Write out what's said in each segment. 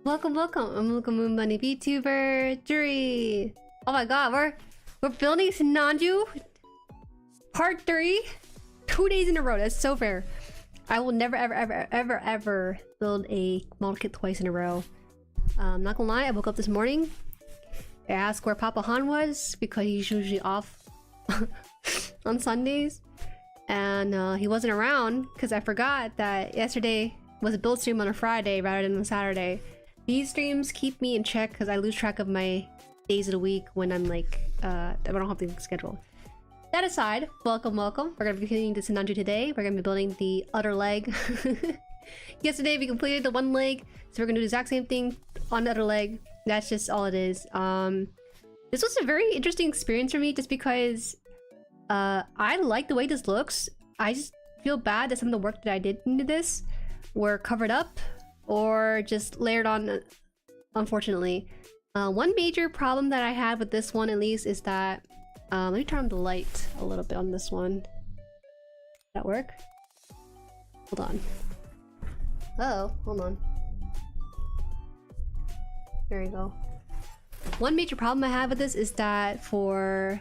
Welcome, welcome. I'm Welcome Moon Bunny VTuber Jueri. Oh my god, we're building Sinanju Part 3 2 days in a row. That's so fair. I will never ever build a model kit twice in a row. Not gonna lie, I woke up this morning. I asked where Papa Han was because he's usually off on Sundays, and he wasn't around because I forgot that yesterday was a build stream on a Friday rather than a Saturday. These streams keep me in check because I lose track of my days of the week when I'm like I don't have the schedule. That aside, welcome. We're gonna be continuing to Sinanju today. We're gonna be building the other leg. Yesterday we completed the one leg, so we're gonna do the exact same thing on the other leg. That's just all it is. This was a very interesting experience for me just because I like the way this looks. I just feel bad that some of the work that I did into this were covered up or just layered on, unfortunately. One major problem that I had with this one at least is that let me turn on the light a little bit on this one. Does that work? Hold on. Uh-oh, hold on. There we go. One major problem I have with this is that for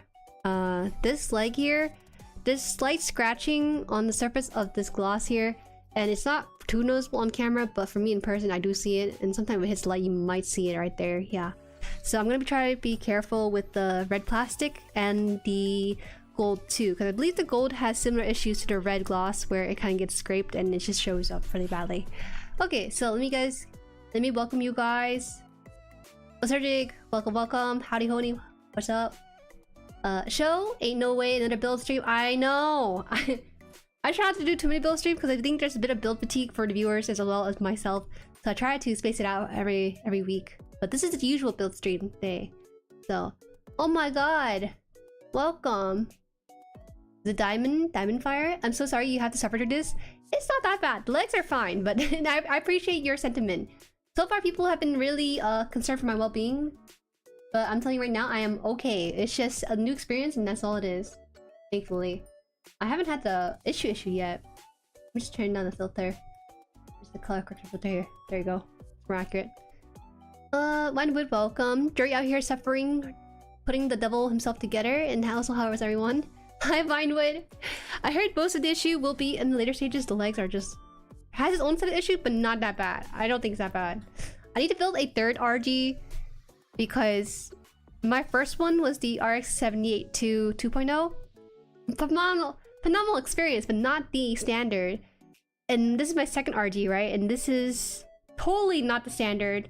this leg here, there's slight scratching on the surface of this gloss here, and it's not too noticeable on camera, but for me in person I do see it, and sometimes if it hits the light you might see it right there. Yeah, so I'm gonna be trying to be careful with the red plastic and the gold too, because I believe the gold has similar issues to the red gloss where it kind of gets scraped and it just shows up really badly. Okay, so let me welcome you guys. What's up, Jig? Welcome. Howdy Honey, what's up? Show? Ain't no way another build stream. I know. I try not to do too many build streams because I think there's a bit of build fatigue for the viewers as well as myself. So I try to space it out every week. But this is the usual build stream day. So, oh my god. Welcome. The diamond fire. I'm so sorry you have to suffer through this. It's not that bad. The legs are fine, but I appreciate your sentiment. So far people have been really concerned for my well-being. But I'm telling you right now, I am okay. It's just a new experience and that's all it is. Thankfully. I haven't had the issue yet. I'm just turning down the filter. There's the color corrector filter here. There you go. It's more accurate. Winewood, welcome. Jueri out here suffering, putting the devil himself together, and also how is everyone? Hi Vinewood. I heard most of the issue will be in the later stages. The legs are just has its own set of issues, but not that bad. I don't think it's that bad. I need to build a third RG because my first one was the RX-78 2.0. Phenomenal experience, but not the standard. And this is my second RG, right? And this is totally not the standard.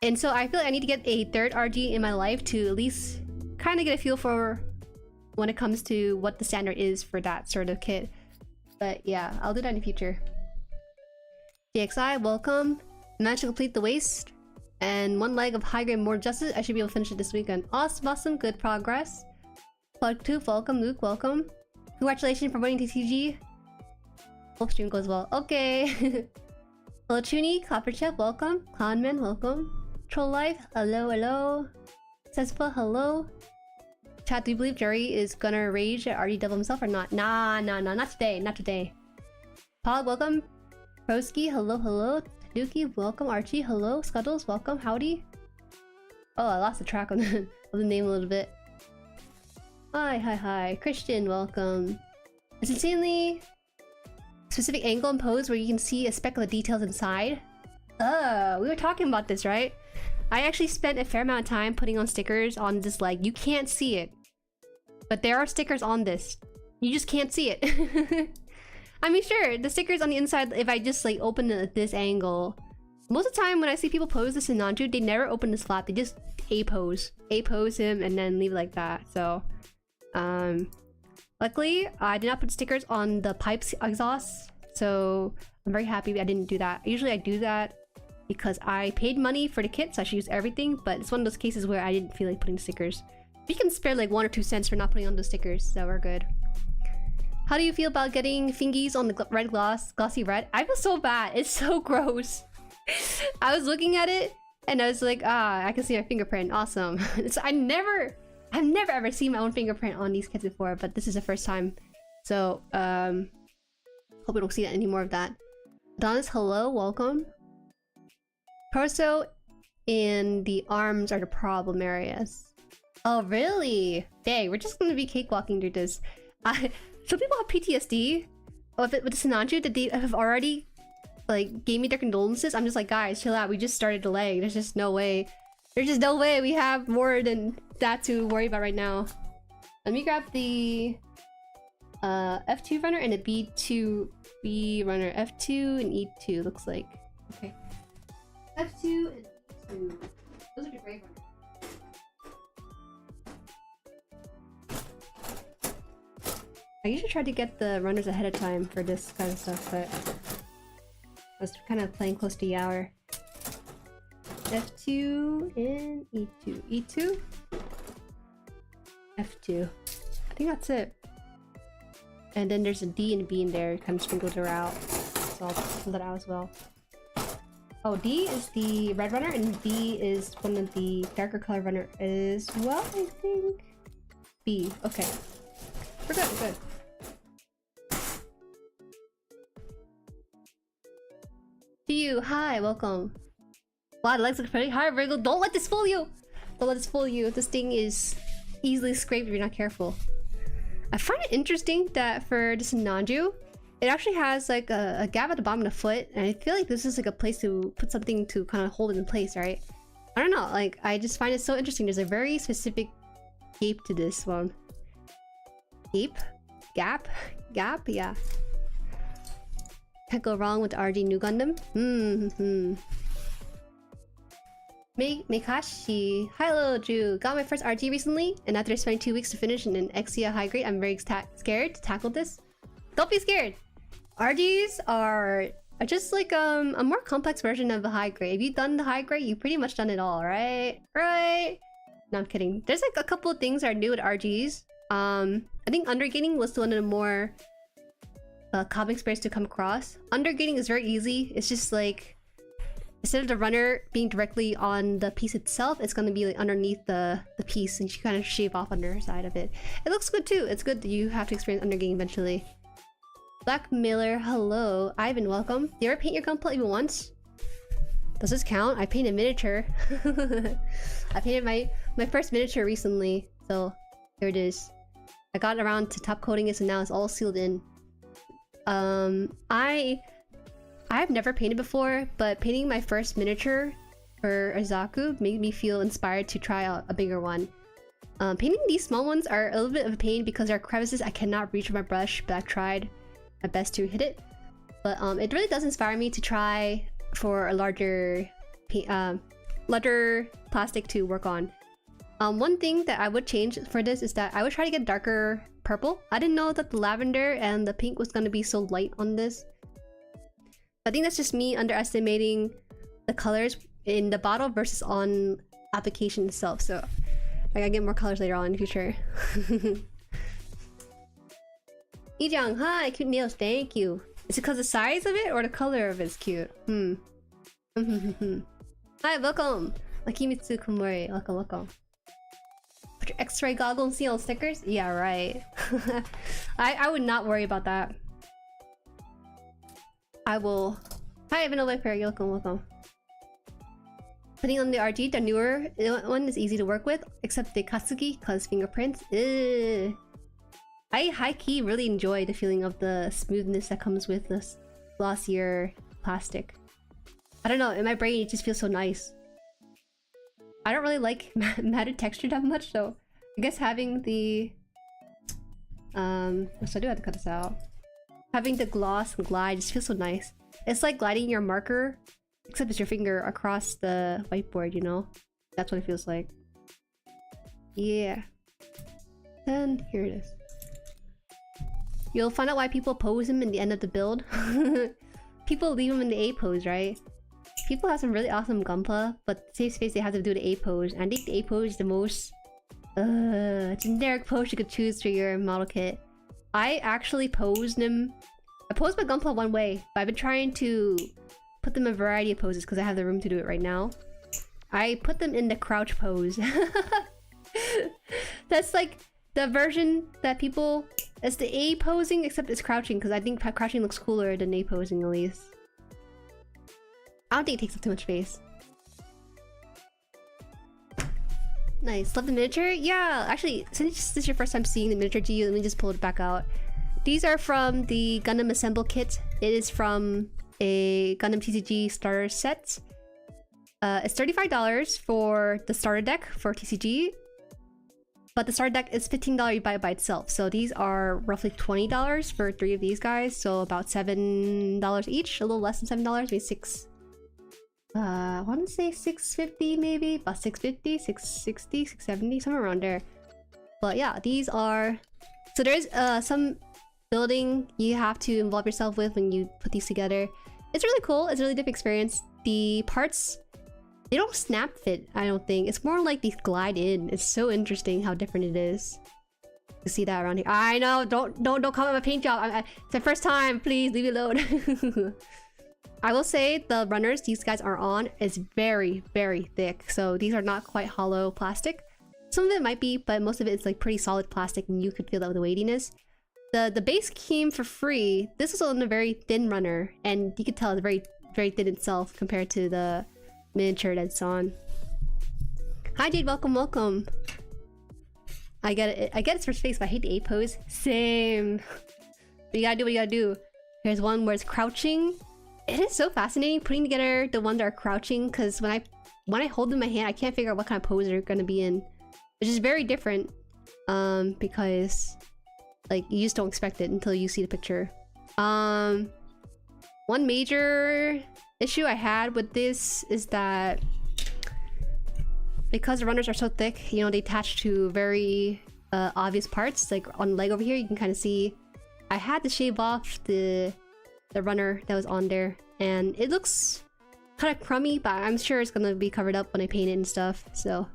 And so I feel like I need to get a third RG in my life to at least kind of get a feel for when it comes to what the standard is for that sort of kit. But yeah, I'll do that in the future. DXI, welcome. Managed to complete the waist and one leg of high grade more justice. I should be able to finish it this weekend. Awesome, good progress. Plug 2, welcome. Luke, welcome. Congratulations for winning TCG. Hope stream goes well. Okay. Hello, Chuni. Copperchef, welcome. Clownman, welcome. Hololive, hello. Cespa, hello. Chat, do you believe Jueri is gonna rage at RD Devil himself or not? Nah, not today. Pog, welcome. Broski, hello. Taduki, welcome. Archie, hello. Scuddles, welcome. Howdy. Oh, I lost the track on the, of the name a little bit. Hi. Christian, welcome. It's insanely specific angle and pose where you can see a speck of the details inside. We were talking about this, right? I actually spent a fair amount of time putting on stickers on this leg. You can't see it, but there are stickers on this. You just can't see it. I mean, sure, the stickers on the inside, if I just like open it at this angle. Most of the time when I see people pose this in Sinanju, they never open this flap. They just A-pose him and then leave it like that. So luckily I did not put stickers on the pipes exhaust, so I'm very happy I didn't do that. Usually I do that because I paid money for the kit, so I should use everything, but it's one of those cases where I didn't feel like putting stickers. We can spare like 1 or 2 cents for not putting on those stickers, so we're good. How do you feel about getting fingies on the red glossy red? I feel so bad. It's so gross. I was looking at it and I was like, I can see my fingerprint. Awesome. I've never ever seen my own fingerprint on these kits before, but this is the first time. So hope we don't see any more of that. Adonis, hello, welcome. Torso and the arms are the problem areas. Oh, really? Dang, we're just gonna be cakewalking through this. Some people have PTSD with the Sinanju that they have already like gave me their condolences. I'm just like, guys, chill out. We just started delaying. There's just no way. There's just no way we have more than that to worry about right now. Let me grab the F2 runner and the B2B runner. F2 and E2 looks like. Okay. F2 and E2. Those are the brave runners. I usually try to get the runners ahead of time for this kind of stuff, but I was kind of playing close to the hour. F2 and E2. E2? F2. I think that's it. And then there's a D and a B in there, kind of sprinkled around. So I'll pull that out as well. Oh, D is the red runner, and B is one of the darker color runner as well, I think. B. Okay. We're good, we're good. To you, hi, welcome. Wow, the legs look pretty. Hi, Virgo. Don't let this fool you! Don't let this fool you. This thing is easily scraped if you're not careful. I find it interesting that for this Sinanju, it actually has like a gap at the bottom of the foot, and I feel like this is like a place to put something to kind of hold it in place, right? I don't know, like I just find it so interesting. There's a very specific gape to this one. Gape? Gap? Gap? Yeah. Can't go wrong with the RG new Gundam. Mekashi. Hello, Drew. Got my first RG recently, and after spending 2 weeks to finish in an Exia high grade, I'm very scared to tackle this. Don't be scared. RGs are just like a more complex version of a high grade. If you've done the high grade, you've pretty much done it all, right? Right? No, I'm kidding. There's like a couple of things that are new with RGs. I think undergating was one of the more common experience to come across. Undergating is very easy. It's just like instead of the runner being directly on the piece itself, it's gonna be like underneath the piece, and you kind of shave off underside of it. It looks good too. It's good that you have to experience undergating eventually. Black Miller, hello. Ivan, welcome. Do you ever paint your Gunpla even once? Does this count? I painted miniature. I painted my first miniature recently, so here it is. I got around to top coating it, so now it's all sealed in. I've never painted before, but painting my first miniature for Azaku made me feel inspired to try out a bigger one. Painting these small ones are a little bit of a pain because there are crevices I cannot reach with my brush, but I've tried my best to hit it. But it really does inspire me to try for a larger plastic to work on. One thing that I would change for this is that I would try to get darker purple. I didn't know that the lavender and the pink was going to be so light on this. I think that's just me underestimating the colors in the bottle versus on application itself. So I gotta get more colors later on in the future. Ijang, hi, cute nails, thank you. Is it because the size of it or the color of it's cute? Hi, welcome. Akimitsu Kumori, welcome, welcome. Put your X-ray goggle and see all the stickers? Yeah, right. I would not worry about that. I will. Hi, Vanilla Pair, you're welcome, welcome. Putting on the RG, the newer one is easy to work with, except the Katsuki, cause fingerprints. Ugh. I high-key really enjoy the feeling of the smoothness that comes with this glossier plastic. I don't know, in my brain it just feels so nice. I don't really like matted texture that much, so I guess having the so I do have to cut this out. Having the gloss and glide just feels so nice. It's like gliding your marker, except it's your finger across the whiteboard, you know? That's what it feels like. Yeah. And here it is. You'll find out why people pose him in the end of the build. People leave him in the A pose, right? People have some really awesome Gunpla, but safe space they have to do the A pose. And I think the A pose is the most generic pose you could choose for your model kit. I actually posed them. I posed my Gunpla one way, but I've been trying to put them in a variety of poses because I have the room to do it right now. I put them in the crouch pose. That's like the version that people... It's the A posing, except it's crouching, because I think crouching looks cooler than A posing at least. I don't think it takes up too much space. Nice. Love the miniature? Yeah, actually, since this is your first time seeing the miniature GU, let me just pull it back out. These are from the Gundam Assemble Kit. It is from a Gundam TCG starter set. It's $35 for the starter deck for TCG. But the starter deck is $15 you buy it by itself. So these are roughly $20 for 3 of these guys. So about $7 each. A little less than $7, maybe 6. I want to say $6.50 maybe, about $6.50, $6.60, $6.70, somewhere around there. But yeah, these are... So there's some building you have to involve yourself with when you put these together. It's really cool. It's a really different experience. The parts, they don't snap fit, I don't think. It's more like these glide in. It's so interesting how different it is. You see that around here. I know, don't comment my paint job. It's my first time. Please leave it alone. I will say the runners these guys are on is very, very thick. So these are not quite hollow plastic. Some of it might be, but most of it is like pretty solid plastic and you could feel that with the weightiness. The base came for free. This was on a very thin runner and you could tell it's very, very thin itself compared to the miniature that's on. Hi Jade, welcome, welcome. I get it. I get it's for space, but I hate the A pose. Same. But you gotta do what you gotta do. Here's one where it's crouching. It is so fascinating putting together the ones that are crouching because when I hold them in my hand, I can't figure out what kind of pose they're gonna be in, which is very different. Because like you just don't expect it until you see the picture. One major issue I had with this is that because the runners are so thick, you know, they attach to very obvious parts. Like on the leg over here, you can kind of see I had to shave off the runner that was on there, and it looks kind of crummy, but I'm sure it's gonna be covered up when I paint it and stuff. So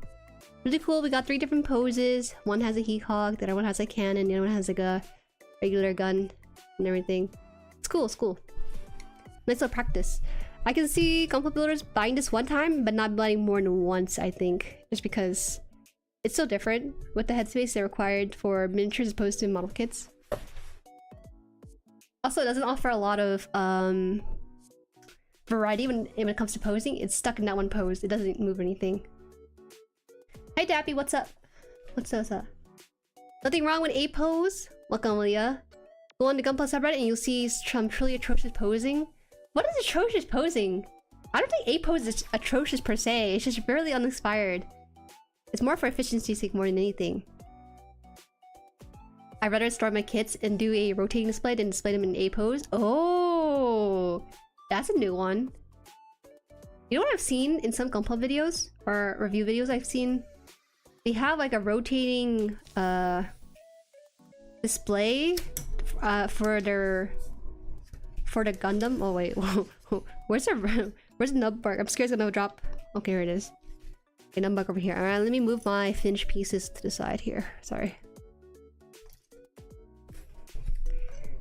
really cool. We got 3 different poses. One has a heat hog, the other one has a cannon, the other one has like a regular gun and everything. It's cool, it's cool. Nice little practice. I can see Gunpla builders buying this one time, but not buying more than once, I think. Just because it's so different with the headspace they're required for miniatures as opposed to model kits. Also, it doesn't offer a lot of variety when it comes to posing. It's stuck in that one pose. It doesn't move or anything. Hey Dappy, what's up? What's up? Nothing wrong with A pose. Welcome, Leah. Go on the Gunpla subreddit and you'll see some truly atrocious posing. What is atrocious posing? I don't think A pose is atrocious per se. It's just really uninspired. It's more for efficiency's sake more than anything. I'd rather store my kits and do a rotating display than display them in A pose. Oh, that's a new one. You know what I've seen in some Gunpla videos or review videos I've seen? They have like a rotating display for the Gundam. Oh wait, where's the nub bark? I'm scared it's gonna drop. Okay, here it is. Okay, nub bark over here. All right, let me move my finished pieces to the side here. Sorry.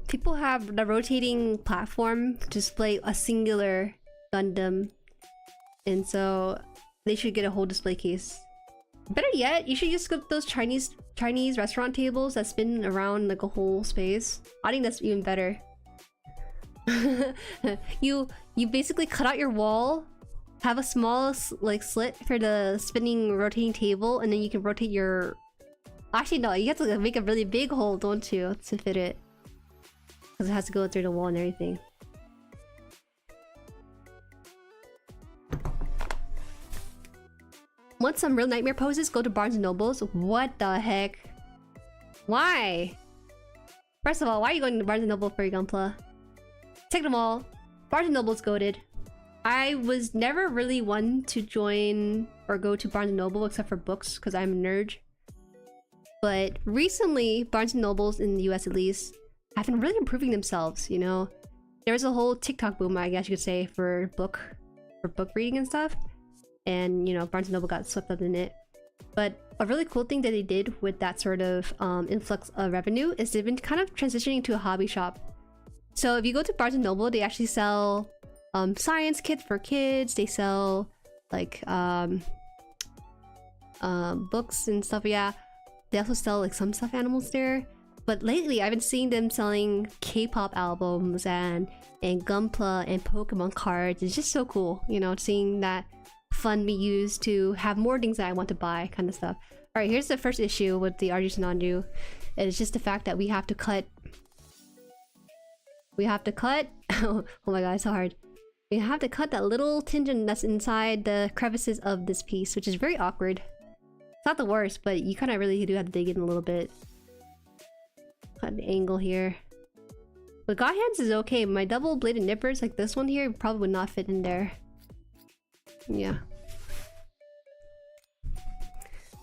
People have the rotating platform to display a singular Gundam, and so they should get a whole display case. Better yet, you should just get those Chinese restaurant tables that spin around like a whole space. I think that's even better. you basically cut out your wall, have a small like slit for the spinning rotating table, and then you can rotate your... Actually no, you have to make a really big hole, don't you, to fit it. Because it has to go through the wall and everything. Want some real nightmare poses? Go to Barnes & Nobles. What the heck? Why? First of all, why are you going to Barnes & Noble for your Gunpla? Second of all, Barnes & Noble's goated. I was never really one to join or go to Barnes & Noble except for books because I'm a nerd. But recently, Barnes & Nobles in the US at least have been really improving themselves, you know? There was a whole TikTok boom, I guess you could say, for book reading and stuff. And, you know, Barnes & Noble got swept up in it. But a really cool thing that they did with that sort of influx of revenue is they've been kind of transitioning to a hobby shop. So if you go to Barnes & Noble, they actually sell science kits for kids. They sell like books and stuff. Yeah, they also sell like some stuffed animals there. But lately, I've been seeing them selling K-pop albums and Gunpla and Pokemon cards. It's just so cool, you know, seeing that fund be used to have more things that I want to buy, kind of stuff. Alright, here's the first issue with the Sinanju. It's just the fact that we have to cut... oh my god, it's so hard. We have to cut that little tangent that's inside the crevices of this piece, which is very awkward. It's not the worst, but you kind of really do have to dig in a little bit. Cut the angle here. But God hands is okay. My double-bladed nippers, like this one here, probably would not fit in there. Yeah.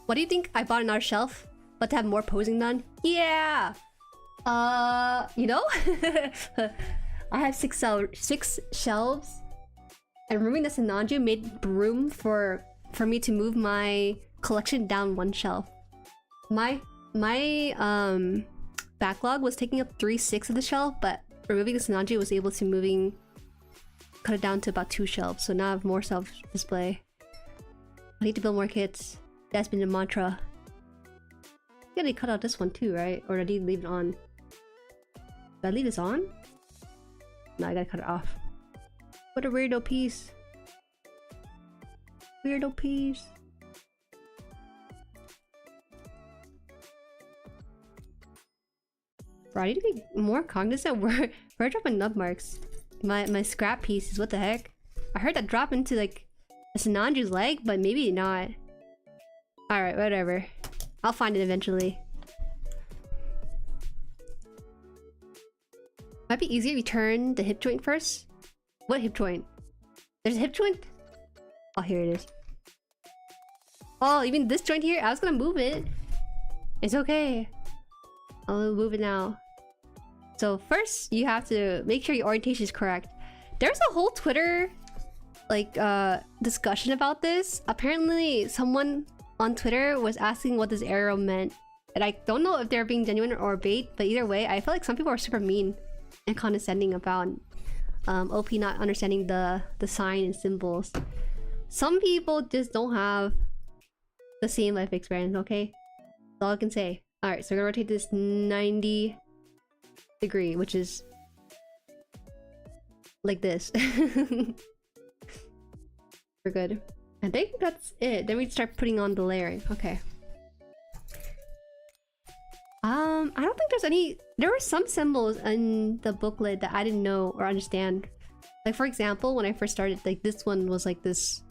What do you think? I bought another shelf, but to have more posing done? Yeah! You know? I have six shelves. And removing the Sinanju made room for me to move my collection down one shelf. My backlog was taking up 3/6 of the shelf, but removing the Sinanju was able to cut it down to about 2 shelves. So now I have more self-display. I need to build more kits. That's been the mantra. I gotta cut out this one too, right? Or did I leave it on? Did I leave this on? No, I gotta cut it off. What a weirdo piece. Weirdo piece. Bro, I need to be more cognizant where I drop my nub marks. My scrap pieces, what the heck? I heard that drop into like a Sinanju's leg, but maybe not. Alright, whatever. I'll find it eventually. Might be easier if you turn the hip joint first. What hip joint? There's a hip joint? Oh, here it is. Oh, even this joint here? I was gonna move it. It's okay. I'll move it now. So first, you have to make sure your orientation is correct. There's a whole Twitter like discussion about this. Apparently, someone on Twitter was asking what this arrow meant, and I don't know if they're being genuine or bait. But either way, I feel like some people are super mean and condescending about OP not understanding the sign and symbols. Some people just don't have the same life experience. Okay, that's all I can say. All right, so we're gonna rotate this 90 degree, which is like this. We're good. I think that's it. Then we start putting on the layering. Okay. I don't think there's any. There were some symbols in the booklet that I didn't know or understand. Like for example, when I first started, like this one was like this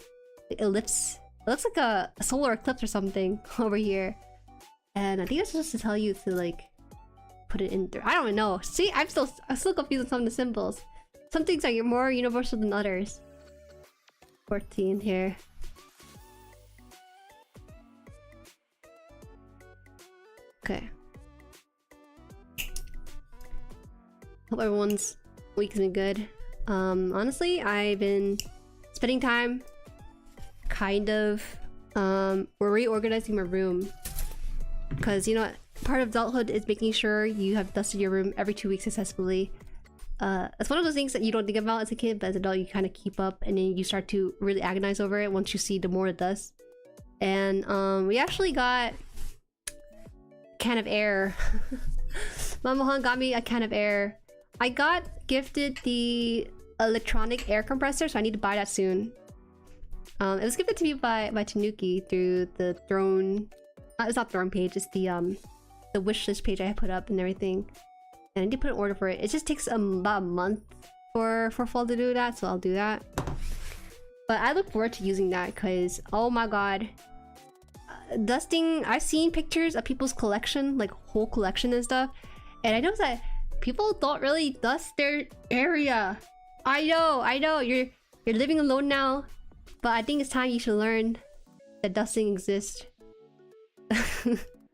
ellipse. It looks like a solar eclipse or something over here. And I think it's supposed to tell you to like put it in there. I don't know. See, I'm still confused with some of the symbols. Some things are more universal than others. 14 here. Okay. Hope everyone's week has been good. Honestly, I've been spending time kind of we're reorganizing my room. Because, you know, part of adulthood is making sure you have dusted your room every 2 weeks successfully. It's one of those things that you don't think about as a kid, but as an adult you kind of keep up, and then you start to really agonize over it once you see the more dust. And we actually got a can of air. Mama Han got me a can of air. I got gifted the electronic air compressor, so I need to buy that soon. It was gifted to me by Tanuki through the Throne. It's not Throne page. It's the wishlist page I put up and everything. And I did put an order for it. It just takes about a month for fall to do that, so I'll do that. But I look forward to using that because, oh my god, dusting. I've seen pictures of people's collection, like whole collection and stuff, and I noticed that people don't really dust their area. I know. You're living alone now, but I think it's time you should learn that dusting exists.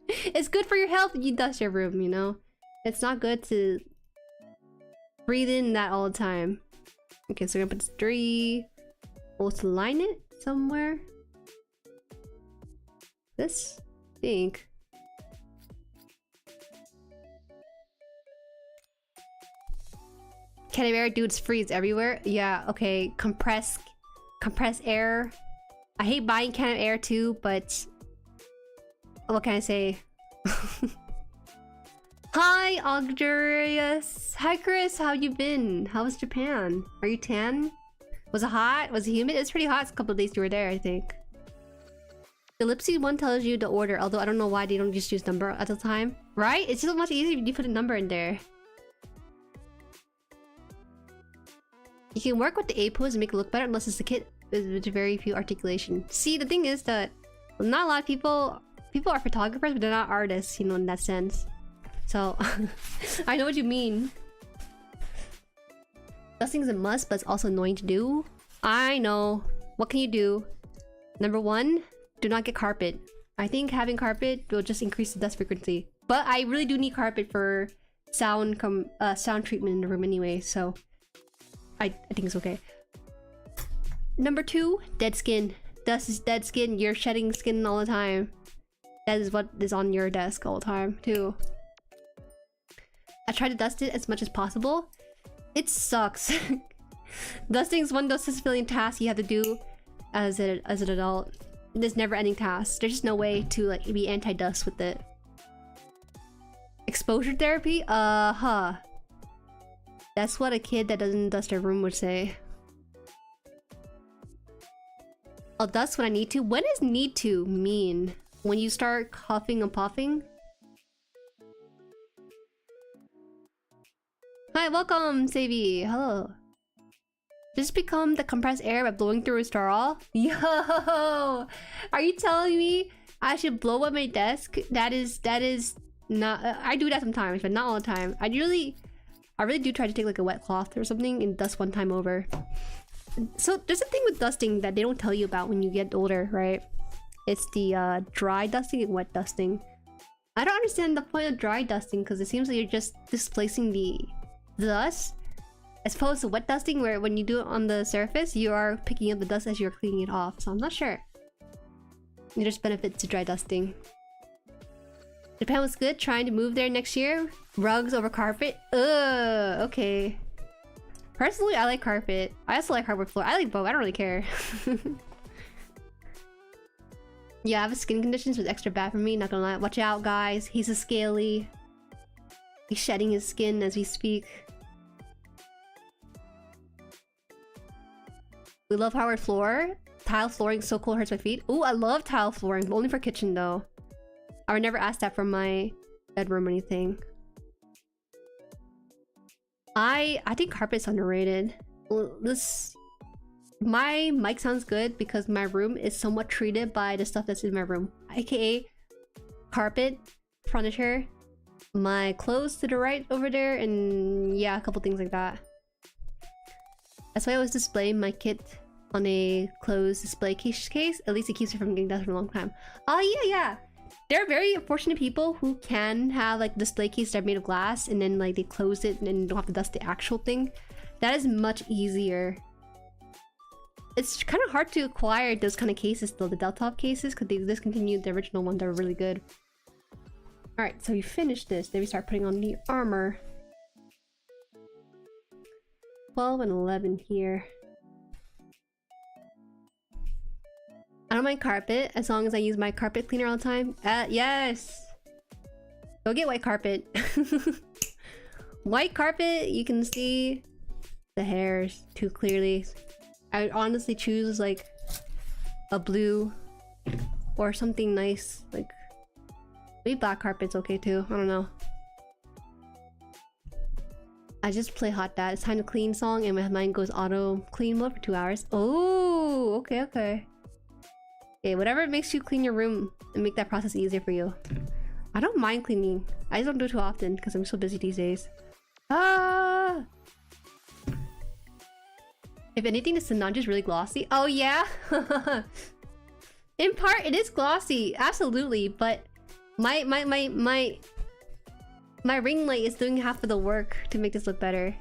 It's good for your health if you dust your room, you know? It's not good to breathe in that all the time. Okay, so we're gonna put 3. We'll line it somewhere. This? I think. Can of air dudes freeze everywhere? Yeah, okay. Compress air. I hate buying can of air too, but what can I say? Hi, Augurius. Hi, Chris. How you been? How was Japan? Are you tan? Was it hot? Was it humid? It's pretty hot a couple of days you were there, I think. The ellipses one tells you the order, although I don't know why they don't just use number at the time. Right? It's just much easier if you put a number in there. You can work with the A pose and make it look better unless it's a kit with very few articulation. See, the thing is that not a lot of people are photographers, but they're not artists, you know, in that sense. So, I know what you mean. Dusting is a must, but it's also annoying to do. I know. What can you do? Number one, do not get carpet. I think having carpet will just increase the dust frequency. But I really do need carpet for sound treatment in the room anyway, so I think it's okay. Number two, dead skin. Dust is dead skin. You're shedding skin all the time. That is what is on your desk all the time, too. I try to dust it as much as possible. It sucks. Dusting is one of those civilian tasks you have to do as an adult. There's never-ending tasks. There's just no way to like be anti-dust with it. Exposure therapy? That's what a kid that doesn't dust their room would say. I'll dust when I need to. When does need to mean? When you start coughing and puffing? Hi, welcome, Savy. Hello. Just become the compressed air by blowing through a straw? Yo! Are you telling me I should blow up my desk? That is not... I do that sometimes, but not all the time. I really do try to take like a wet cloth or something and dust one time over. So there's a thing with dusting that they don't tell you about when you get older, right? It's the dry dusting and wet dusting. I don't understand the point of dry dusting because it seems like you're just displacing the dust, as opposed to wet dusting where when you do it on the surface you are picking up the dust as you're cleaning it off. So I'm not sure. There's benefits to dry dusting. Japan was good. Trying to move there next year. Rugs over carpet. Ugh. Okay. Personally, I like carpet. I also like hardwood floor. I like both. I don't really care. Yeah, I have a skin condition, so it's extra bad for me. Not gonna lie. Watch out, guys. He's a scaly. He's shedding his skin as we speak. We love hardwood floor. Tile flooring so cold, hurts my feet. Ooh, I love tile flooring, but only for kitchen though. I would never ask that for my bedroom or anything. I think carpet's underrated. My mic sounds good because my room is somewhat treated by the stuff that's in my room, aka carpet, furniture, my clothes to the right over there, and yeah, a couple things like that. That's why I always display my kit on a closed display case. At least it keeps it from getting dusted for a long time. Oh yeah. There are very fortunate people who can have like display cases that are made of glass and then like they close it and then don't have to dust the actual thing. That is much easier. It's kind of hard to acquire those kind of cases though, the Deltop cases, because they discontinued the original ones that were really good. Alright, so we finished this. Then we start putting on the armor. 12 and 11 here. I don't mind carpet as long as I use my carpet cleaner all the time. Yes! Go get white carpet. White carpet, you can see the hairs too clearly. I would honestly choose like a blue or something nice. Like maybe black carpet's okay too. I don't know. I just play Hot Dad. It's time to clean song and my mind goes auto clean mode for 2 hours. Oh, okay. Okay, whatever makes you clean your room and make that process easier for you. I don't mind cleaning. I just don't do it too often because I'm so busy these days. Ah! If anything, the Sinanju is really glossy. Oh yeah? In part, it is glossy. Absolutely, but my ring light is doing half of the work to make this look better.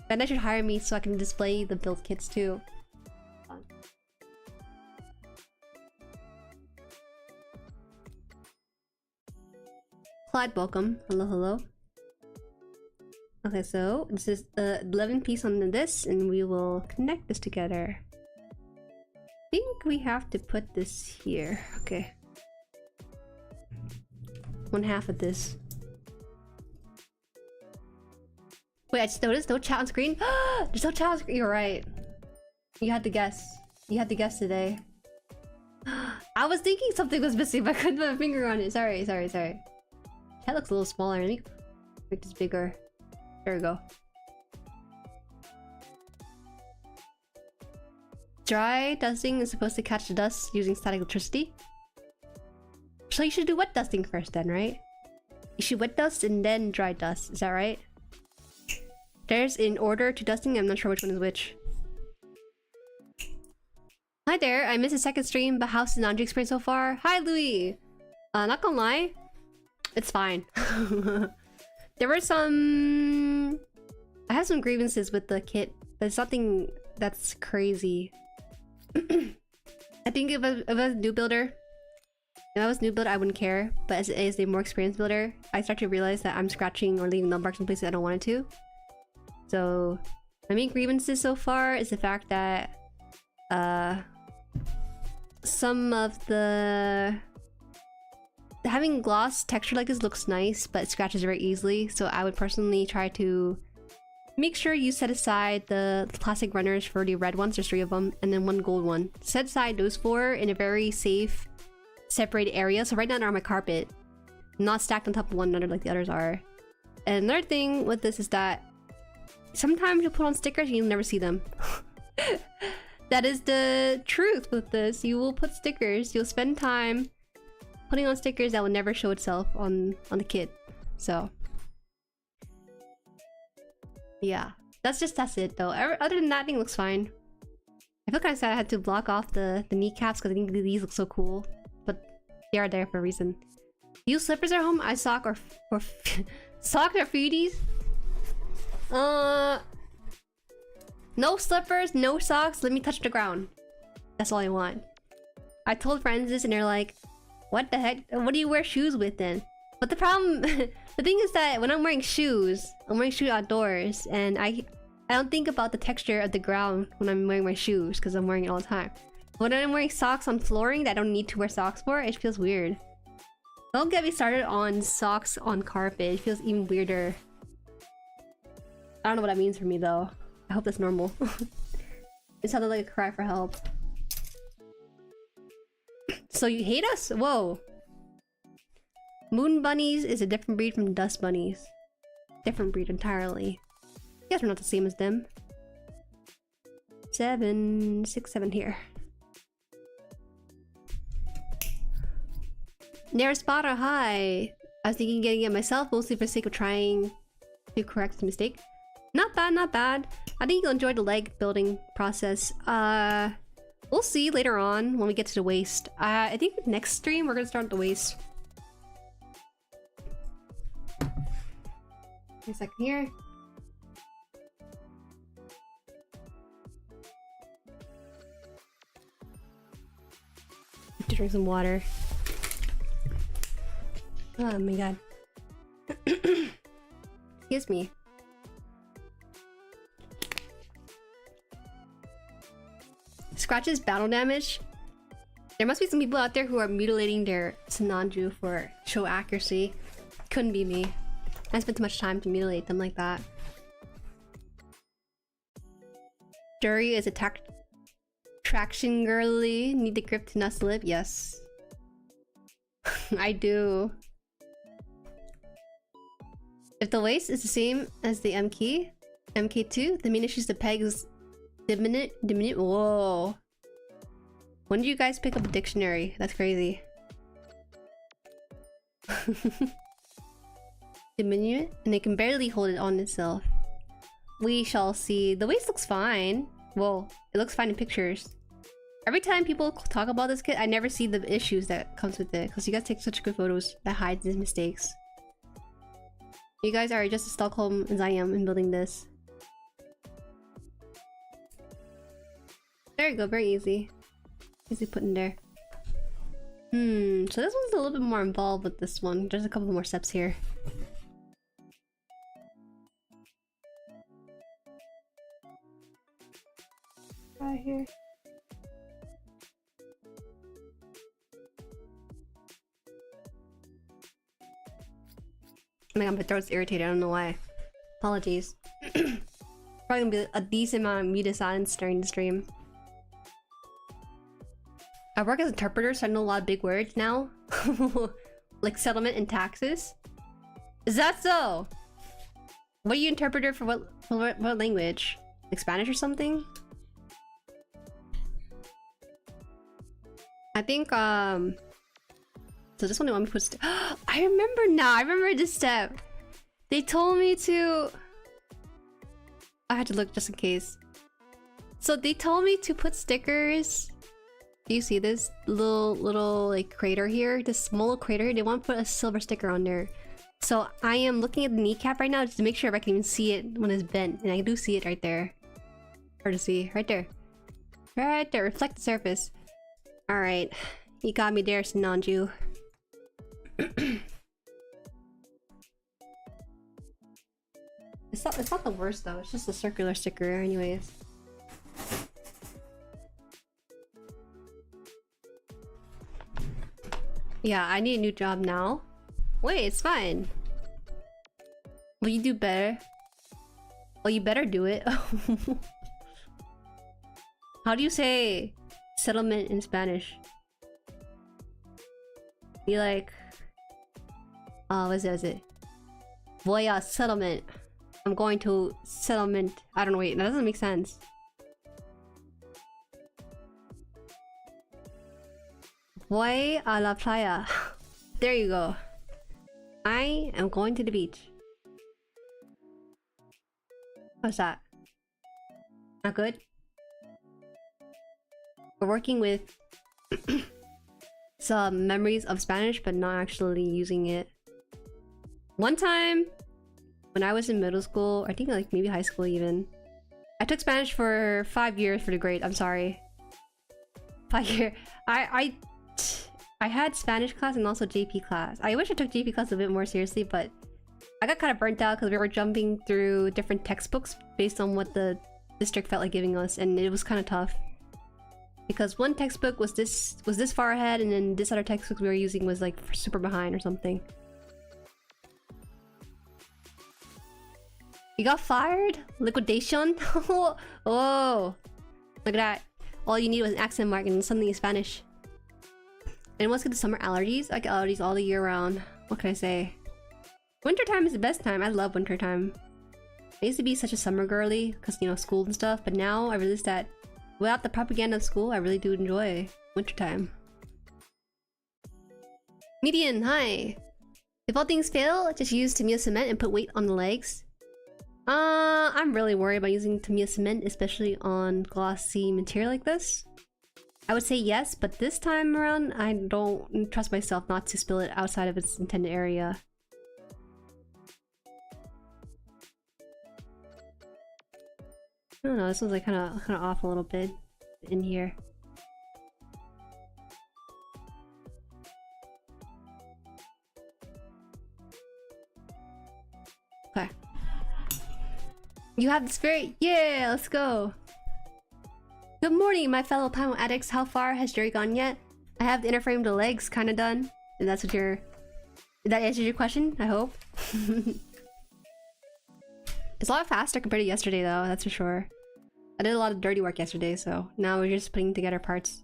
Then should hire me so I can display the build kits too. Clyde, welcome. Hello. Okay, so this is 11 piece on this, and we will connect this together. I think we have to put this here. Okay. 1/2 of this. Wait, I just noticed no chat on screen. There's no chat on screen. You're right. You had to guess. You had to guess today. I was thinking something was missing, but I couldn't put my finger on it. Sorry. That looks a little smaller. Let me make this bigger. There we go. Dry dusting is supposed to catch the dust using static electricity. So you should do wet dusting first then, right? You should wet dust and then dry dust. Is that right? There's in order to dusting. I'm not sure which one is which. Hi there. I missed a second stream, but how's the Sinanju experience so far? Hi, Louis. Not gonna lie, it's fine. There were some... I have some grievances with the kit, but it's nothing that's crazy. I think if I was a new builder, I wouldn't care. But as a more experienced builder, I start to realize that I'm scratching or leaving number marks in places I don't want it to. So my main grievances so far is the fact that some of the having gloss texture like this looks nice, but it scratches very easily. So I would personally try to make sure you set aside the plastic runners for the red ones. There's 3 of them, and then 1 gold one. Set aside those 4 in a very safe, separated area. So right now they're on my carpet, not stacked on top of one another like the others are. And another thing with this is that sometimes you'll put on stickers and you'll never see them. That is the truth with this. You will put stickers. You'll spend time putting on stickers that will never show itself on the kit. So yeah, that's it though. Other than that, I think it looks fine. I feel kind of sad I had to block off the kneecaps because I think these look so cool, but they are there for a reason. Use slippers at home. I sock or socks or feeties. No slippers, no socks. Let me touch the ground. That's all I want. I told friends this and they're like, "What the heck? What do you wear shoes with then?" But the problem, the thing is that when I'm wearing shoes outdoors, and I don't think about the texture of the ground when I'm wearing my shoes because I'm wearing it all the time. When I'm wearing socks on flooring that I don't need to wear socks for, it feels weird. Don't get me started on socks on carpet. It feels even weirder. I don't know what that means for me though. I hope that's normal. It sounded like a cry for help. So you hate us? Whoa. Moon bunnies is a different breed from dust bunnies. Different breed entirely. You guys are not the same as them. 7, 6, 7 here. Spotter, hi. I was thinking of getting it myself, mostly for the sake of trying to correct the mistake. Not bad, not bad. I think you'll enjoy the leg building process. We'll see later on when we get to the waist. I think next stream we're gonna start at the waist. A second here. To drink some water. Oh my god. Excuse me. Scratches battle damage. There must be some people out there who are mutilating their Sinanju for show accuracy. Couldn't be me. I spent too much time to mutilate them like that. Jueri is a traction girly. Need the grip to not slip? Yes. I do. If the waist is the same as the MK2, the main issue is the peg is diminutive. Whoa. When did you guys pick up a dictionary? That's crazy. Diminutive, and it can barely hold it on itself. We shall see. The waist looks fine. Well, it looks fine in pictures. Every time people talk about this kit, I never see the issues that comes with it because you guys take such good photos that hide these mistakes. You guys are just as Stockholm as I am in building this. There you go, very easy. Easy put in there. So this one's a little bit more involved with this one. There's a couple more steps here. Right here. Oh my god, my throat's irritated. I don't know why. Apologies. Probably gonna be a decent amount of muted silence during the stream. I work as an interpreter, so I know a lot of big words now. Like settlement and taxes. Is that so? What are you interpreter for what language? Like Spanish or something? I think so this one they want me to put I remember now. I remember this step. They told me to I had to look just in case. So they told me to put stickers. Do you see this little like crater here? This small little crater. They want to put a silver sticker on there. So I am looking at the kneecap right now just to make sure if I can even see it when it's bent. And I do see it right there. Hard to see. Right there. Right there. Reflect the surface. Alright. You got me there, Sinanju. It's not the worst though. It's just a circular sticker anyways. Yeah, I need a new job now. Wait, it's fine. Will you do better? Oh, you better do it. How do you say settlement in Spanish? Be like... what is it? Voy a settlement. I'm going to settlement. I don't know, wait, that doesn't make sense. Voy a la playa. There you go. I am going to the beach. What's that? Not good? We're working with some memories of Spanish, but not actually using it. One time, when I was in middle school, I think like maybe high school even, I took Spanish for 5 years for the grade. I'm sorry. 5 years. I had Spanish class and also JP class. I wish I took JP class a bit more seriously, but I got kind of burnt out because we were jumping through different textbooks based on what the district felt like giving us, and it was kind of tough. Because one textbook was this far ahead, and then this other textbook we were using was like super behind or something. You got fired? Liquidation? Oh, look at that. All you need was an accent mark and suddenly in Spanish. And once get the summer allergies, I get allergies all the year round. What can I say? Wintertime is the best time. I love wintertime. I used to be such a summer girly because, you know, school and stuff, but now I realized that without the propaganda of school, I really do enjoy wintertime. Median, hi! If all things fail, just use Tamiya cement and put weight on the legs. I'm really worried about using Tamiya cement, especially on glossy material like this. I would say yes, but this time around, I don't trust myself not to spill it outside of its intended area. I don't know, this one's like kind of off a little bit in here. Okay. You have the spirit? Yeah, let's go! Good morning, my fellow Primal addicts. How far has Jueri gone yet? I have the inner frame of the legs kind of done. And that's what you're... That answers your question, I hope. It's a lot faster compared to yesterday though, that's for sure. I did a lot of dirty work yesterday, so now we're just putting together parts.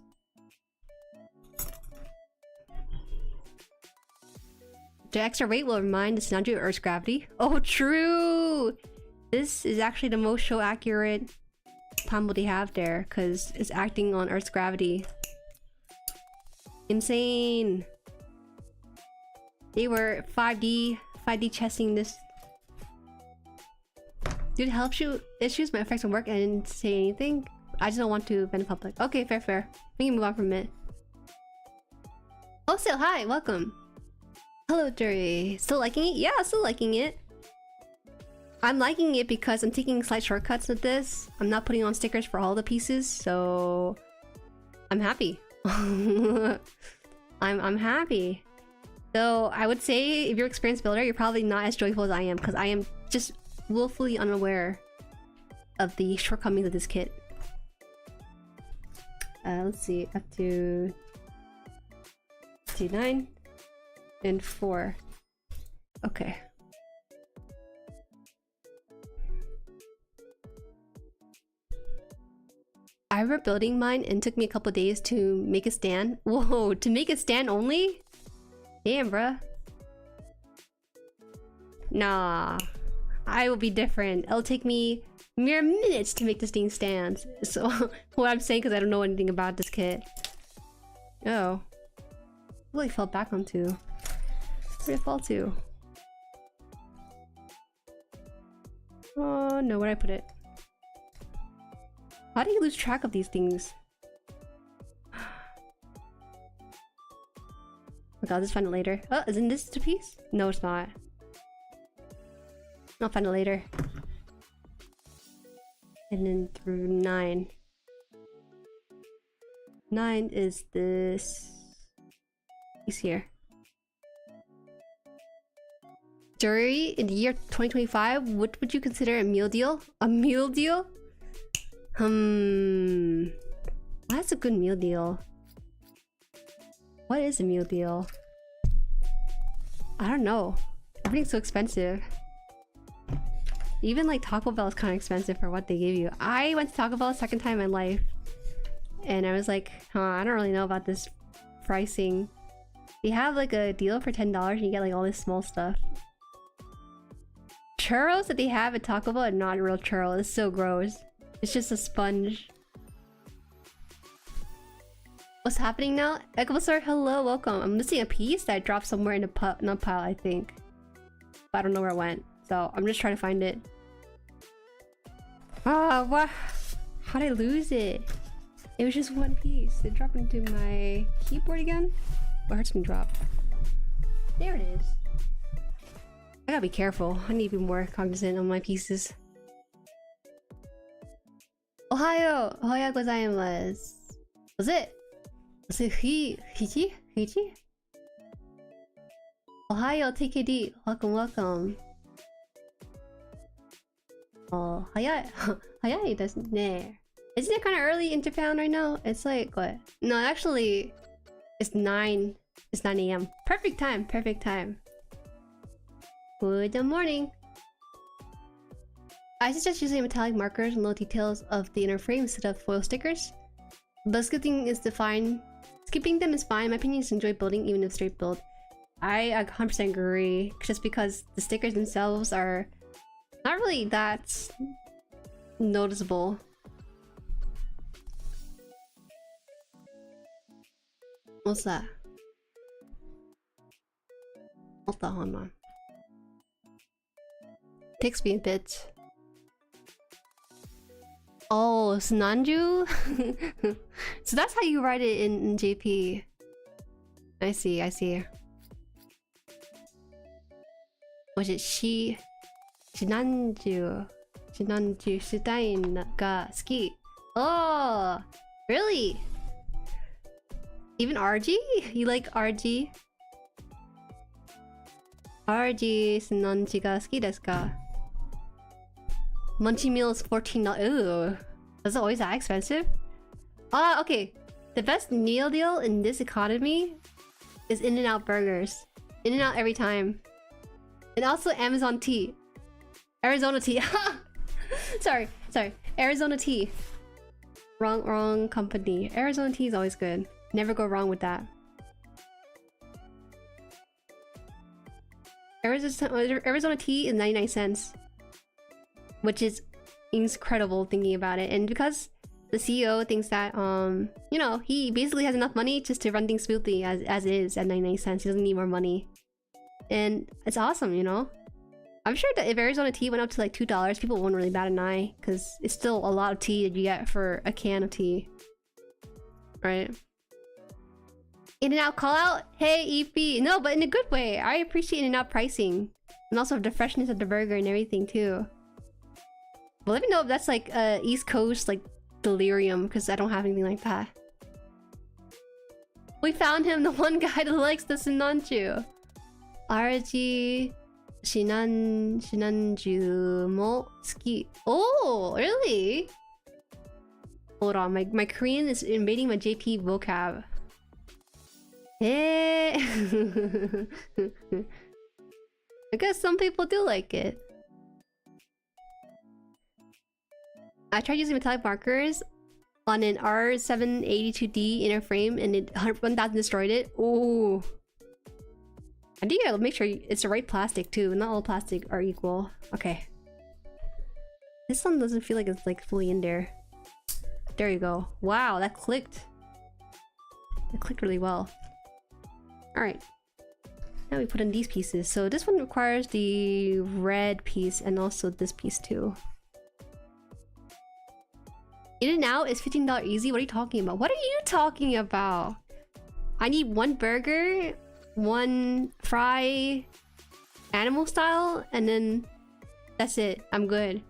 The extra weight will remind the Sinanju of Earth's gravity. Oh, true! This is actually the most show accurate Tumble they have there, because it's acting on Earth's gravity. Insane! They were 5D chessing this. Dude, health issues, my effects on work, and I didn't say anything. I just don't want to vent in public. Okay, fair. We can move on from it. Oh, still, hi, welcome. Hello, Jueri. Still liking it? Yeah, still liking it. I'm liking it because I'm taking slight shortcuts with this. I'm not putting on stickers for all the pieces, so I'm happy. I'm happy. So I would say if you're an experienced builder, you're probably not as joyful as I am, because I am just willfully unaware of the shortcomings of this kit. Let's see, up to 9 and 4. Okay. I remember building mine and it took me a couple days to make a stand. Whoa, to make a stand only? Damn, bruh. Nah, I will be different. It'll take me mere minutes to make this thing stand. So, what I'm saying, because I don't know anything about this kit. Oh. What I fell back onto? Where did I fall to? Oh no, where'd I put it? How do you lose track of these things? Oh god, I'll just find it later. Oh, isn't this the piece? No, it's not. I'll find it later. And then through 9. 9 is this piece here. Jueri in the year 2025, what would you consider a meal deal? A meal deal? What's a good meal deal? What is a meal deal? I don't know. Everything's so expensive. Even like Taco Bell is kind of expensive for what they give you. I went to Taco Bell a second time in my life. And I was like, I don't really know about this pricing. They have like a deal for $10 and you get like all this small stuff. Churros that they have at Taco Bell are not real churros. It's so gross. It's just a sponge. What's happening now? Echo hello, welcome. I'm missing a piece that I dropped somewhere in a pile, I think. But I don't know where it went. So I'm just trying to find it. Ah, what? How did I lose it? It was just one piece. It dropped into my keyboard again? What hurts me drop? There it is. I gotta be careful. I need to be more cognizant of my pieces. Ohayo! Ohayo gozaimasu. Was it? Was it Hichi? Ohayo, TKD. Welcome, welcome. Oh, hayai. Hayai desu ne. Isn't it kind of early in Japan right now? It's like, what? No, actually, it's 9. It's 9 AM. Perfect time, perfect time. Good morning. I suggest using metallic markers and little details of the inner frame instead of foil stickers. But skipping them is fine. My opinion is to enjoy building even if straight build. I 100% agree. Just because the stickers themselves are not really that noticeable. What's that? What's that? Hold on. Takes me a bit. Oh, Sinanju? So that's how you write it in JP. I see, I see. Was it Sinanju Shitain ga suki? Oh, really? Even RG? You like RG? RG Sinanju ga suki desu ka? Munchie meal is $14. Ooh. Is it always that expensive? Okay. The best meal deal in this economy is In-N-Out burgers. In-N-Out every time. And also Amazon tea. Arizona tea. sorry. Arizona tea. Wrong company. Arizona tea is always good. Never go wrong with that. Arizona tea is 99 cents. Which is incredible thinking about it. And because the CEO thinks that, you know, he basically has enough money just to run things smoothly as is at 99 cents. He doesn't need more money. And it's awesome, you know? I'm sure that if Arizona tea went up to like $2, people wouldn't really bat an eye. Because it's still a lot of tea that you get for a can of tea. Right? In-N-Out call out? Hey, EP. No, but in a good way. I appreciate In-N-Out pricing. And also the freshness of the burger and everything too. But let me know if that's like East Coast like delirium, because I don't have anything like that. We found him, the one guy that likes the Sinanju. RG Sinanju mo suki. Oh, really? Hold on, my Korean is invading my JP vocab. Hey. I guess some people do like it. I tried using metallic markers on an R782D inner frame and it 1000 destroyed it. Ooh. I think I'll make sure it's the right plastic too. Not all plastic are equal. Okay. This one doesn't feel like it's like fully in there. There you go. Wow, that clicked. It clicked really well. Alright. Now we put in these pieces. So this one requires the red piece and also this piece too. In and out is $15 easy. What are you talking about? What are you talking about? I need one burger, one fry, animal style, and then that's it. I'm good.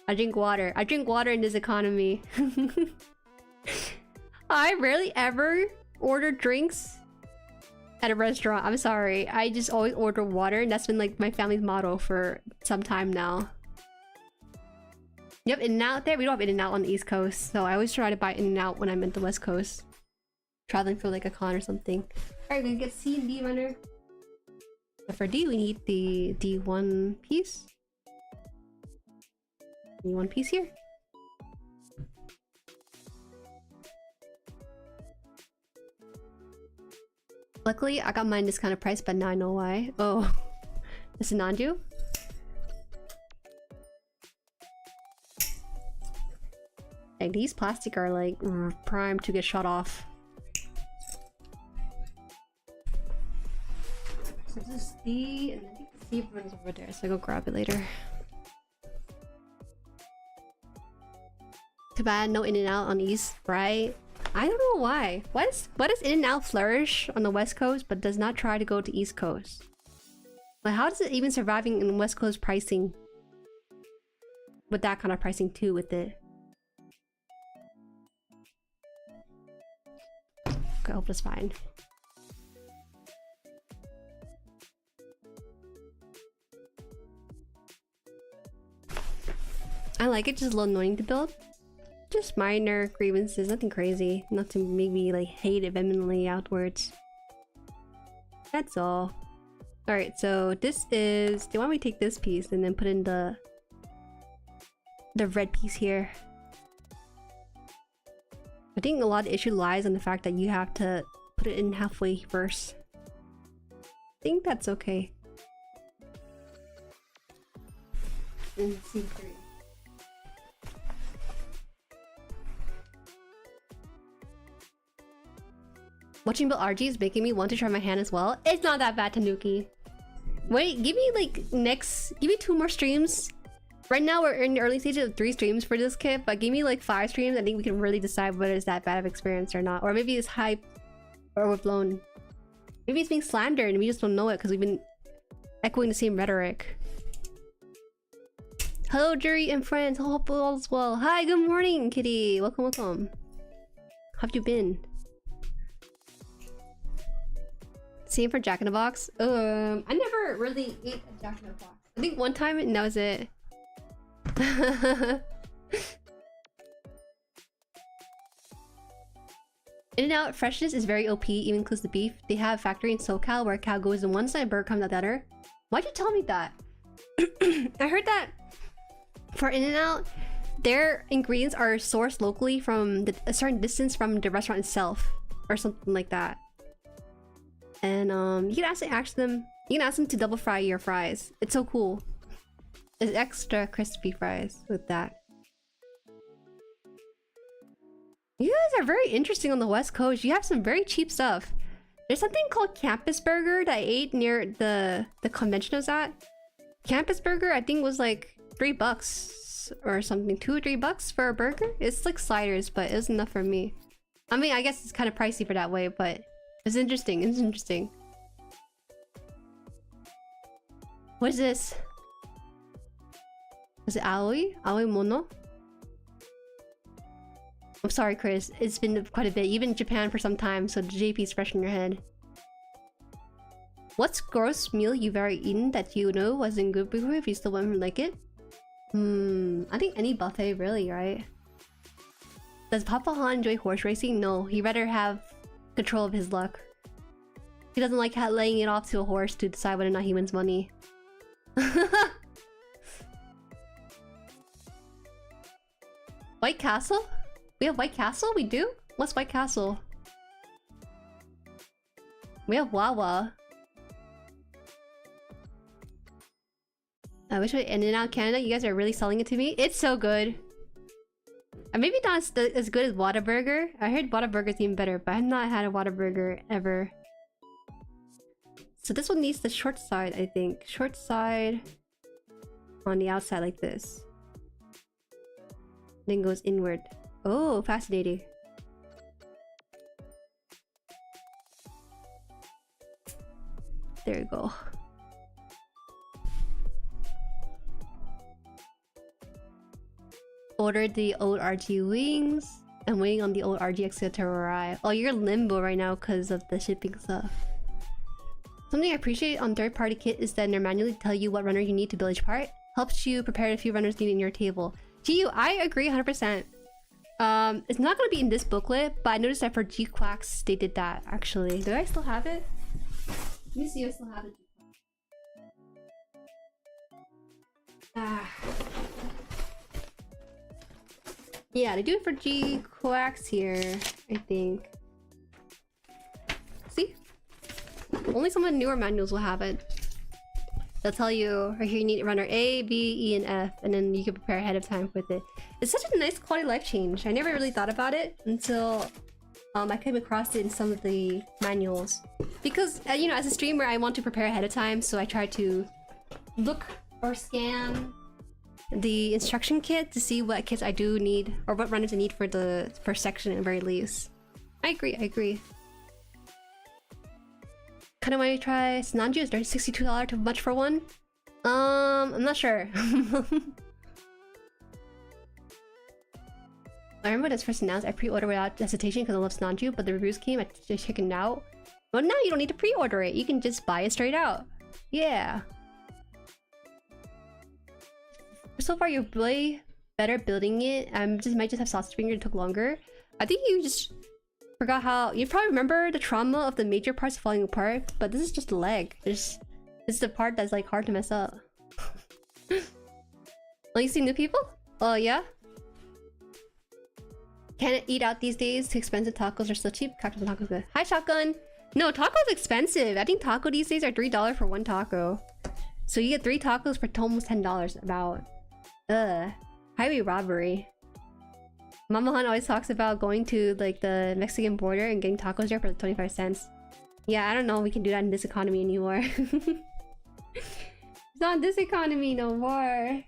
I drink water. I drink water in this economy. I rarely ever order drinks at a restaurant. I'm sorry. I just always order water, and that's been like my family's motto for some time now. Yep, In-N-Out there. We don't have In-N-Out on the East Coast, so I always try to buy In-N-Out when I'm at the West Coast. Traveling for like a con or something. Alright, we're gonna get C and D runner. But for D, we need the D1 piece. D1 piece here. Luckily, I got mine this kind of price, but now I know why. Oh, the Sinanju. Like these plastic are like primed to get shot off. So this is D, and I think the C runs over there, so I go grab it later. Too bad no In-N-Out on East, right? I don't know why. Why does In-N-Out flourish on the West Coast but does not try to go to East Coast? Like, how is it even surviving in West Coast pricing? With that kind of pricing too with it. Okay, I hope that's fine. I like it, just a little annoying to build. Just minor grievances, nothing crazy. Not to make me like hate it vehemently outwards. That's all. Alright, so this is... Do you want me to take this piece and then put in the red piece here? I think a lot of the issue lies on the fact that you have to put it in halfway first. I think that's okay. And C3. Watching build RG is making me want to try my hand as well. It's not that bad, Tanuki. Wait, give me like give me 2 more streams. Right now we're in the early stages of 3 streams for this kit, but give me like 5 streams. I think we can really decide whether it's that bad of experience or not. Or maybe it's hype or overblown. Maybe it's being slandered and we just don't know it because we've been echoing the same rhetoric. Hello, Jueri and friends. Hope all is well. Hi, good morning, kitty. Welcome, welcome. How have you been? Same for Jack in the Box. I never really ate a Jack in the Box. I think one time and that was it. In-N-Out freshness is very OP, even includes the beef. They have a factory in SoCal where a cow goes in one side and bird comes out the other. Why'd you tell me that? I heard that for In-N-Out, their ingredients are sourced locally from a certain distance from the restaurant itself, or something like that. And you can actually ask them. You can ask them to double fry your fries. It's so cool. It's extra crispy fries with that. You guys are very interesting on the West Coast. You have some very cheap stuff. There's something called Campus Burger that I ate near the convention I was at. Campus Burger, I think was like $3 or something, $2 or $3 for a burger. It's like sliders, but it was enough for me. I mean, I guess it's kind of pricey for that way, but it's interesting. It's interesting. What is this? Is it Aoi? Aoi Mono? I'm sorry, Chris. It's been quite a bit. You've been in Japan for some time, so the JP's fresh in your head. What's gross meal you've ever eaten that you know wasn't good before if you still want to like it? I think any buffet, really, right? Does Papa Han enjoy horse racing? No, he'd rather have control of his luck. He doesn't like laying it off to a horse to decide whether or not he wins money. White Castle? We have White Castle? We do? What's White Castle? We have Wawa. I wish I ended out Canada. You guys are really selling it to me. It's so good. Maybe not as good as Whataburger. I heard Whataburger's even better, but I've not had a Whataburger ever. So this one needs the short side, I think. Short side on the outside like this. Then goes inward. Oh, fascinating. There we go. Ordered the old RG wings. I'm waiting on the old RGX to arrive. Oh, you're limbo right now because of the shipping stuff. Something I appreciate on third-party kit is that they manually tell you what runner you need to build each part. Helps you prepare a few runners needed in your table. GU, I agree 100%. It's not going to be in this booklet, but I noticed that for G-Quacks, they did that, actually. Do I still have it? Let me see if I still have it. Yeah, they do it for G-Quacks here, I think. See? Only some of the newer manuals will have it. They'll tell you, right here you need runner A, B, E, and F, and then you can prepare ahead of time with it. It's such a nice quality of life change. I never really thought about it until I came across it in some of the manuals. Because, you know, as a streamer, I want to prepare ahead of time, so I try to look or scan the instruction kit to see what kits I do need, or what runners I need for the first section at the very least. I agree. Kinda want to try Sinanju. Is there $62 too much for one? I'm not sure. I remember when this first announced, I pre-ordered without hesitation because I love Sinanju, but the reviews came, I just chickened out. But now you don't need to pre-order it, you can just buy it straight out. Yeah. So far you're way better building it. Might just have sausage finger, it took longer. I think you just forgot how... You probably remember the trauma of the major parts falling apart, but this is just the leg. This is the part that's like hard to mess up. Oh, you see new people? Oh yeah? Can't eat out these days. Too expensive. Tacos are still cheap. Cocktails and tacos good. Hi Shotgun! No, taco's expensive. I think taco these days are $3 for one taco. So you get 3 tacos for almost $10 about. Highway robbery. Mama Han always talks about going to like the Mexican border and getting tacos there for 25 cents. Yeah, I don't know if we can do that in this economy anymore. It's not this economy no more.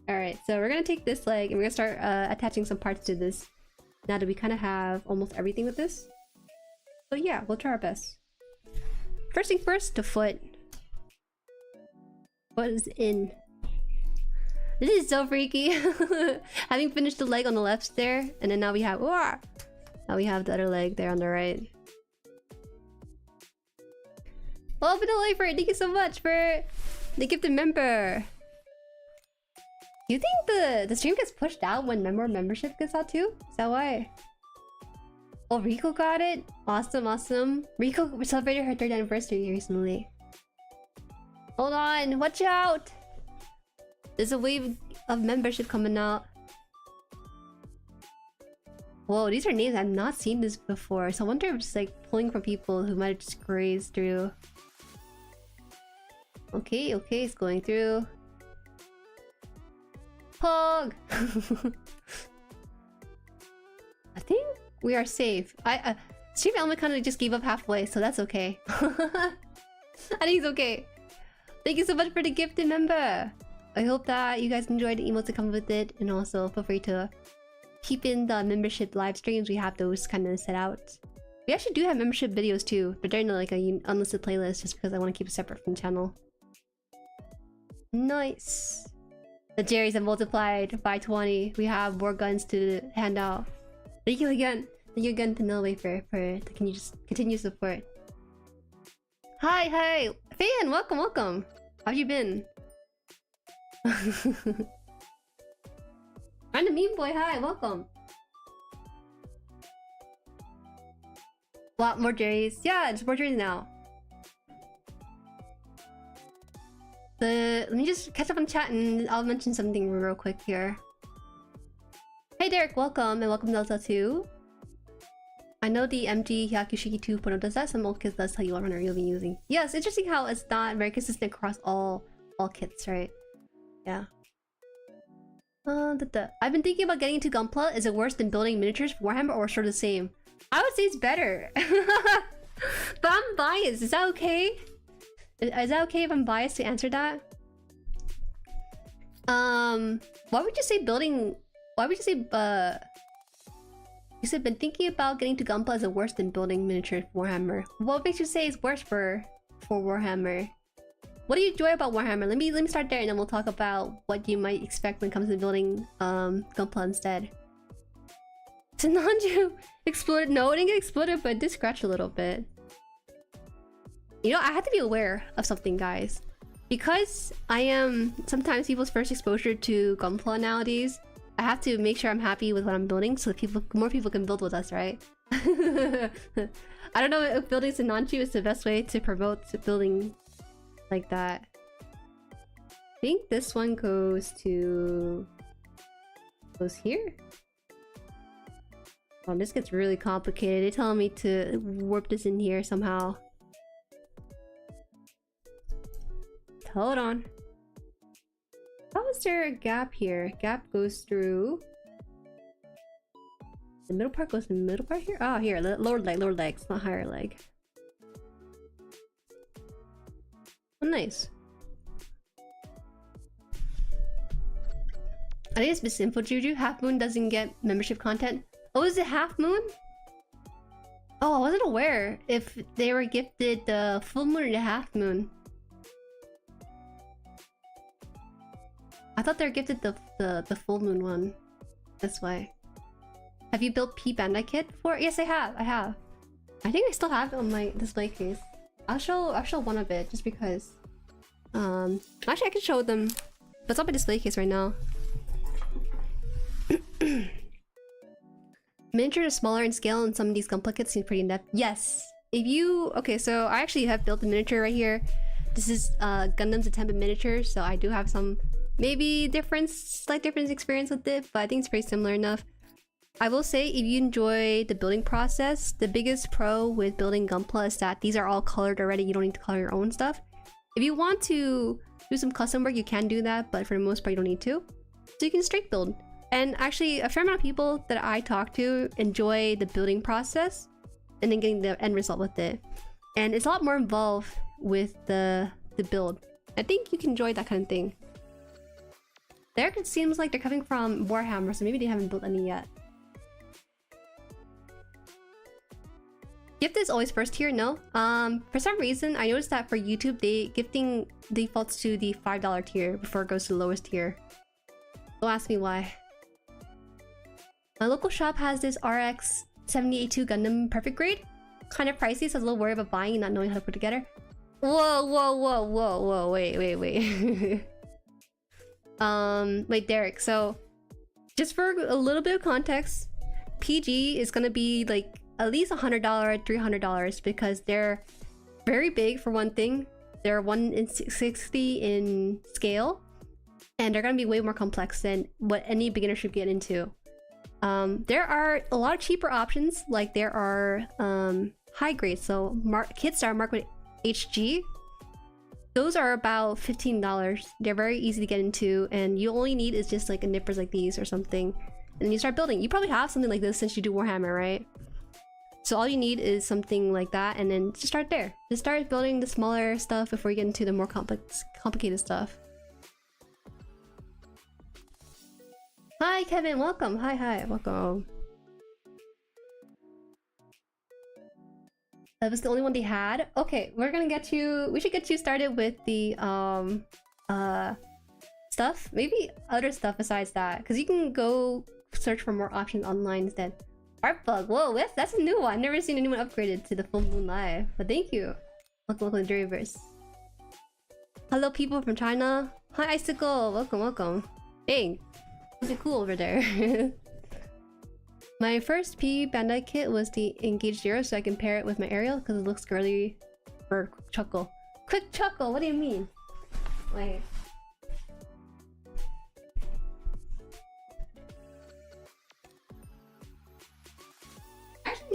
Alright, so we're gonna take this leg and we're gonna start attaching some parts to this. Now that we kind of have almost everything with this. So yeah, we'll try our best. First thing first, the foot. Foot is in. This is so freaky. Having finished the leg on the left there, and then now we have... Now we have the other leg there on the right. Oh, Vanilla for it! Thank you so much for the gifted member. Do you think the stream gets pushed out when membership gets out too? Is that why? Oh, Rico got it? Awesome, awesome. Rico celebrated her 3rd anniversary recently. Hold on, watch out! There's a wave of membership coming out. Whoa, these are names I've not seen this before. So I wonder if it's like pulling from people who might have just grazed through. Okay, it's going through. Pog! I think we are safe. Stream Element kind of just gave up halfway, so that's okay. I think it's okay. Thank you so much for the gifted member. I hope that you guys enjoyed the emotes that come with it, and also feel free to keep in the membership live streams. We have those kind of set out. We actually do have membership videos too, but they're in like a unlisted playlist just because I want to keep it separate from the channel. Nice. The Jerry's have multiplied by 20. We have more guns to hand out. Thank you again. Thank you again to Nullwafer for the continued support. Hi! Fan, welcome! How have you been? Random meme boy, hi, welcome. Lot more Jerry's. Yeah, it's more Jerry's now. Let me just catch up on chat and I'll mention something real quick here. Hey Derek, welcome, and welcome Delta 2. I know the MG Hyakushiki 2.0 does that. Some old kits does tell you what runner you'll be using. Yeah, it's interesting how it's not very consistent across all kits, right? Yeah. I've been thinking about getting into Gunpla. Is it worse than building miniatures for Warhammer or sort of the same? I would say it's better. But I'm biased. Is that okay? Is that okay if I'm biased to answer that? Why would you say building... Why would you say, you said been thinking about getting to Gunpla is it worse than building miniatures for Warhammer? What makes you say it's worse for Warhammer? What do you enjoy about Warhammer? Let me start there and then we'll talk about what you might expect when it comes to building Gunpla instead. Sinanju exploded. No, it didn't get exploded, but it did scratch a little bit. You know, I have to be aware of something, guys. Because I am sometimes people's first exposure to Gunpla nowadays, I have to make sure I'm happy with what I'm building so that more people can build with us, right? I don't know if building Sinanju is the best way to promote building like that. I think this one goes here. Oh, this gets really complicated. They're telling me to warp this in here somehow. Hold on. How is there a gap here? Gap goes through... The middle part goes in the middle part here? Oh, here. Lower leg. It's not higher leg. Oh, nice. I think it's misinfo, Juju. Half Moon doesn't get membership content. Oh, is it Half Moon? Oh, I wasn't aware if they were gifted the full moon or the half moon. I thought they were gifted the full moon one. That's why. Have you built P-Bandai kit before? Yes, I have. I think I still have it on my display case. I'll show one of it just because. Actually, I can show them, but it's on my display case right now. Miniature is smaller in scale, and some of these Gunpla kits seem pretty in-depth. Yes. If you so I actually have built a miniature right here. This is Gundam's Attempted Miniature, so I do have some. Maybe slight difference experience with it, but I think it's pretty similar enough. I will say, if you enjoy the building process, the biggest pro with building Gunpla is that these are all colored already. You don't need to color your own stuff. If you want to do some custom work, you can do that, but for the most part, you don't need to. So you can straight build. And actually, a fair amount of people that I talk to enjoy the building process and then getting the end result with it. And it's a lot more involved with the build. I think you can enjoy that kind of thing. There, it seems like they're coming from Warhammer, so maybe they haven't built any yet. Gift is always first tier, no? For some reason, I noticed that for YouTube, gifting defaults to the $5 tier before it goes to the lowest tier. Don't ask me why. My local shop has this RX 782 Gundam Perfect Grade. Kind of pricey, so I was a little worried about buying and not knowing how to put it together. Whoa, wait. Wait, Derek, so just for a little bit of context, PG is gonna be like at least $100, $300 because they're very big for one thing. They're 1 in 60 in scale, and they're gonna be way more complex than what any beginner should get into. There are a lot of cheaper options, like there are high grades, so kits that are marked with HG. Those are about $15. They're very easy to get into, and you only need is just like a nippers like these or something, and then you start building. You probably have something like this since you do Warhammer, right? So all you need is something like that, and then just start there. Just start building the smaller stuff before you get into the more complicated stuff. Hi Kevin, welcome. Hi, welcome. That was the only one they had? Okay, we should get you started with the stuff. Maybe other stuff besides that, because you can go search for more options online instead. Art bug, whoa, that's a new one. I've never seen anyone upgraded to the full moon live, but thank you. Welcome to Jueriverse. Hello people from China. Hi Icicle, welcome. Dang, is it cool over there? My first P-Bandai kit was the Engage Zero, so I can pair it with my aerial because it looks girly. Or quick chuckle. Quick chuckle, what do you mean? Wait.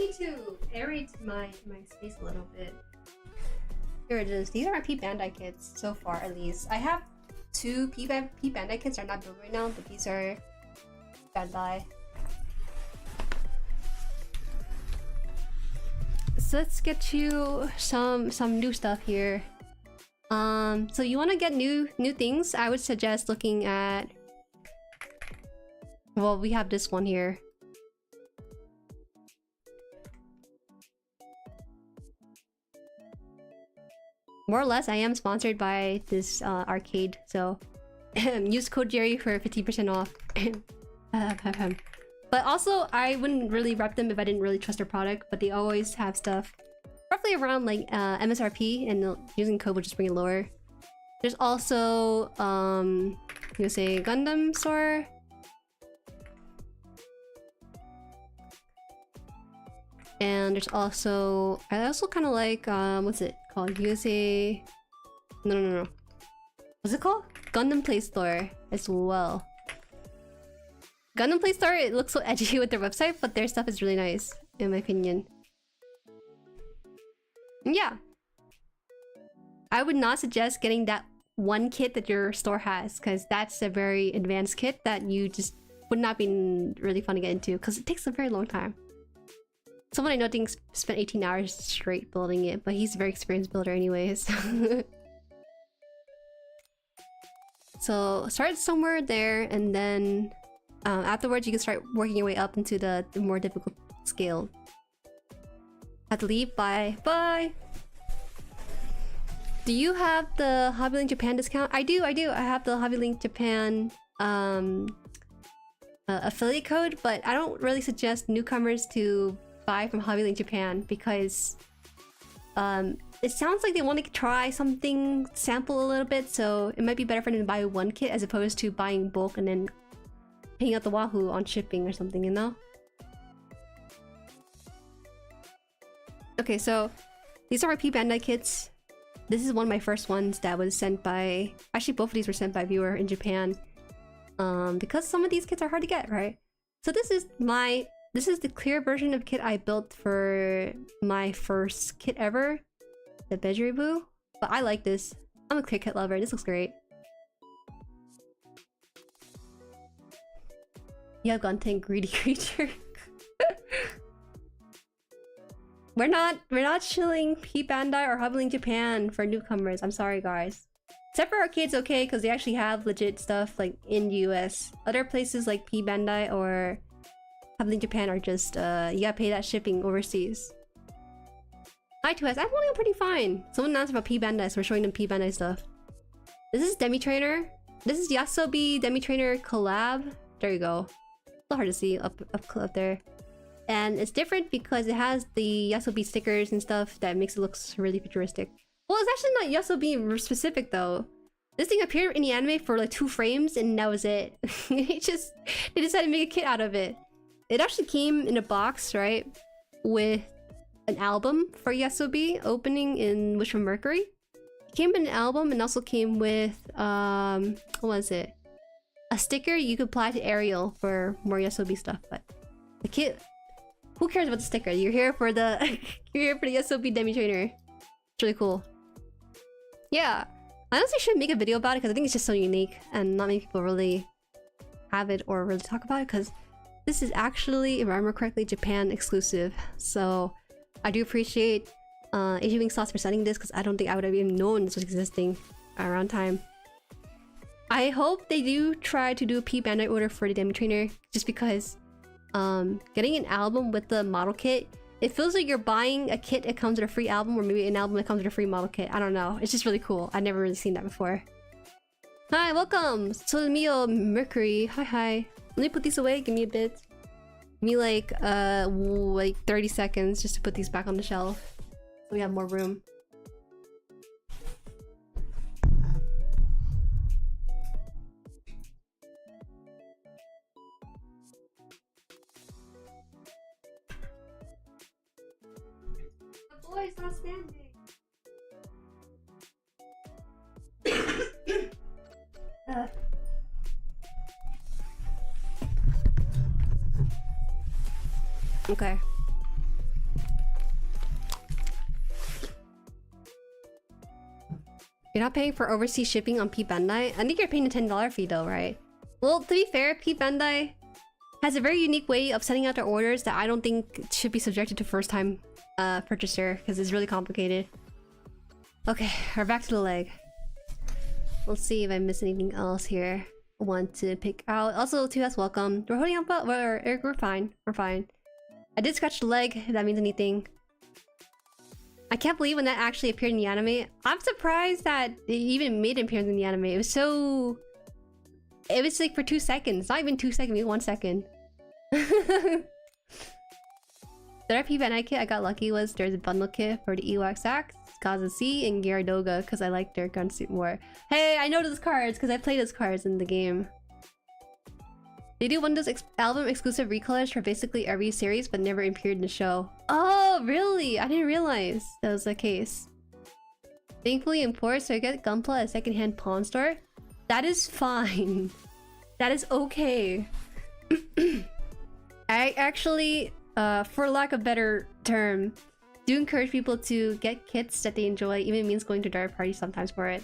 need to aerate my space a little bit. Here it is. These are my P-Bandai kits so far, at least. I have 2 P-Bandai kits are not built right now, but these are Bandai. So let's get you some new stuff here. So you want to get new things? I would suggest looking at. Well, we have this one here. More or less, I am sponsored by this arcade, so use code Jueri for 50% off. But also, I wouldn't really rep them if I didn't really trust their product, but they always have stuff roughly around like MSRP, and using code will just bring it lower. There's also, I'm gonna say Gundam store. And there's also, I also kind of like, what's it called? USA... No. What's it called? Gundam Play Store as well. Gundam Play Store, it looks so edgy with their website, but their stuff is really nice, in my opinion. Yeah. I would not suggest getting that one kit that your store has, because that's a very advanced kit that you just would not be really fun to get into, because it takes a very long time. Someone I know thinks spent 18 hours straight building it, but he's a very experienced builder anyways. So start somewhere there, and then afterwards you can start working your way up into the more difficult scale. Have to leave. Bye. Bye. Do you have the HobbyLink Japan discount? I do. I have the HobbyLink Japan affiliate code, but I don't really suggest newcomers to buy from HobbyLink Japan because it sounds like they want to try something, sample a little bit, so it might be better for them to buy one kit as opposed to buying bulk and then paying out the wahoo on shipping or something, you know? Okay, so these are my P-Bandai kits. This is one of my first ones that was sent by... Actually, both of these were sent by a viewer in Japan. Because some of these kits are hard to get, right? So this is the clear version of kit I built for my first kit ever. The Bejiribu. But I like this. I'm a clear kit lover. This looks great. Yeah, Gunting, greedy creature. We're not shilling P-Bandai or HobbyLink Japan for newcomers. I'm sorry, guys. Except for arcades, okay, because they actually have legit stuff like in the US. Other places like P-Bandai or HobbyLink Japan are just you gotta pay that shipping overseas. Hi 2S, I'm holding up pretty fine. Someone asked about P-Bandai, so we're showing them P-Bandai stuff. This is Demi Trainer. This is Yasobi Demi Trainer collab. There you go. It's a little hard to see up there. And it's different because it has the Yasobi stickers and stuff that makes it look really futuristic. Well, it's actually not Yasobi specific though. This thing appeared in the anime for like 2 frames and that was it. They decided to make a kit out of it. It actually came in a box, right? With an album for Yasobi opening in Wish from Mercury. It came in an album and also came with what was it? A sticker you could apply to Ariel for more Yasobi stuff, but the kit, who cares about the sticker? You're here for the you're here for the Yasobi Demi Trainer. It's really cool. Yeah, I honestly should make a video about it because I think it's just so unique and not many people really have it or really talk about it because this is actually, if I remember correctly, Japan exclusive. So I do appreciate Asian Wing Sauce for sending this because I don't think I would have even known this was existing around time. I hope they do try to do a P-Bandai order for the Demi Trainer just because getting an album with the model kit, it feels like you're buying a kit that comes with a free album or maybe an album that comes with a free model kit. I don't know. It's just really cool. I've never really seen that before. Hi, welcome! Solomio Mercury. Hi. Let me put these away. Give me a bit. Give me like 30 seconds just to put these back on the shelf. So we have more room. The boy's not standing. Okay. You're not paying for overseas shipping on P-Bandai? I think you're paying a $10 fee though, right? Well, to be fair, P-Bandai has a very unique way of sending out their orders that I don't think should be subjected to first-time purchaser, because it's really complicated. Okay, we're back to the leg. Let's see if I missed anything else here. I want to pick out. Also, Tuas, welcome. We're holding up, but we're fine. We're fine. I did scratch the leg, if that means anything. I can't believe when that actually appeared in the anime. I'm surprised that it even made an appearance in the anime. It was so... It was like for 2 seconds. Not even 2 seconds, maybe 1 second. The P-Bandai kit I got lucky was there's a bundle kit for the Ewax Axe, Gaza C, and Gyaradoga because I like their gunsuit more. Hey, I know those cards because I play those cards in the game. They do one of those album exclusive recolors for basically every series but never appeared in the show. Oh, really? I didn't realize that was the case. Thankfully in port, so I get Gunpla at a secondhand pawn store. That is fine. That is okay. I actually, for lack of a better term, do encourage people to get kits that they enjoy, even means going to dark parties sometimes for it.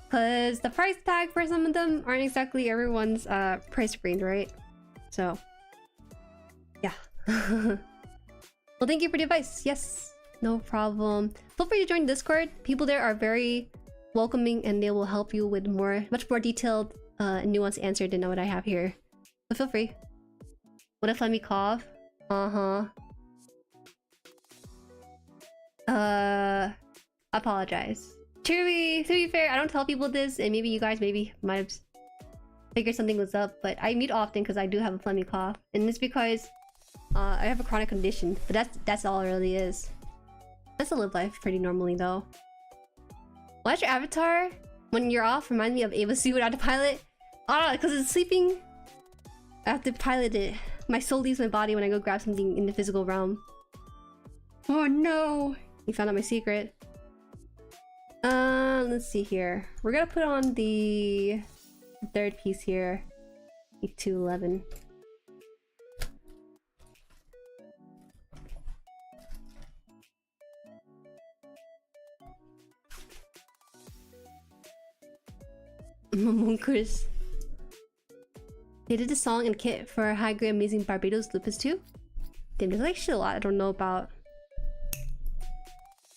Because the price tag for some of them aren't exactly everyone's price range, right? So, yeah. Well, thank you for the advice. Yes, no problem. Feel free to join Discord. People there are very welcoming and they will help you with much more detailed nuanced answer than what I have here. So feel free. What if let me cough? Apologize. To be fair, I don't tell people this, and maybe you guys might have figured something was up, but I mute often because I do have a phlegmy cough, and it's because I have a chronic condition. But that's all it really is. I still live life pretty normally though. Watch your avatar when you're off remind me of Ava Sue without the pilot. Ah, because it's sleeping. I have to pilot it. My soul leaves my body when I go grab something in the physical realm. Oh no! You found out my secret. Let's see here. We're gonna put on the third piece here. E211. Momonkurs. They did the song and kit for High Grade Amazing Barbados Lupus too? Damn, there's like shit a lot I don't know about.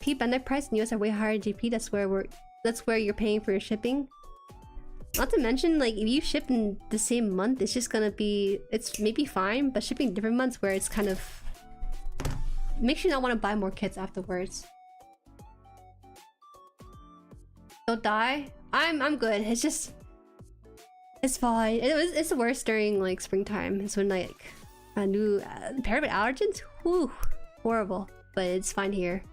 P-Bandai price in US are way higher than GP. That's where you're paying for your shipping. Not to mention, like, if you ship in the same month, it's just gonna be... It's maybe fine, but shipping different months where it's kind of... makes you not want to buy more kits afterwards. Don't die? I'm good. It's just... It's fine. It's the worst during, like, springtime. It's when, like, a new... paired with allergens? Whew. Horrible. But it's fine here.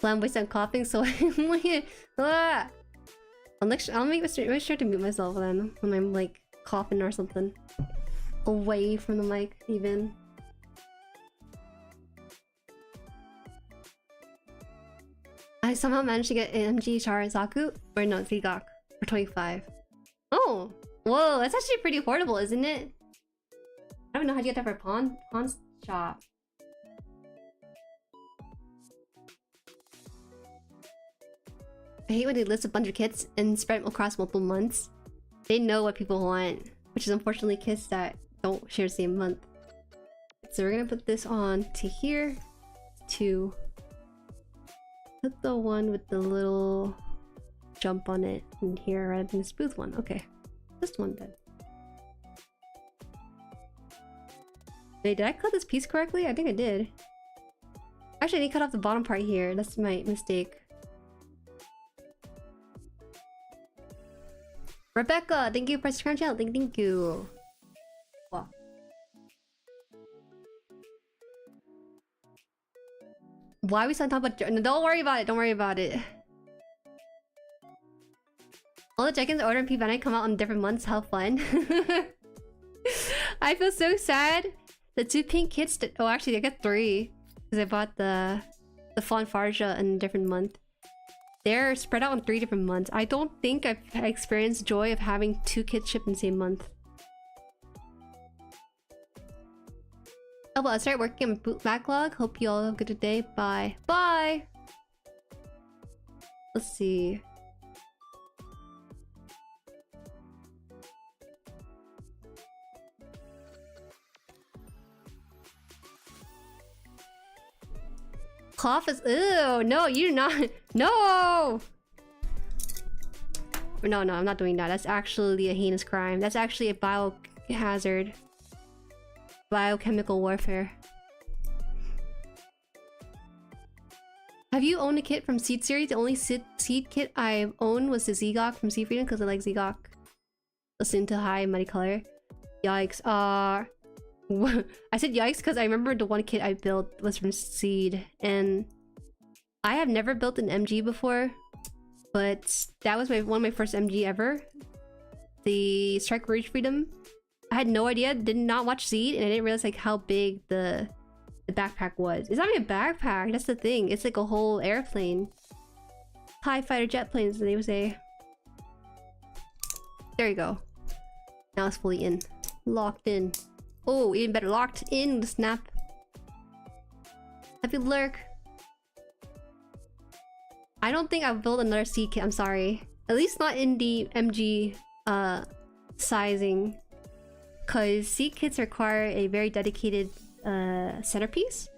I'm wasting on coughing, so I'll make sure to mute myself then when I'm like coughing or something. Away from the mic, even. I somehow managed to get MG Sharazaku, or no, Zigak, for 25. Oh! Whoa, that's actually pretty affordable, isn't it? I don't know how to get that for a pawn shop. I hate when they list a bunch of kits and spread them across multiple months. They know what people want, which is unfortunately kits that don't share the same month. So we're gonna put this on to here. To put the one with the little jump on it in here rather than the smooth one. Okay, this one then. Wait, did I cut this piece correctly? I think I did. Actually, I need to cut off the bottom part here. That's my mistake. Rebecca, thank you for subscribing channel. Thank you. Wow. Why are we still talking about? No, don't worry about it. Don't worry about it. All the check-ins order in P-Bandai come out on different months. How fun! I feel so sad. The 2 pink kits. Oh, actually, I got 3 because I bought the Fanfarja in a different month. They're spread out on 3 different months. I don't think I've experienced the joy of having 2 kits shipped in the same month. Oh well, I started working on boot backlog. Hope you all have a good day. Bye. Bye! Let's see. Cloth is— ew, no, you do not— no! No, I'm not doing that. That's actually a heinous crime. That's actually a biohazard. Biochemical warfare. Have you owned a kit from Seed series? The only seed kit I owned was the Zegok from Sea Freedom because I like Zegok. Listen to high muddy color. Yikes. I said yikes because I remember the one kit I built was from Seed, and I have never built an MG before, but that was one of my first MG ever. The Strike Rage Freedom. I had no idea, did not watch Seed, and I didn't realize like how big the backpack was. It's not even a backpack, that's the thing. It's like a whole airplane. TIE fighter jet planes, they would say. There you go. Now it's fully in. Locked in. Oh, even better, locked in the snap. Happy lurk. I don't think I'll build another seed kit, I'm sorry. At least not in the MG sizing. Cause seed kits require a very dedicated centerpiece.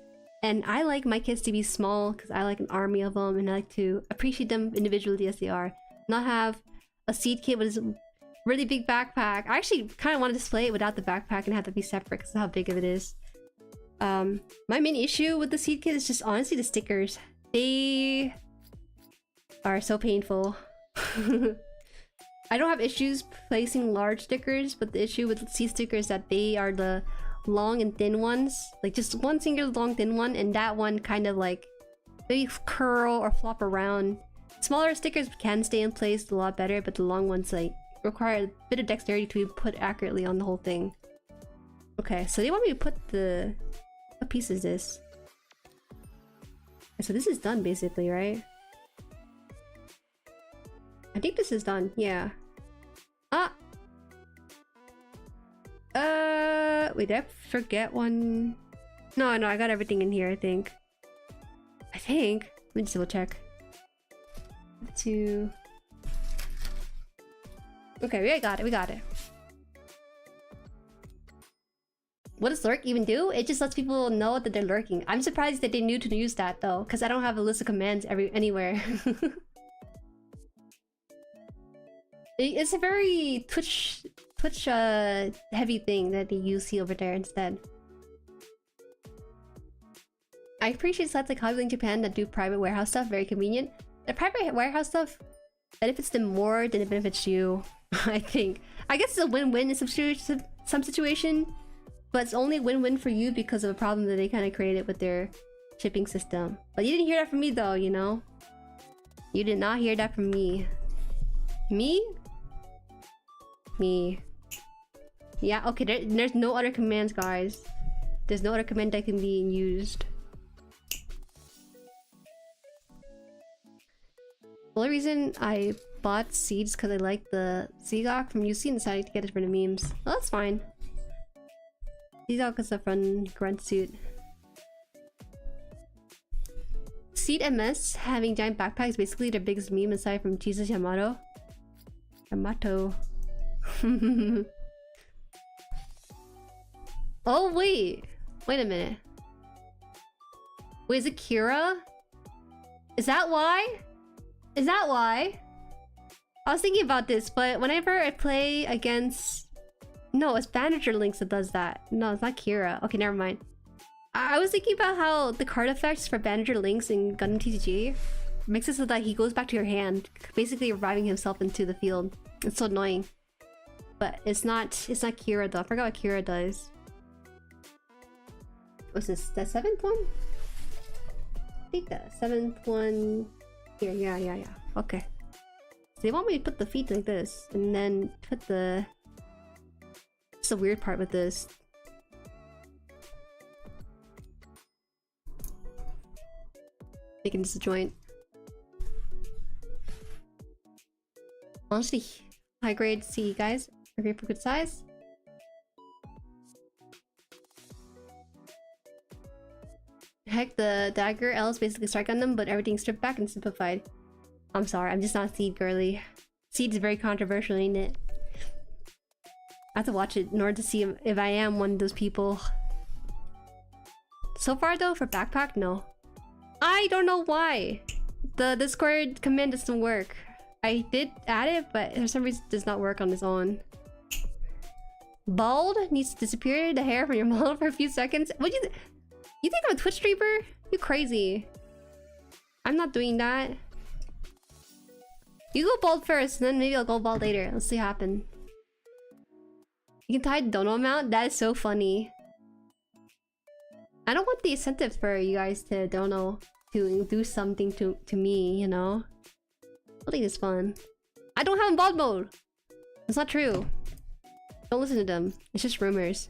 And I like my kits to be small because I like an army of them and I like to appreciate them individually as they are. Not have a seed kit with a really big backpack. I actually kind of want to display it without the backpack and have to be separate because of how big of it is. My main issue with the seed kit is just honestly the stickers. They are so painful. I don't have issues placing large stickers, but the issue with seed stickers is that they are the long and thin ones. Like just one single long thin one, and that one kind of like maybe curl or flop around. Smaller stickers can stay in place a lot better, but the long ones like require a bit of dexterity to be put accurately on the whole thing. Okay, so they want me to put the— what piece is this? So this is done basically, right? I think this is done, yeah. Wait, did I forget one? No, I got everything in here, I think. Let me just double check. Okay, we got it. What does lurk even do? It just lets people know that they're lurking. I'm surprised that they knew to use that though, because I don't have a list of commands anywhere. It's a very Twitch heavy thing that they use over there instead. I appreciate sites like Hololive in Japan that do private warehouse stuff, very convenient. The private warehouse stuff benefits them more than it benefits you, I think. I guess it's a win-win in some situation, but it's only win-win for you because of a problem that they kind of created with their shipping system. But you didn't hear that from me though, you know? You did not hear that from me. Me? Yeah, okay, there's no other commands, guys. There's no other command that can be used. The only reason I bought seeds because I like the Zegok from UC and decided to get it for the memes. Well, that's fine. Zegok is a fun grunt suit. Seed MS having giant backpacks is basically their biggest meme aside from Jesus Yamato. Oh wait a minute. Wait, is it Kira? Is that why? I was thinking about this, but whenever I play against— no, it's Bandager Lynx that does that. No, it's not Kira. Okay, never mind. I was thinking about how the card effects for Bandager Lynx in Gundam TCG makes it so that he goes back to your hand, basically reviving himself into the field. It's so annoying. But it's not Kira though. I forgot what Kira does. What's this? The 7th one? I think the 7th one. Here, yeah. Okay. So they want me to put the feet like this, and then put the— it's the weird part with this. Making this a joint. Honestly, high grade C, guys. Are great for good size. Heck, the dagger L is basically strike on them, but everything's stripped back and simplified. I'm sorry, I'm just not Seed girly. Seed is very controversial, ain't it? I have to watch it in order to see if I am one of those people. So far though, for backpack, no. I don't know why. The Discord command doesn't work. I did add it, but for some reason it does not work on its own. Bald needs to disappear the hair from your model for a few seconds. What you think I'm a Twitch streamer? You crazy. I'm not doing that. You go bald first, and then maybe I'll go bald later. Let's see what happens. You can tie dono amount? That is so funny. I don't want the incentive for you guys to dono to do something to me, you know? I think it's fun. I don't have a bald mode! That's not true. Don't listen to them. It's just rumors.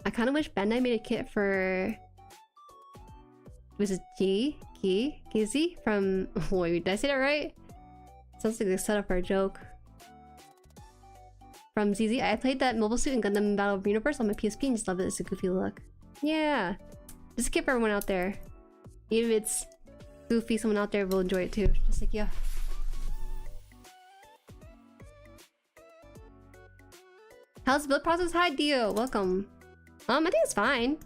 I kind of wish Bandai made a kit for... Was it Kizzy from... Wait, did I say that right? Sounds like a setup for a joke. From ZZ, I played that mobile suit in Gundam Battle of Universe on my PSP and just love it. It's a goofy look. Yeah. Just a kit for everyone out there. Even if it's goofy, someone out there will enjoy it too. Just like, yeah. How's the build process? Hi Dio, welcome. I think it's fine.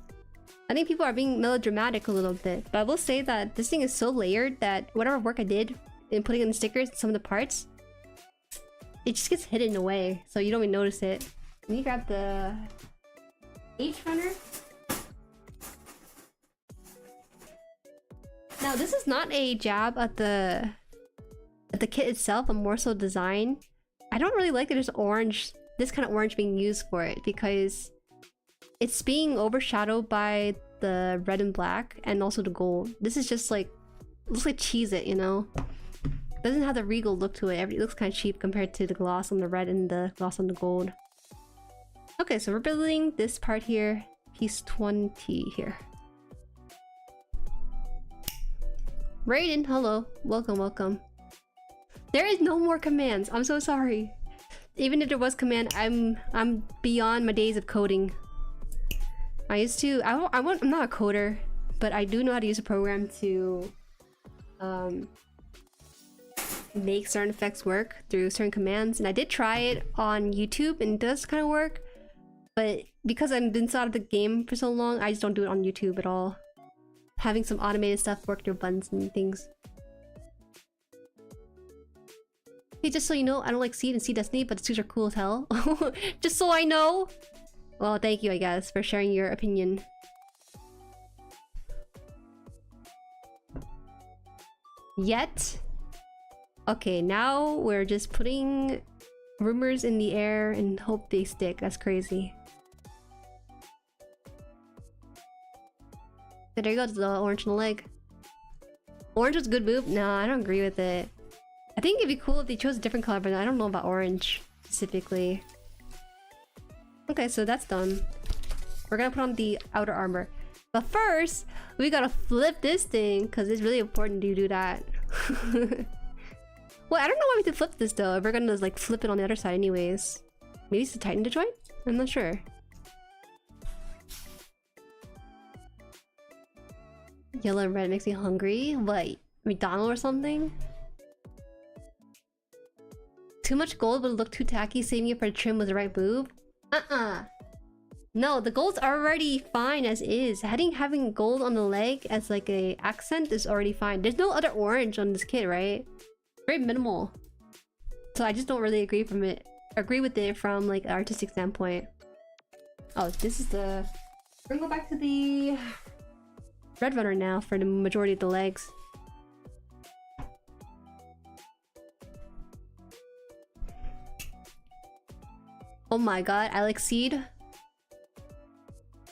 I think people are being melodramatic a little bit, but I will say that this thing is so layered that whatever work I did in putting in the stickers and some of the parts, it just gets hidden away, so you don't even notice it. Let me grab the H runner. Now this is not a jab at the kit itself, but more so design. I don't really like that there's orange, this kind of orange being used for it, because it's being overshadowed by the red and black and also the gold. This is just like, looks like Cheez-It, you know? Doesn't have the regal look to it. It looks kind of cheap compared to the gloss on the red and the gloss on the gold. Okay, so we're building this part here. Piece 20 here. Raiden, hello. Welcome, welcome. There is no more commands. I'm so sorry. Even if there was command, I'm beyond my days of coding. I used to... I'm not a coder, but I do know how to use a program to make certain effects work through certain commands, and I did try it on YouTube and it does kind of work, but because I've been out of the game for so long, I just don't do it on YouTube at all. Having some automated stuff work through buttons and things. Hey, just so you know, I don't like Seed and Seed Destiny, but the suits are cool as hell. Just so I know! Well, thank you, I guess, for sharing your opinion. Yet? Okay, now we're just putting rumors in the air and hope they stick. That's crazy. There you go, the orange on the leg. Orange was a good move? No, I don't agree with it. I think it'd be cool if they chose a different color, but I don't know about orange specifically. Okay, so that's done. We're gonna put on the outer armor. But first, we gotta flip this thing, because it's really important to do that. Well, I don't know why we have to flip this though, if we're gonna like flip it on the other side anyways. Maybe it's to tighten the joint? I'm not sure. Yellow and red makes me hungry. What? McDonald's or something? Too much gold would look too tacky, saving it for the trim was the right move. No, the gold's already fine as is. Having gold on the leg as like a accent is already fine. There's no other orange on this kit, right? Very minimal. So I just don't really agree with it from like an artistic standpoint. Oh, this is the... We're gonna go back to the red runner now for the majority of the legs. Oh my god, I like Seed.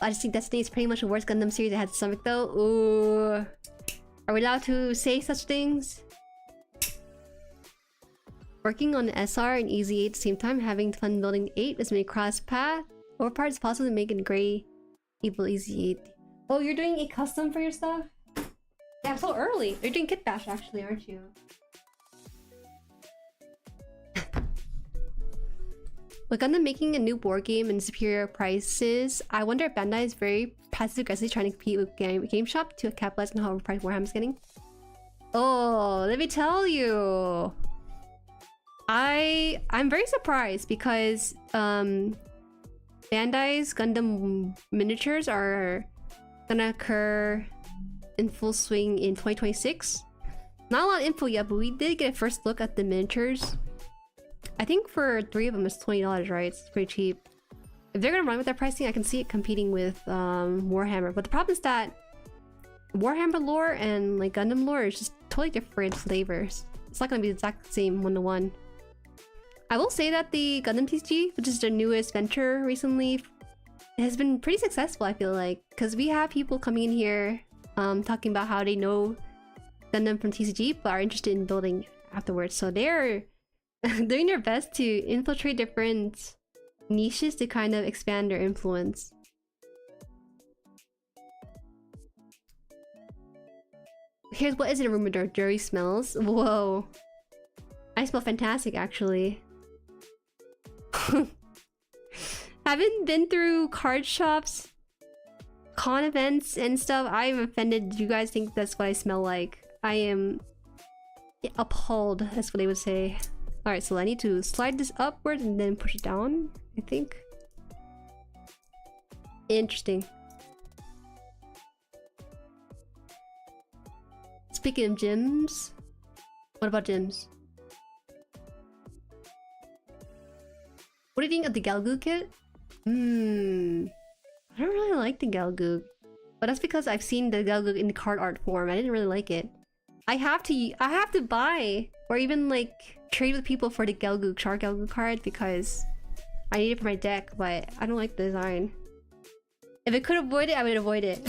I just think Destiny is pretty much the worst Gundam series that had stomach though. Ooh. Are we allowed to say such things? Working on SR and Easy 8 at the same time, having fun building 8 as many cross path or parts possible to make it gray Evil Easy 8. Oh, you're doing a custom for your stuff? Yeah, so early. You're doing Kit Bash actually, aren't you? With Gundam making a new board game and superior prices, I wonder if Bandai is very passive aggressively trying to compete with Game Shop to capitalize on how overpriced Warhammer's getting? Oh, let me tell you. I'm very surprised because Bandai's Gundam miniatures are gonna occur in full swing in 2026. Not a lot of info yet, but we did get a first look at the miniatures. I think for 3 of them it's $20, right? It's pretty cheap. If they're gonna run with their pricing, I can see it competing with Warhammer. But the problem is that Warhammer lore and like Gundam lore is just totally different flavors. It's not gonna be the exact same one-to-one. I will say that the Gundam TCG, which is their newest venture recently, has been pretty successful, I feel like. Because we have people coming in here talking about how they know Gundam from TCG but are interested in building afterwards. So they're doing their best to infiltrate different niches to kind of expand their influence. Here's what is it a rumor that Jueri smells. Whoa. I smell fantastic, actually. Haven't been through card shops, con events and stuff. I'm offended. Do you guys think that's what I smell like? I am appalled. That's what they would say. Alright, so I need to slide this upward and then push it down, I think. Interesting. Speaking of gyms, what about gyms? What do you think of the Galgoo kit? I don't really like the Galgoo. But that's because I've seen the Galgoo in the card art form. I didn't really like it. I have to buy or even like trade with people for the Galgoo, Shark Galgoo card because I need it for my deck, but I don't like the design. If I could avoid it, I would avoid it.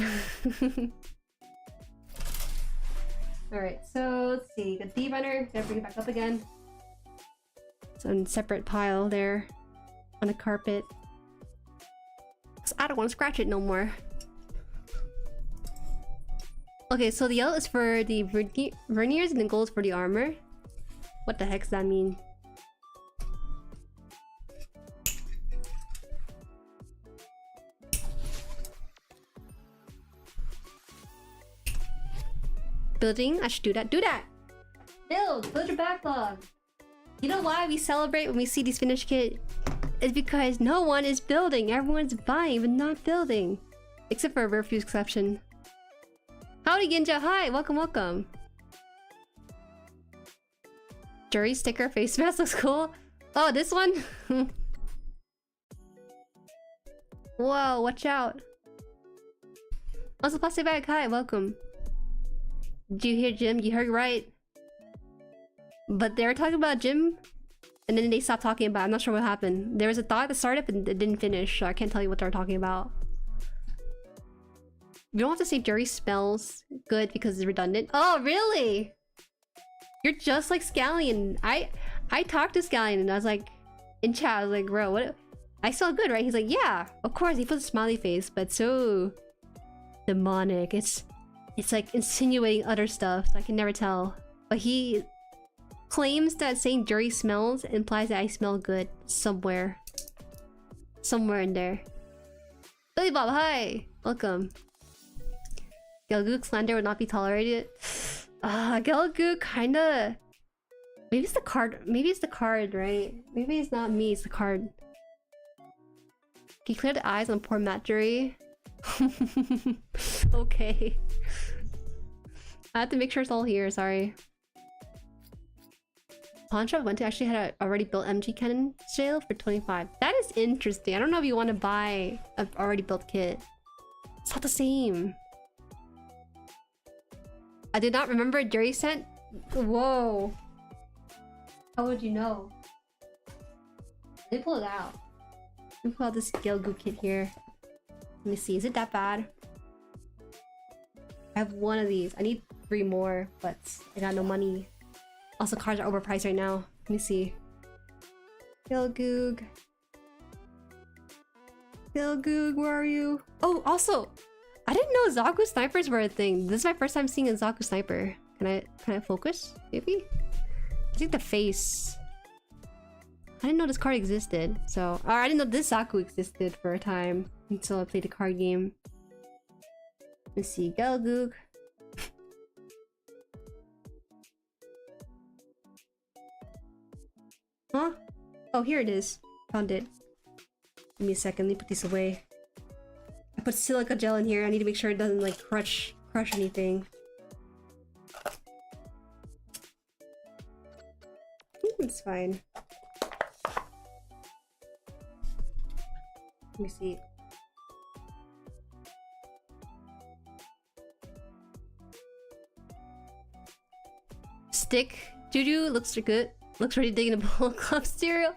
Alright, so let's see. The D-Runner, gotta bring it back up again. It's on a separate pile there on the carpet. Cause I don't want to scratch it no more. Okay, so the yellow is for the verniers and the gold is for the armor. What the heck does that mean? Building? I should do that. Do that! Build your backlog! You know why we celebrate when we see these finished kits? It's because no one is building. Everyone's buying but not building. Except for a rare few exception. Howdy Ginja, hi! Welcome, welcome! Jury sticker face mask looks cool. Oh, this one? Whoa, watch out. Also, plastic bag, hi, welcome. Did you hear Jim? You heard right. But they were talking about Jim, and then they stopped talking about it. I'm not sure what happened. There was a thought that started up and it didn't finish, so I can't tell you what they're talking about. You don't have to say Jury smells good because it's redundant. Oh, really? You're just like Scallion. I talked to Scallion and I was like, in chat, I was like, bro, what? I smell good, right? He's like, yeah, of course. He puts a smiley face, but so demonic. It's like insinuating other stuff. So I can never tell. But he claims that saying Jury smells implies that I smell good somewhere. Somewhere in there. Billy Bob, hi! Welcome. Galgoo slander would not be tolerated. Galgoo kinda... Maybe it's the card. Maybe it's the card, right? Maybe it's not me, it's the card. Can you clear the eyes on poor Matt Jury? Okay. I have to make sure it's all here, sorry. Pawn shop went to actually had a already built MG cannon sale for 25. That is interesting. I don't know if you want to buy an already built kit. It's not the same. I did not remember Jury sent. Whoa. How would you know? Let me pull it out. Let me pull out this Galgoo kit here. Let me see. Is it that bad? I have one of these. I need 3 more, but I got no money. Also, cards are overpriced right now. Let me see. Galgoo. Galgoo, where are you? Oh, also, I didn't know Zaku snipers were a thing. This is my first time seeing a Zaku sniper. Can I focus? Maybe? I think the face. I didn't know this card existed. So, or I didn't know this Zaku existed for a time until I played the card game. Let's see, Gelgoog. Huh? Oh, here it is. Found it. Give me a second, let me put these away. I put silica gel in here, I need to make sure it doesn't like crush anything. It's fine. Let me see. Stick. Juju looks good. Looks really diggable. Club cereal.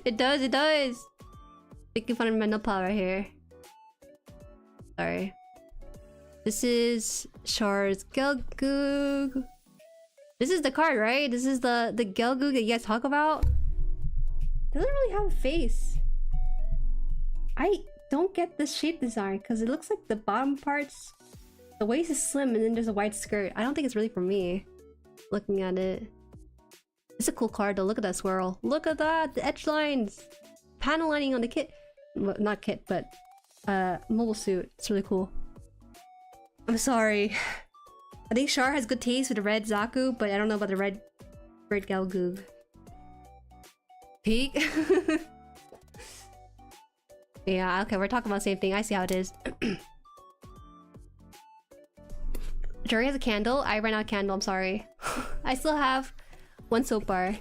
It does, it does. Making fun of my nopal right here. Sorry. This is Char's Gelgoog. This is the card, right? This is the Gelgoog that you guys talk about. Doesn't really have a face. I don't get this shape design because it looks like the bottom parts, the waist is slim and then there's a wide skirt. I don't think it's really for me. Looking at it, it's a cool card though. Look at that swirl. Look at that, the edge lines, panel lining on the kit. Well, not kit, but mobile suit. It's really cool. I'm sorry. I think Char has good taste with the red Zaku, but I don't know about the red Gelgoog. Peak. Yeah, okay, we're talking about the same thing. I see how it is. Jueri has a candle. I ran out of candle, I'm sorry. I still have one soap bar,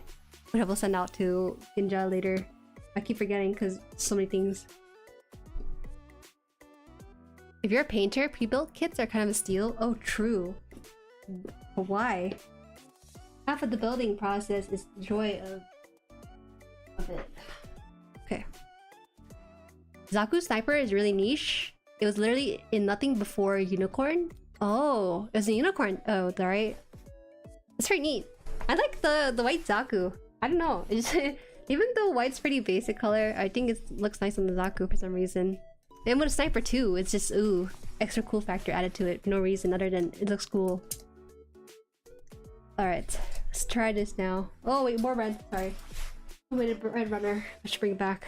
which I will send out to Ninja later. I keep forgetting because so many things. If you're a painter, pre-built kits are kind of a steal. Oh, true. But why? Half of the building process is the joy of it. Okay. Zaku Sniper is really niche. It was literally in nothing before Unicorn. Oh, it was a unicorn. Oh, alright. That's pretty neat. I like the white Zaku. I don't know. It's just, even though white's pretty basic color, I think it looks nice on the Zaku for some reason. And with a Sniper too, it's just ooh, extra cool factor added to it for no reason other than it looks cool. Alright, let's try this now. Oh wait, more red. Sorry. Oh wait, a red runner. I should bring it back.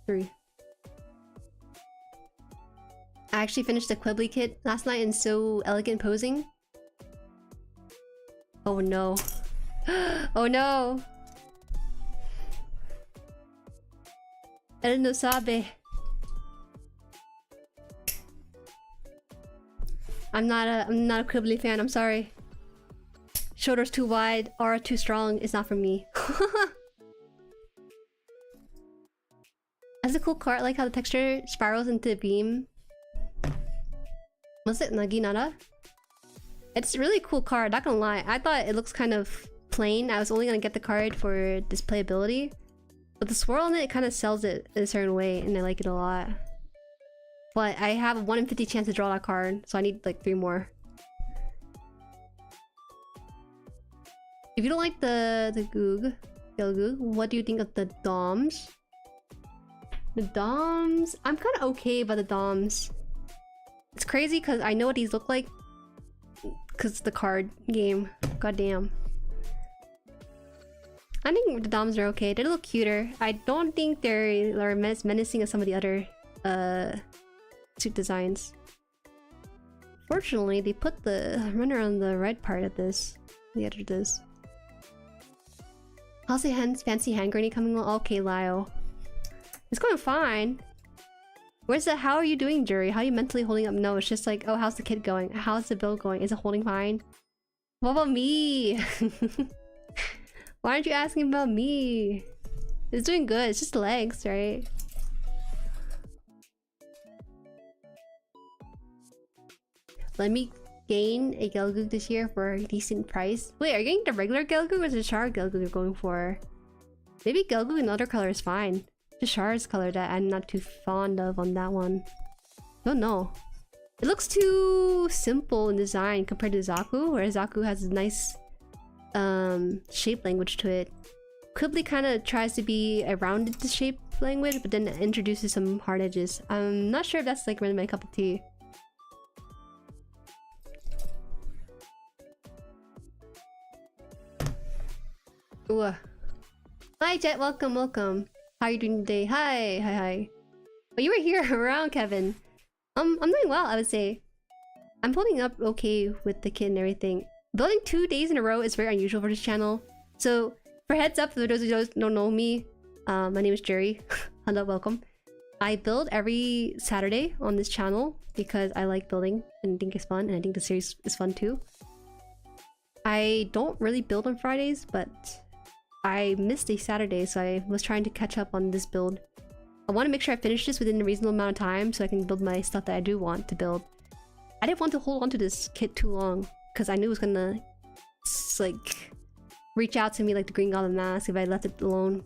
3. I actually finished the Quibbly kit last night and so elegant posing. Oh no. Oh no! El no sabe. I'm not a Quibbly fan, I'm sorry. Shoulders too wide, aura too strong is not for me. That's a cool card, I like how the texture spirals into a beam. Was it Naginata? It's a really cool card, not gonna lie. I thought it looks kind of plain. I was only gonna get the card for displayability. But the swirl on it kind of sells it in a certain way, and I like it a lot. But I have a 1 in 50 chance to draw that card, so I need like 3 more. If you don't like the Gelgoog, what do you think of the DOMs? The DOMs? I'm kind of okay about the DOMs. It's crazy because I know what these look like because the card game. Goddamn. I think the DOMs are okay. They're a little cuter. I don't think they're menacing as some of the other suit designs. Fortunately, they put the runner on the red part of this. The editor does. How's the fancy hand grenade coming along? Okay, Lyle. It's going fine. Where's the how are you doing, Jueri? How are you mentally holding up? No, it's just like, oh, how's the kid going? How's the build going? Is it holding fine? What about me? Why aren't you asking about me? It's doing good. It's just legs, right? Let me gain a Gelgoog this year for a decent price. Wait, are you getting the regular Gelgoog or the Char Gelgoog you're going for? Maybe Gelgoog in other color is fine. The Char's color that I'm not too fond of on that one. Don't know. It looks too simple in design compared to Zaku, where Zaku has a nice shape language to it. Quibbly kind of tries to be a rounded shape language, but then introduces some hard edges. I'm not sure if that's like really my cup of tea. Ooh. Hi Jet, welcome. How are you doing today? Hi. Oh, you were here around, Kevin. I'm doing well, I would say. I'm holding up okay with the kit and everything. Building 2 days in a row is very unusual for this channel. So, for heads up, for those who don't know me, my name is Jueri. Hello, welcome. I build every Saturday on this channel because I like building and I think it's fun, and I think the series is fun too. I don't really build on Fridays, but I missed a Saturday, so I was trying to catch up on this build. I want to make sure I finish this within a reasonable amount of time so I can build my stuff that I do want to build. I didn't want to hold on to this kit too long because I knew it was gonna like reach out to me like the Green Goblin mask if I left it alone.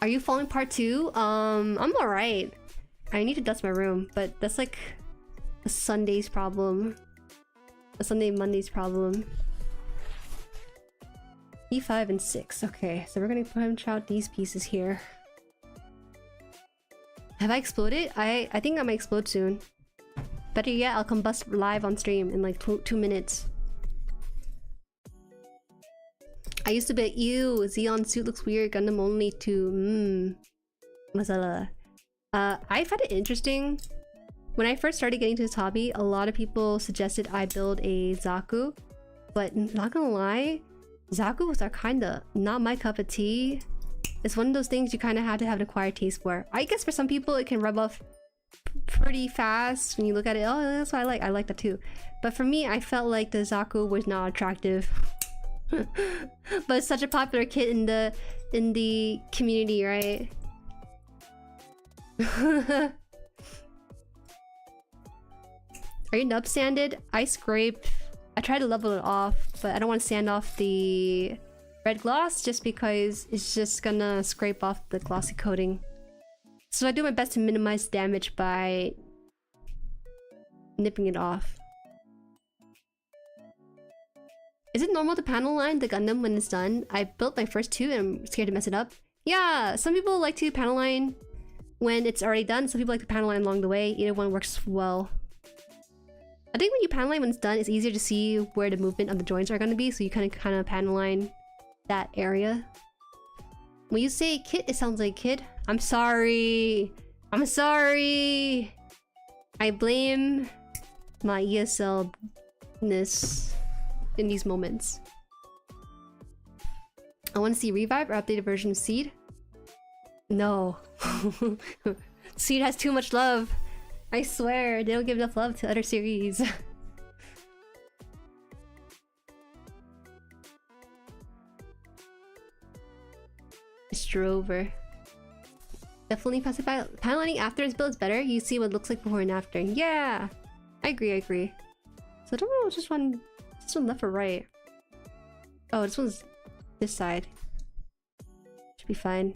Are you following part 2? I'm alright. I need to dust my room, but that's like a Sunday's problem. A Sunday Monday's problem. E5 and 6. Okay, so we're gonna punch out these pieces here. Have I exploded? I think I might explode soon. Better yet, I'll combust live on stream in like 2 minutes. I used to be ew, Xeon suit looks weird, Gundam only to Masala. I find it interesting. When I first started getting into this hobby, a lot of people suggested I build a Zaku, but not gonna lie, Zakus are kinda not my cup of tea. It's one of those things you kinda have to have an acquired taste for. I guess for some people it can rub off pretty fast when you look at it. Oh, that's what I like. I like that too. But for me, I felt like the Zaku was not attractive. But it's such a popular kit in the community, right? Are you nub sanded? I scraped. I tried to level it off, but I don't want to sand off the red gloss just because it's just gonna scrape off the glossy coating. So I do my best to minimize damage by nipping it off. Is it normal to panel line the Gundam when it's done? I built my first 2 and I'm scared to mess it up. Yeah, some people like to panel line when it's already done. Some people like to panel line along the way. Either one works well. I think when you panel line when it's done, it's easier to see where the movement of the joints are going to be, so you kind of panel line that area. When you say kit, it sounds like kid. I'm sorry. I'm sorry. I blame my ESL-ness in these moments. I want to see revive or updated version of Seed. No. Seed has too much love. I swear, they don't give enough love to other series. Strover. Definitely passive paneling after his build is better. You see what it looks like before and after. Yeah! I agree. So I don't know, this one left or right? Oh, this one's this side. Should be fine.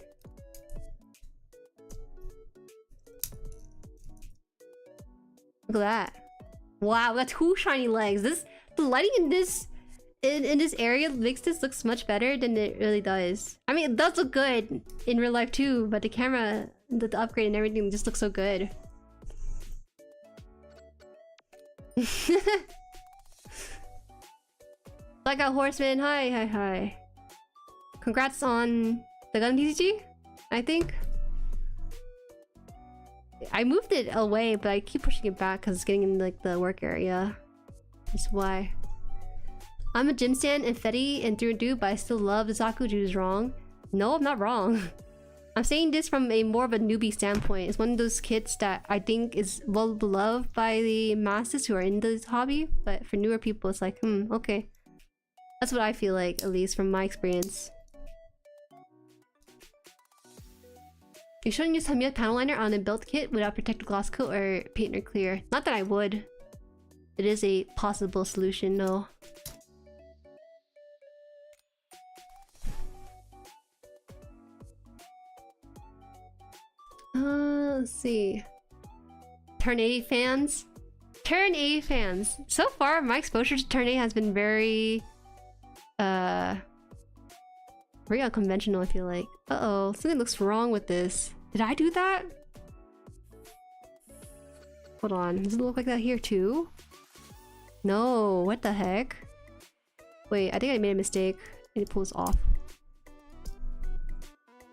Look at that. Wow, that's 2 shiny legs. The lighting in this area makes this look much better than it really does. I mean, it does look good in real life too, but the camera, the upgrade and everything just looks so good. Blackout Horseman, hi. Congrats on the gun TCG, I think. I moved it away, but I keep pushing it back because it's getting in like the work area. That's why. I'm a Jim stan and Fetty and through, but I still love the Zaku. Jude's wrong. No, I'm not wrong. I'm saying this from a more of a newbie standpoint. It's one of those kits that I think is well beloved by the masses who are in this hobby, but for newer people, it's like, okay. That's what I feel like, at least from my experience. You shouldn't use Tamiya panel liner on a built kit without protective gloss coat or paint or clear. Not that I would. It is a possible solution, though. Let's see. Turn 80 fans? Turn 80 fans. So far, my exposure to Turn 80 has been very unconventional, I feel like. Uh-oh, something looks wrong with this. Did I do that? Hold on, does it look like that here too? No, what the heck? Wait, I think I made a mistake. I need to pull this off.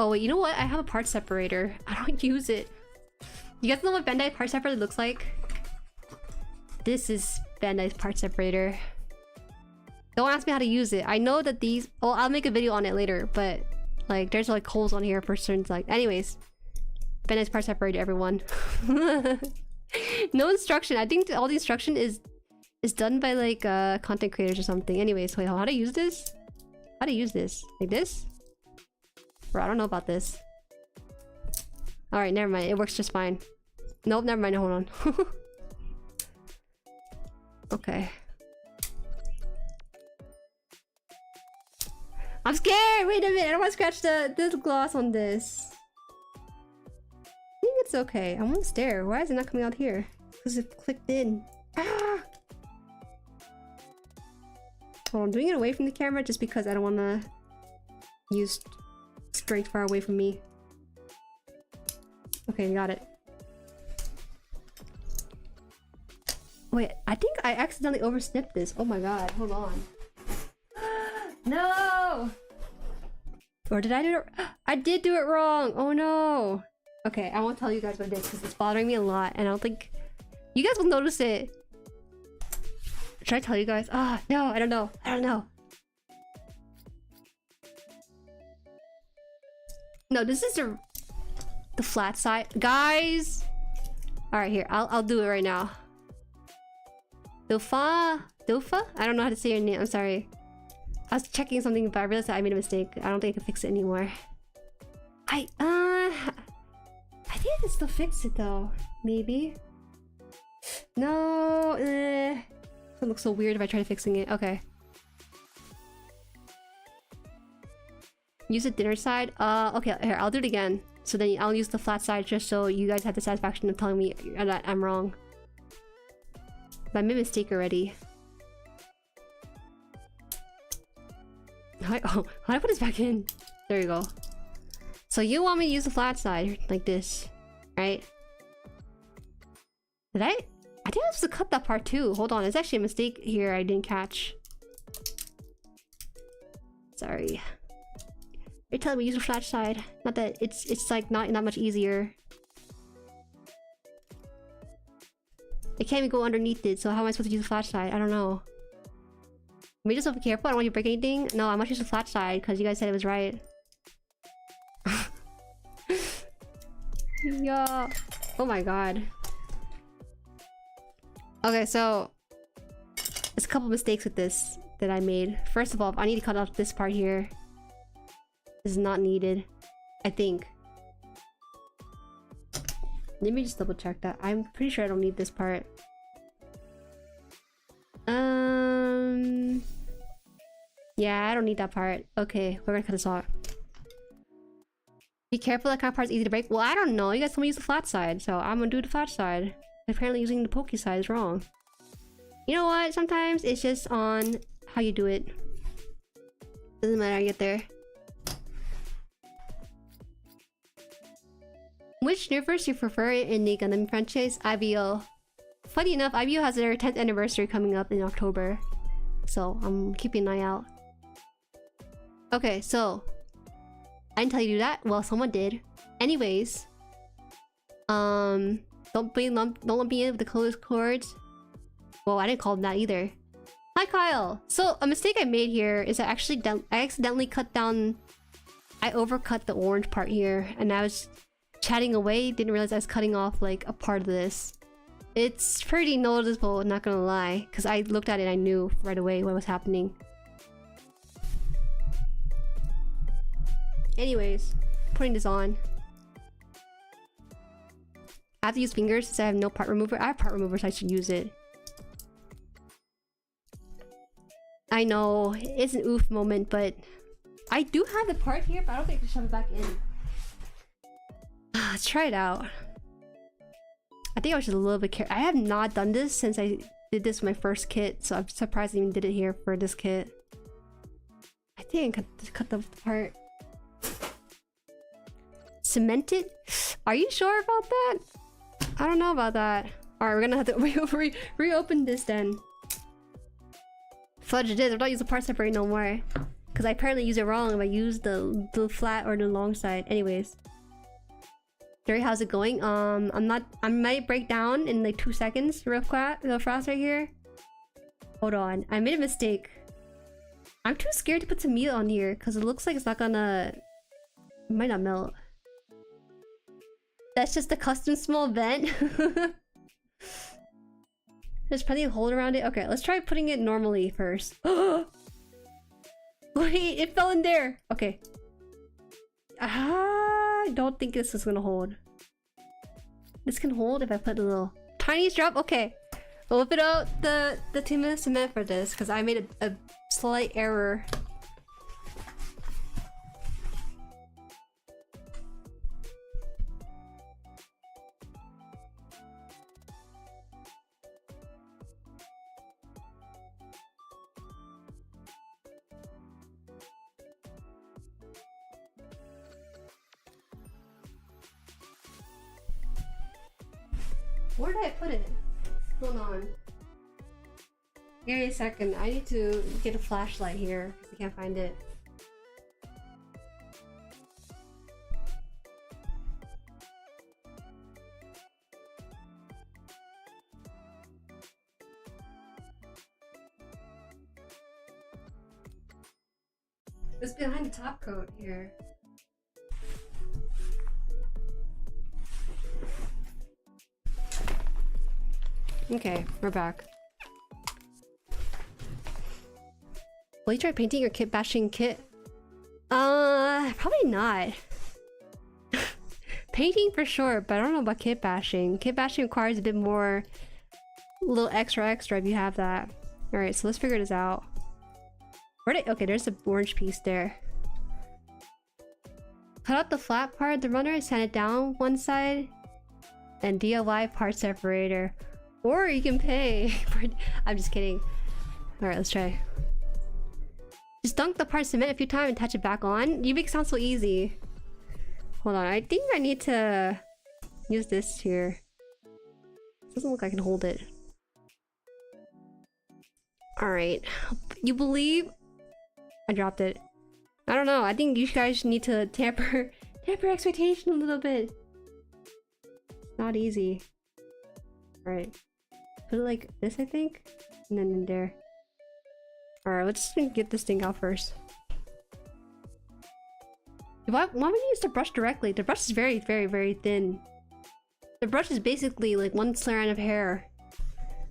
Oh wait, you know what? I have a part separator. I don't use it. You guys know what Bandai part separator looks like? This is Bandai's part separator. Don't ask me how to use it. I know that these... Oh, I'll make a video on it later, but... Like, there's like holes on here for certain... Like, anyways. Bandai's part separator, everyone. No instruction. I think all the instruction is done by like content creators or something. Anyways, wait, how to use this? How to use this? Like this? Bro, I don't know about this. Alright, never mind. It works just fine. Nope, never mind. Hold on. Okay. I'm scared! Wait a minute, I don't want to scratch the gloss on this. I think it's okay. I'm almost there. Why is it not coming out here? Because it clicked in. Ah! Hold on, I'm doing it away from the camera just because I don't want to use strength far away from me. Okay, got it. Wait, I think I accidentally oversnipped this. Oh my god, hold on. No! Or did I do it? I did do it wrong! Oh no! Okay, I won't tell you guys what it is because it's bothering me a lot and I don't think you guys will notice it. Should I tell you guys? Ah, no, I don't know. I don't know. No, this is the flat side. Guys! Alright, here. I'll do it right now. Dofa? Dofa? I don't know how to say your name. I'm sorry. I was checking something, but I realized that I made a mistake. I don't think I can fix it anymore. I think I can still fix it though. Maybe. No. It looks so weird if I try fixing it. Okay. Use the dinner side. Okay. Here, I'll do it again. So then I'll use the flat side just so you guys have the satisfaction of telling me that I'm wrong. I made a mistake already. How do I put this back in? There you go. So you want me to use the flat side like this, right? Did I? I think I was supposed to cut that part too. Hold on, it's actually a mistake here I didn't catch. Sorry. You're telling me use the flat side. Not that it's like not much easier. It can't even go underneath it, so how am I supposed to use the flat side? I don't know. Let me just be careful, I don't want you to break anything. No, I must use the flat side because you guys said it was right. Yeah. Oh my god. Okay, so there's a couple mistakes with this that I made. First of all, I need to cut off this part here. This is not needed, I think. Let me just double check that. I'm pretty sure I don't need this part. Yeah, I don't need that part. Okay, we're gonna cut this off. Be careful, that kind of part's easy to break. Well, I don't know. You guys told me to use the flat side, so I'm gonna do the flat side. Apparently using the pokey side is wrong. You know what? Sometimes it's just on how you do it. Doesn't matter, I get there. Which universe you prefer in the Gundam franchise? IBO. Funny enough, IBO has their 10th anniversary coming up in October. So I'm keeping an eye out. Okay, so I didn't tell you to do that. Well, someone did. Anyways, don't lump me in with the closed chords. Well, I didn't call them that either. Hi, Kyle. So a mistake I made here is I accidentally cut down. I overcut the orange part here, and I was chatting away. Didn't realize I was cutting off like a part of this. It's pretty noticeable, not gonna lie, because I looked at it and I knew right away what was happening. Anyways, putting this on. I have to use fingers since I have no part remover. I have part remover, so I should use it. I know, it's an oof moment, but I do have the part here, but I don't think I can shove it back in. Let's try it out. I think I was just a little bit careful. I have not done this since I did this with my first kit, so I'm surprised I even did it here for this kit. I think I cut the part. Cement it? Are you sure about that? I don't know about that. Alright, we're gonna have to reopen this then. Fudge it is. I'm not using part separate no more. because I apparently use it wrong if I use the flat or the long side. Anyways. Jueri, how's it going? I might break down in like 2 seconds real fast right here. Hold on, I made a mistake. I'm too scared to put some meat on here because it looks like it's not gonna... It might not melt. That's just a custom small vent. There's plenty of hold around it. Okay, let's try putting it normally first. Wait, it fell in there. Okay. I don't think this is gonna hold. This can hold if I put a little tiny drop. Okay, we'll whip it out the 2-minute cement for this because I made a slight error. Where did I put it? Hold on. Give me a second. I need to get a flashlight here because I can't find it. It's behind the top coat here. Okay, we're back. Will you try painting your kit bashing kit? Probably not. Painting for sure, but I don't know about kit bashing. Kit bashing requires a bit more, a little extra if you have that. Alright, so let's figure this out. Okay, there's the orange piece there. Cut out the flat part of the runner, sand it down one side, and DIY part separator. Or you can pay for... I'm just kidding. Alright, let's try. Just dunk the part of cement a few times and touch it back on. You make it sound so easy. Hold on, I think I need to use this here. Doesn't look like I can hold it. Alright. You believe... I dropped it. I don't know, I think you guys need to tamper expectation a little bit. It's not easy. Alright. Put it like this, I think, and then in there. Alright, let's just get this thing out first. Why would you use the brush directly? The brush is very thin. The brush is basically like one strand of hair.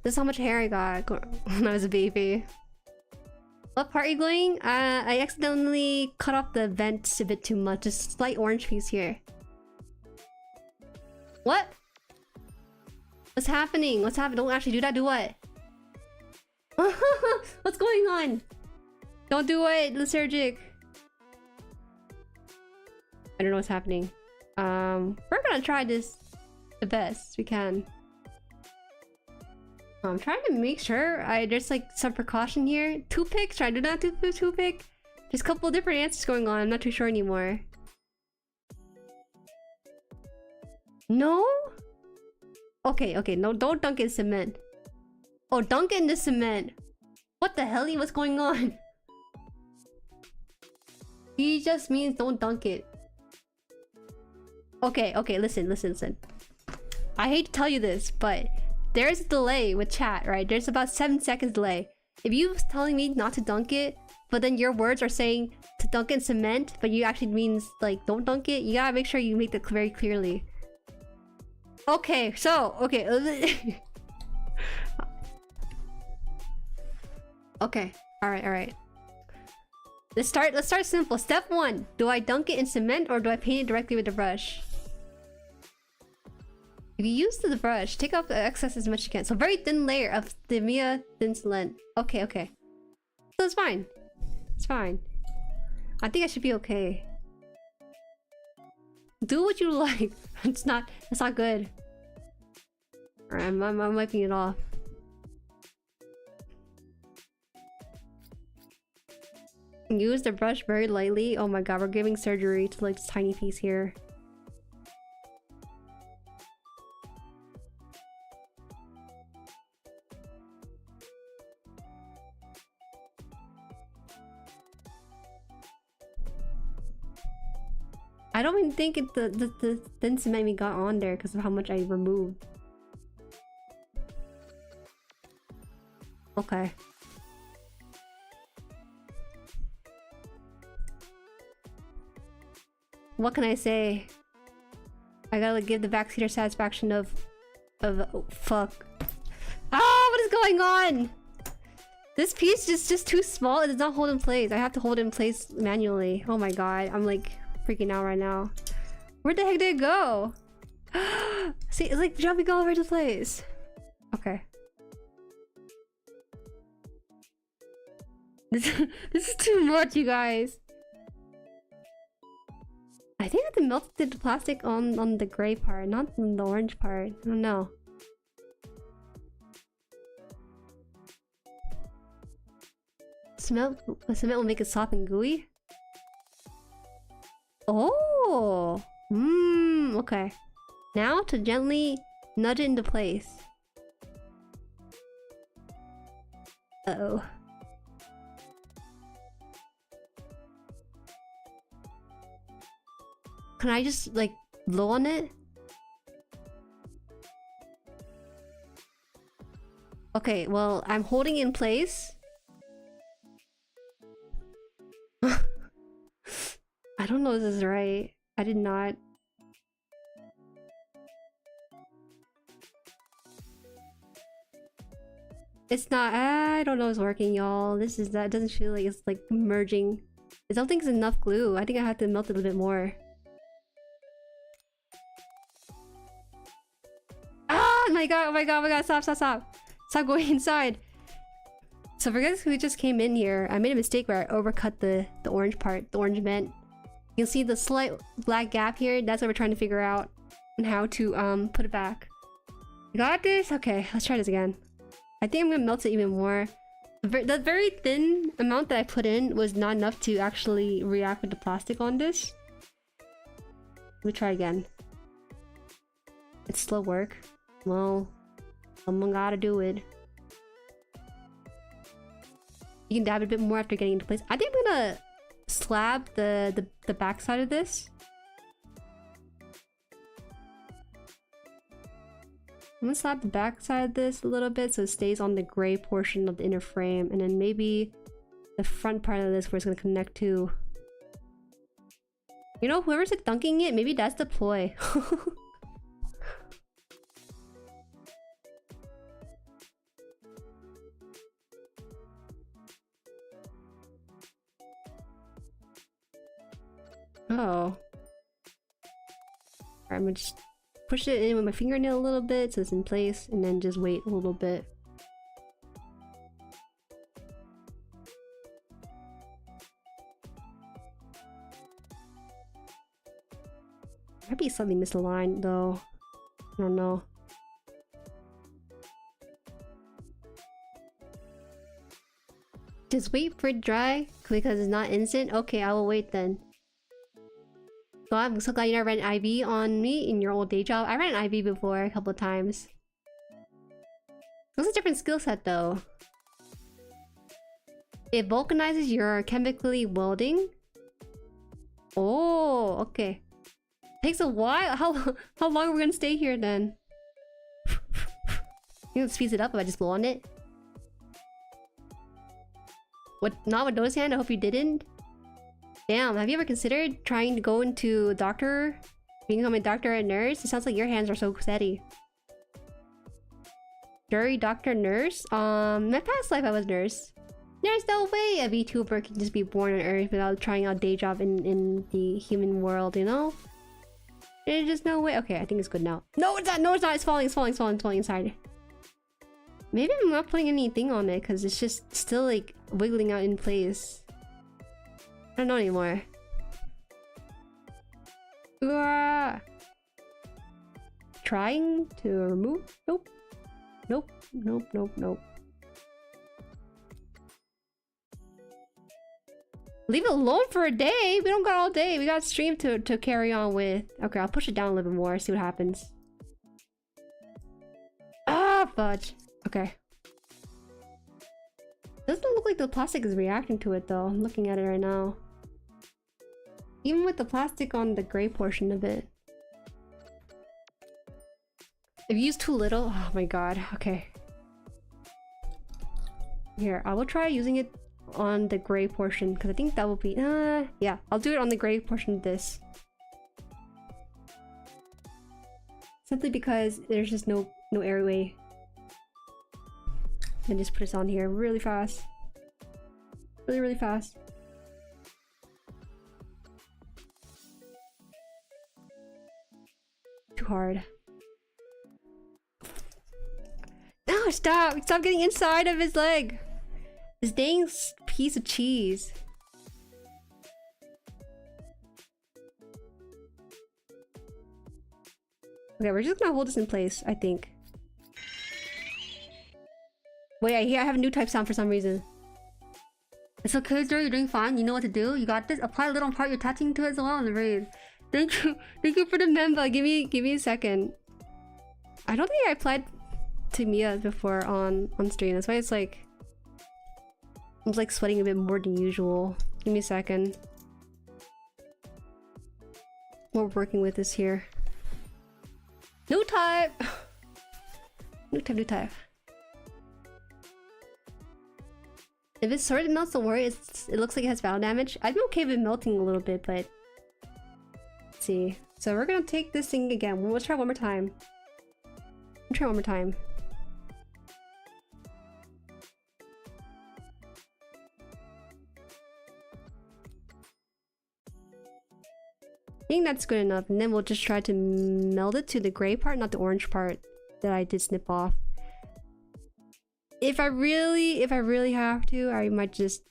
This is how much hair I got when I was a baby. What part are you going? I accidentally cut off the vents a bit too much. Just a slight orange piece here. What? What's happening? What's happening? Don't actually do that. Do what? What's going on? Don't do it, Lysergic. I don't know what's happening. We're gonna try this the best we can. I'm trying to make sure there's like some precaution here. Toothpick? Should I do not do toothpick? There's a couple different answers going on. I'm not too sure anymore. No? Okay, no, don't dunk in cement. Oh, dunk in the cement. What the hell? What's going on? He just means don't dunk it. Okay, listen. I hate to tell you this, but there's a delay with chat, right? There's about 7 seconds delay. If you telling me not to dunk it, but then your words are saying to dunk in cement, but you actually means like don't dunk it, you gotta make sure you make that very clearly. Okay, so okay. Okay, all right. Let's start simple. Step 1: do I dunk it in cement or do I paint it directly with the brush? If you use the brush, take off the excess as much as you can. So very thin layer of Themia thin cement. Okay. So it's fine. It's fine. I think I should be okay. Do what you like. It's not good. Alright, I'm wiping it off. Use the brush very lightly. Oh my god, we're giving surgery to like this tiny piece here. I don't even think the thin cement we got on there because of how much I removed. Okay. What can I say? I gotta give the backseater satisfaction of oh, fuck. Ah, what is going on? This piece is just too small. It does not hold in place. I have to hold it in place manually. Oh my god, I'm like freaking out right now. Where the heck did it go? See, it's like jumping all over the place. Okay. This is too much, you guys. I think I have to melt the plastic on the gray part, not on the orange part. I don't know. Cement will make it soft and gooey. Oh, okay. Now to gently nudge it into place. Uh-oh. Can I just like blow on it? Okay, well, I'm holding it in place. I don't know if this is right. I did not. It's not. I don't know if it's working, y'all. That doesn't feel like it's like merging. I don't think it's enough glue. I think I have to melt it a little bit more. Oh my god, oh my god, oh my god, stop, stop, stop. Stop going inside. So for guys who just came in here, I made a mistake where I overcut the orange part, the orange vent. You'll see the slight black gap here. That's what we're trying to figure out and how to put it back. Got this? Okay, let's try this again. I think I'm gonna melt it even more. The very thin amount that I put in was not enough to actually react with the plastic on this. Let me try again. It's slow work. Well, someone gotta do it. You can dab it a bit more after getting into place. I think I'm gonna slab the back side of this. I'm gonna slab the back side of this a little bit so it stays on the gray portion of the inner frame, and then maybe the front part of this where it's gonna connect to. You know, whoever's dunking it, maybe that's the ploy. Oh. I'm gonna just push it in with my fingernail a little bit so it's in place, and then just wait a little bit. Might be slightly misaligned though. I don't know. Just wait for it dry because it's not instant. Okay, I will wait then. So I'm so glad you never ran an IV on me in your old day job. I ran an IV before a couple of times. It's a different skill set though. It vulcanizes your chemically welding. Oh, okay. Takes a while. How long are we gonna stay here then? You can speed it up if I just blow on it. What? Not with those hand? I hope you didn't. Damn, have you ever considered trying to go into a doctor? Become a doctor or nurse? It sounds like your hands are so steady. Jueri, doctor, nurse? My past life I was nurse. There's no way a VTuber can just be born on Earth without trying out a day job in the human world, you know? There's just no way. Okay, I think it's good now. No, it's not! No, it's not! It's falling, it's falling, it's falling, it's falling inside. Maybe I'm not putting anything on it because it's just still like wiggling out in place. I don't know anymore. Trying to remove? Nope. Nope. Nope. Nope. Nope. Leave it alone for a day. We don't got all day. We got stream to carry on with. Okay, I'll push it down a little bit more. See what happens. Ah, fudge. Okay. Doesn't look like the plastic is reacting to it though. I'm looking at it right now. Even with the plastic on the gray portion of it. If you use too little, oh my god, okay. Here, I will try using it on the gray portion because I think that will be yeah, I'll do it on the gray portion of this. Simply because there's just no airway. And just put this on here really fast. Really fast. Too hard. No, stop! Stop getting inside of his leg! This dang piece of cheese. Okay, we're just gonna hold this in place, I think. Wait, I have a new type sound for some reason. It's okay, Jueri, you're doing fine. You know what to do. You got this. Apply a little part you're attaching to it as well in the raid. Thank you for the member. Give me a second. I don't think I applied to Mia before on stream. That's why it's like I'm like sweating a bit more than usual. Give me a second. What we're working with this here. New type. New type. If it's sorted melts, don't worry. It looks like it has battle damage. I'd be okay with it melting a little bit, but let's see. So we're gonna take this thing again. Let's try one more time. Try one more time. I think that's good enough, and then we'll just try to meld it to the gray part, not the orange part that I did snip off. If I really have to, I might just...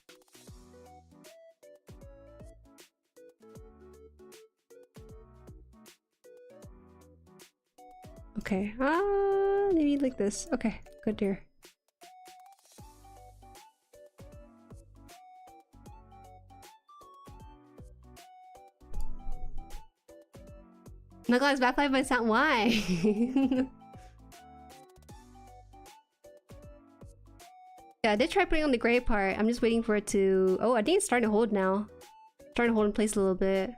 Okay, maybe like this. Okay, good dear. My god, it's backfired by sound. Why? Yeah, I did try putting on the gray part. I'm just waiting for it to... Oh, I think it's starting to hold now. Starting to hold in place a little bit.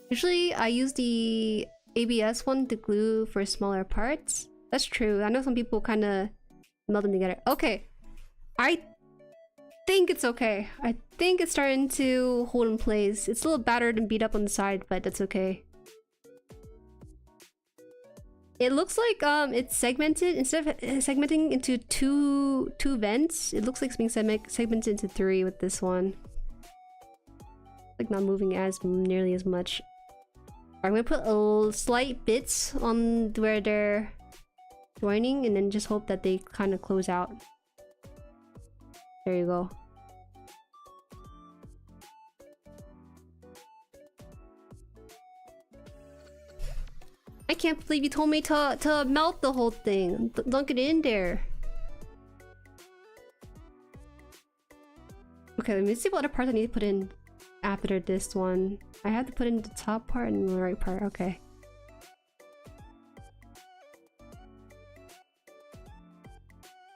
Usually, I use the ABS one to glue for smaller parts. That's true. I know some people kind of meld them together. Okay. I think it's okay. I think it's starting to hold in place. It's a little battered and beat up on the side, but that's okay. It looks like it's segmented. Instead of segmenting into two vents, it looks like it's being segmented into 3 with this one. Like not moving as nearly as much. I'm gonna put a slight bits on where they're joining, and then just hope that they kind of close out. There you go. I can't believe you told me to melt the whole thing. Dunk it in there. Okay, let me see what other parts I need to put in after this one. I have to put in the top part and the right part. Okay.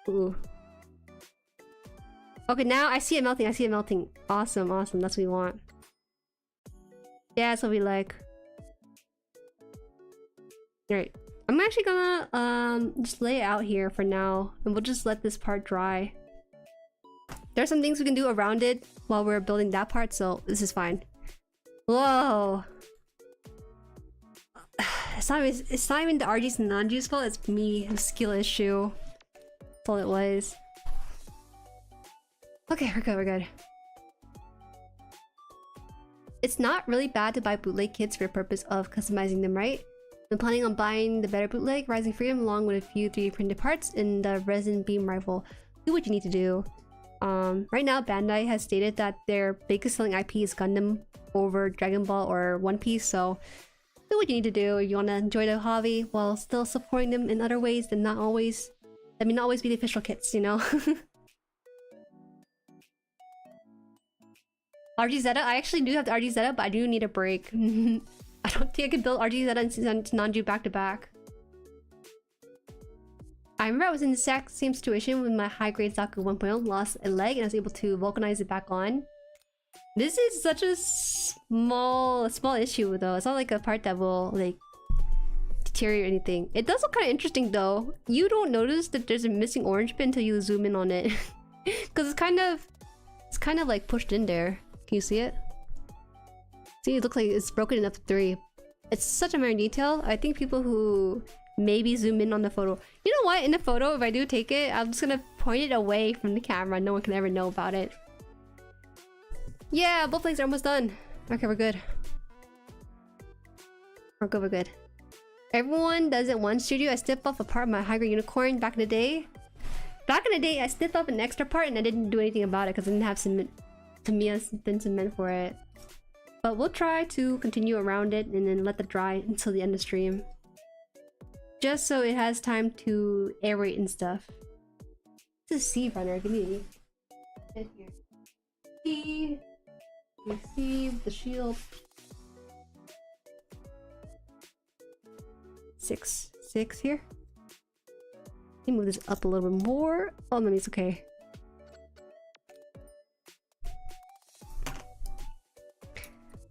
Ooh. Okay, now I see it melting. I see it melting. Awesome, awesome. That's what we want. Yeah, that's what we like. Alright, I'm actually gonna just lay it out here for now, and we'll just let this part dry. There's some things we can do around it while we're building that part, so this is fine. Whoa! It's not even the RG's and Sinanju's fault, it's me, a skill issue. That's all it was. Okay, we're good. It's not really bad to buy bootleg kits for the purpose of customizing them, right? I'm planning on buying the better bootleg Rising Freedom along with a few 3D printed parts in the resin beam rifle. Do what you need to do. Right now, Bandai has stated that their biggest selling IP is Gundam over Dragon Ball or One Piece, so do what you need to do if you want to enjoy the hobby while still supporting them in other ways that not always be the official kits, you know? RG Zeta? I actually do have the RG Zeta, but I do need a break. I don't think I can build RG Zeta and Sinanju back to back. I remember I was in the exact same situation with my high-grade Zaku 1.0, lost a leg, and I was able to vulcanize it back on. This is such a small issue though. It's not like a part that will like deteriorate or anything. It does look kind of interesting though. You don't notice that there's a missing orange bit until you zoom in on it. Because it's kind of like pushed in there. Can you see it? See, it looks like it's broken into 3. It's such a minor detail. I think people who maybe zoom in on the photo. You know what? In the photo, if I do take it, I'm just gonna point it away from the camera. No one can ever know about it. Yeah, both legs are almost done. Okay, we're good. We're good, we're good. Everyone does it one studio. I snipped off a part of my high-grade unicorn back in the day. Back in the day, I snipped off an extra part and I didn't do anything about it because I didn't have cement. Tamiya's been cement for it. But we'll try to continue around it and then let it dry until the end of the stream. Just so it has time to aerate and stuff. This is C runner, give me it here. C. You see the shield. 6 here. Let me move this up a little bit more. Oh, no, it's okay.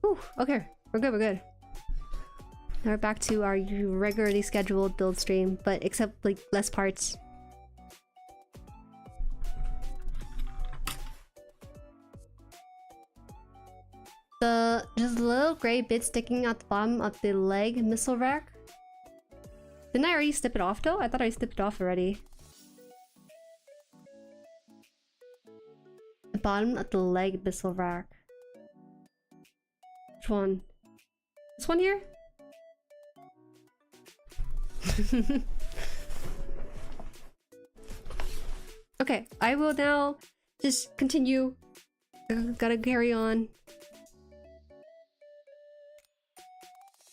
Whew, okay, we're good, we're good. Now we're back to our regularly scheduled build stream, but except like less parts. Just a little gray bit sticking out the bottom of the leg missile rack. Didn't I already snip it off though? I thought I snipped it off already. The bottom of the leg missile rack. Which one? This one here? Okay, I will now just continue. Gotta carry on.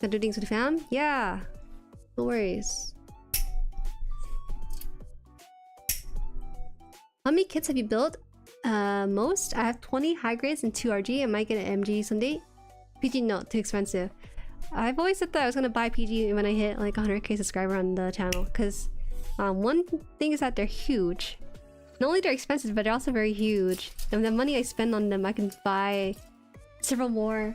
Gotta do things with the fam? Yeah. No worries. How many kits have you built? Most? I have 20 high grades and 2 RG. I might get an MG someday. PG, no, too expensive. I've always said that I was gonna buy PG when I hit like 100k subscriber on the channel. Because one thing is that they're huge. Not only they're expensive, but they're also very huge. And the money I spend on them, I can buy several more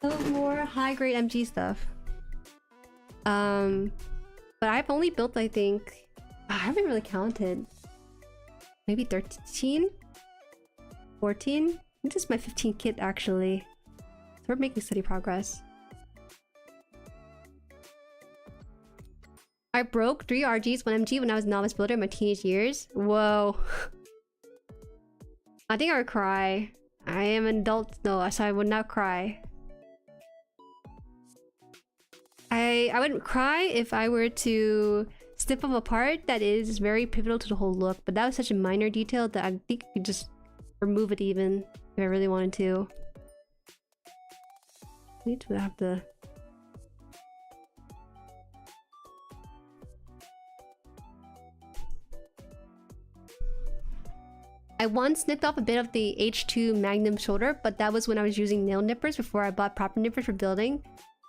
high-grade MG stuff. But I've only built, I think, I haven't really counted. Maybe 13? 14? I think this is my 15th kit actually. So we're making steady progress. I broke 3 RGs, 1 MG when I was a novice builder in my teenage years. Whoa. I think I would cry. I am an adult though, so I would not cry. I wouldn't cry if I were to snip off a part that is very pivotal to the whole look, but that was such a minor detail that I think you could just remove it even if I really wanted to. I need to have the... I once snipped off a bit of the H2 Magnum shoulder, but that was when I was using nail nippers before I bought proper nippers for building.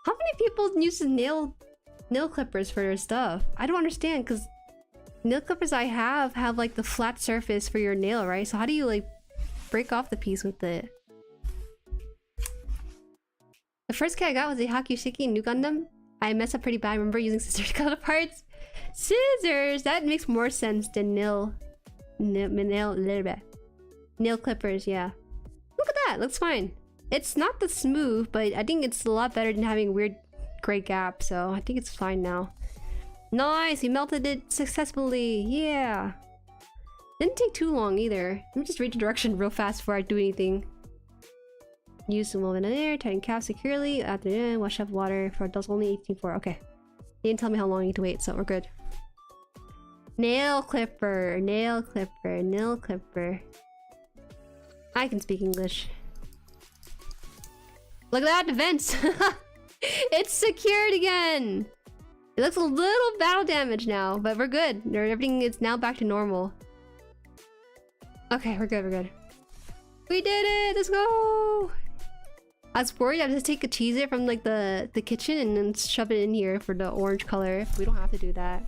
How many people use nail clippers for their stuff? I don't understand, because nail clippers I have like the flat surface for your nail, right? So how do you like break off the piece with it? The first kit I got was a Hakushiki New Gundam. I messed up pretty bad. I remember using scissors to cut the parts. Scissors! That makes more sense than nail clippers, yeah. Look at that, looks fine. It's not the smooth, but I think it's a lot better than having a weird gray gap, so I think it's fine now. Nice, we melted it successfully, yeah. Didn't take too long either. Let me just read the direction real fast before I do anything. Use some movement in air, tighten cap securely, after that, wash up water for adults only 18.4. Okay. They didn't tell me how long I need to wait, so we're good. Nail clipper, nail clipper, nail clipper. I can speak English. Look at that, the vents! It's secured again! It looks a little battle damage now, but we're good. Everything is now back to normal. Okay, we're good, we're good. We did it! Let's go! I was worried I'd just take a cheeser from like the kitchen and then shove it in here for the orange color. We don't have to do that.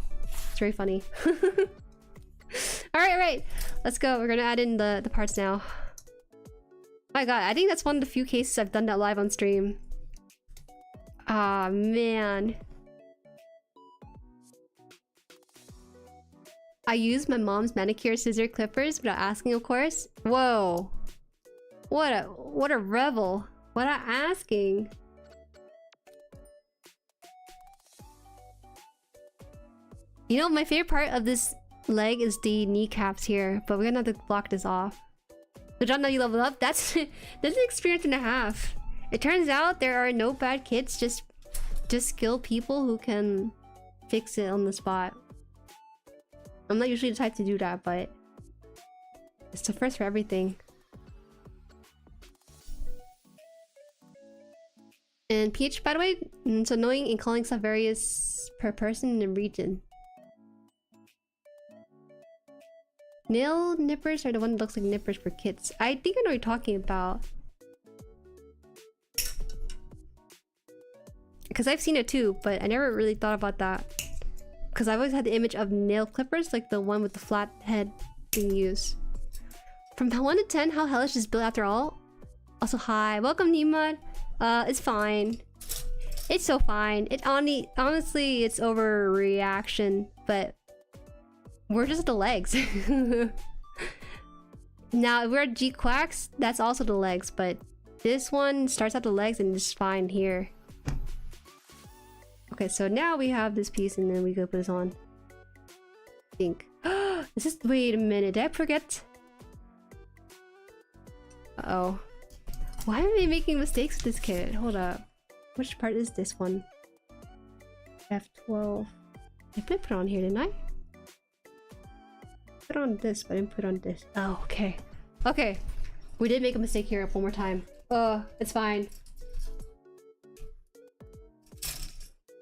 It's very funny. Alright. Let's go. We're gonna add in the parts now. My god, I think that's one of the few cases I've done that live on stream. Ah, man. I used my mom's manicure scissor clippers without asking, of course. Whoa. What a rebel. Without asking. You know, my favorite part of this leg is the kneecaps here, but we're gonna have to block this off. So John, now you level up? That's an experience and a half. It turns out there are no bad kids, just skilled people who can fix it on the spot. I'm not usually the type to do that, but it's the first for everything. And pH, by the way, so knowing and calling stuff varies per person and region. Nail nippers are the one that looks like nippers for kids. I think I know what you're talking about. Because I've seen it too, but I never really thought about that. Because I've always had the image of nail clippers, like the one with the flat head being used. From 1 to 10, how hellish is built after all? Also, hi. Welcome, Nimad. It's fine. It's so fine. Honestly, it's overreaction, but we're just the legs. Now, if we're at G-Quacks, that's also the legs, but this one starts at the legs and is fine here. Okay, so now we have this piece and then we go put this on. I think. This is. Wait a minute, did I forget? Uh-oh. Why am I making mistakes with this kit? Hold up. Which part is this one? F12. I put it on here, didn't I? Put on this, but I didn't put on this. Oh, okay. Okay. We did make a mistake here one more time. It's fine.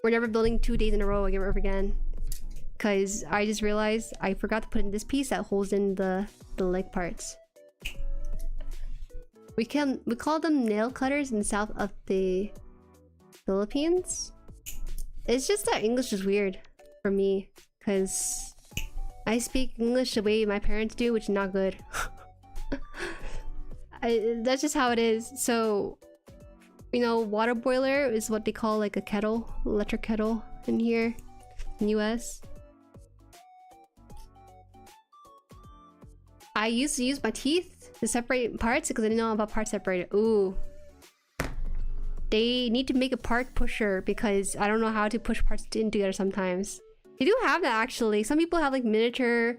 We're never building 2 days in a row ever again. Cause I just realized I forgot to put in this piece that holds in the leg parts. We call them nail cutters in the south of the Philippines. It's just that English is weird for me, cause I speak English the way my parents do, which is not good. That's just how it is. So, you know, water boiler is what they call like a kettle, electric kettle in here in US. I used to use my teeth to separate parts because I didn't know about part separator. Ooh. They need to make a part pusher because I don't know how to push parts in together sometimes. They do have that actually. Some people have like miniature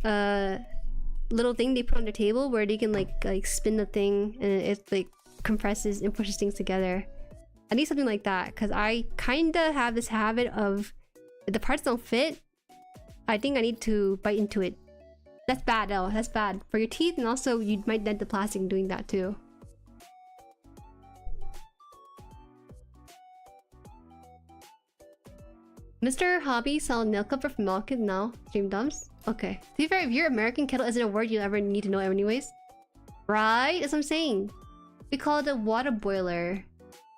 little thing they put on the table where they can like spin the thing and it like compresses and pushes things together. I need something like that because I kinda have this habit of if the parts don't fit, I think I need to bite into it. That's bad though. That's bad for your teeth, and also you might dent the plastic doing that too. Mr. Hobby sell nail clipper from Malkin now. Stream dumps. Okay. To be fair, if you're American, kettle isn't a word you'll ever need to know anyways. Right? That's what I'm saying. We call it a water boiler.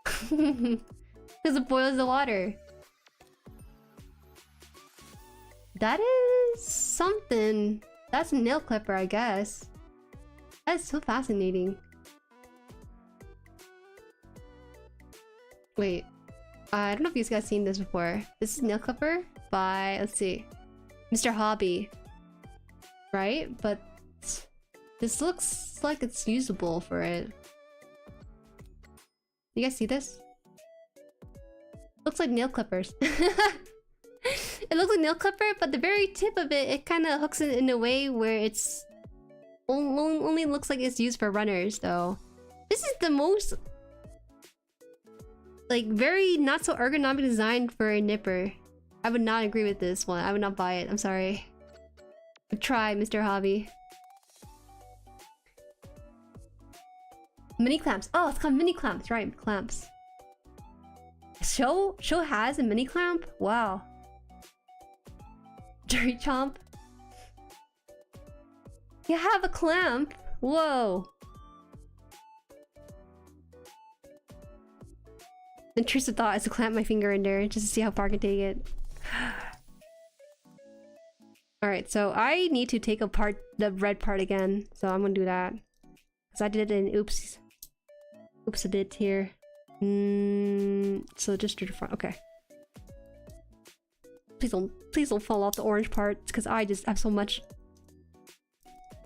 Because it boils the water. That is something. That's a nail clipper, I guess. That's so fascinating. Wait. I don't know if you guys seen this before. This is nail clipper by, let's see, Mr. Hobby. Right? But this looks like it's usable for it. You guys see this? Looks like nail clippers. It looks like nail clipper, but the very tip of it, it kind of hooks it in a way where it's only looks like it's used for runners though. This is the most like very not so ergonomic design for a nipper. I would not agree with this one. I would not buy it. I'm sorry. Try, Mr. Hobby. Mini clamps. Oh, it's called mini clamps, right? Clamps. Show has a mini clamp? Wow. Jueri chomp. You have a clamp? Whoa. Intrusive thought is to clamp my finger in there just to see how far I can take it. Alright, so I need to take apart the red part again. So I'm gonna do that. Because I did it in oops. Oops a bit here. So just do the front. Okay. Please don't fall off the orange parts because I just have so much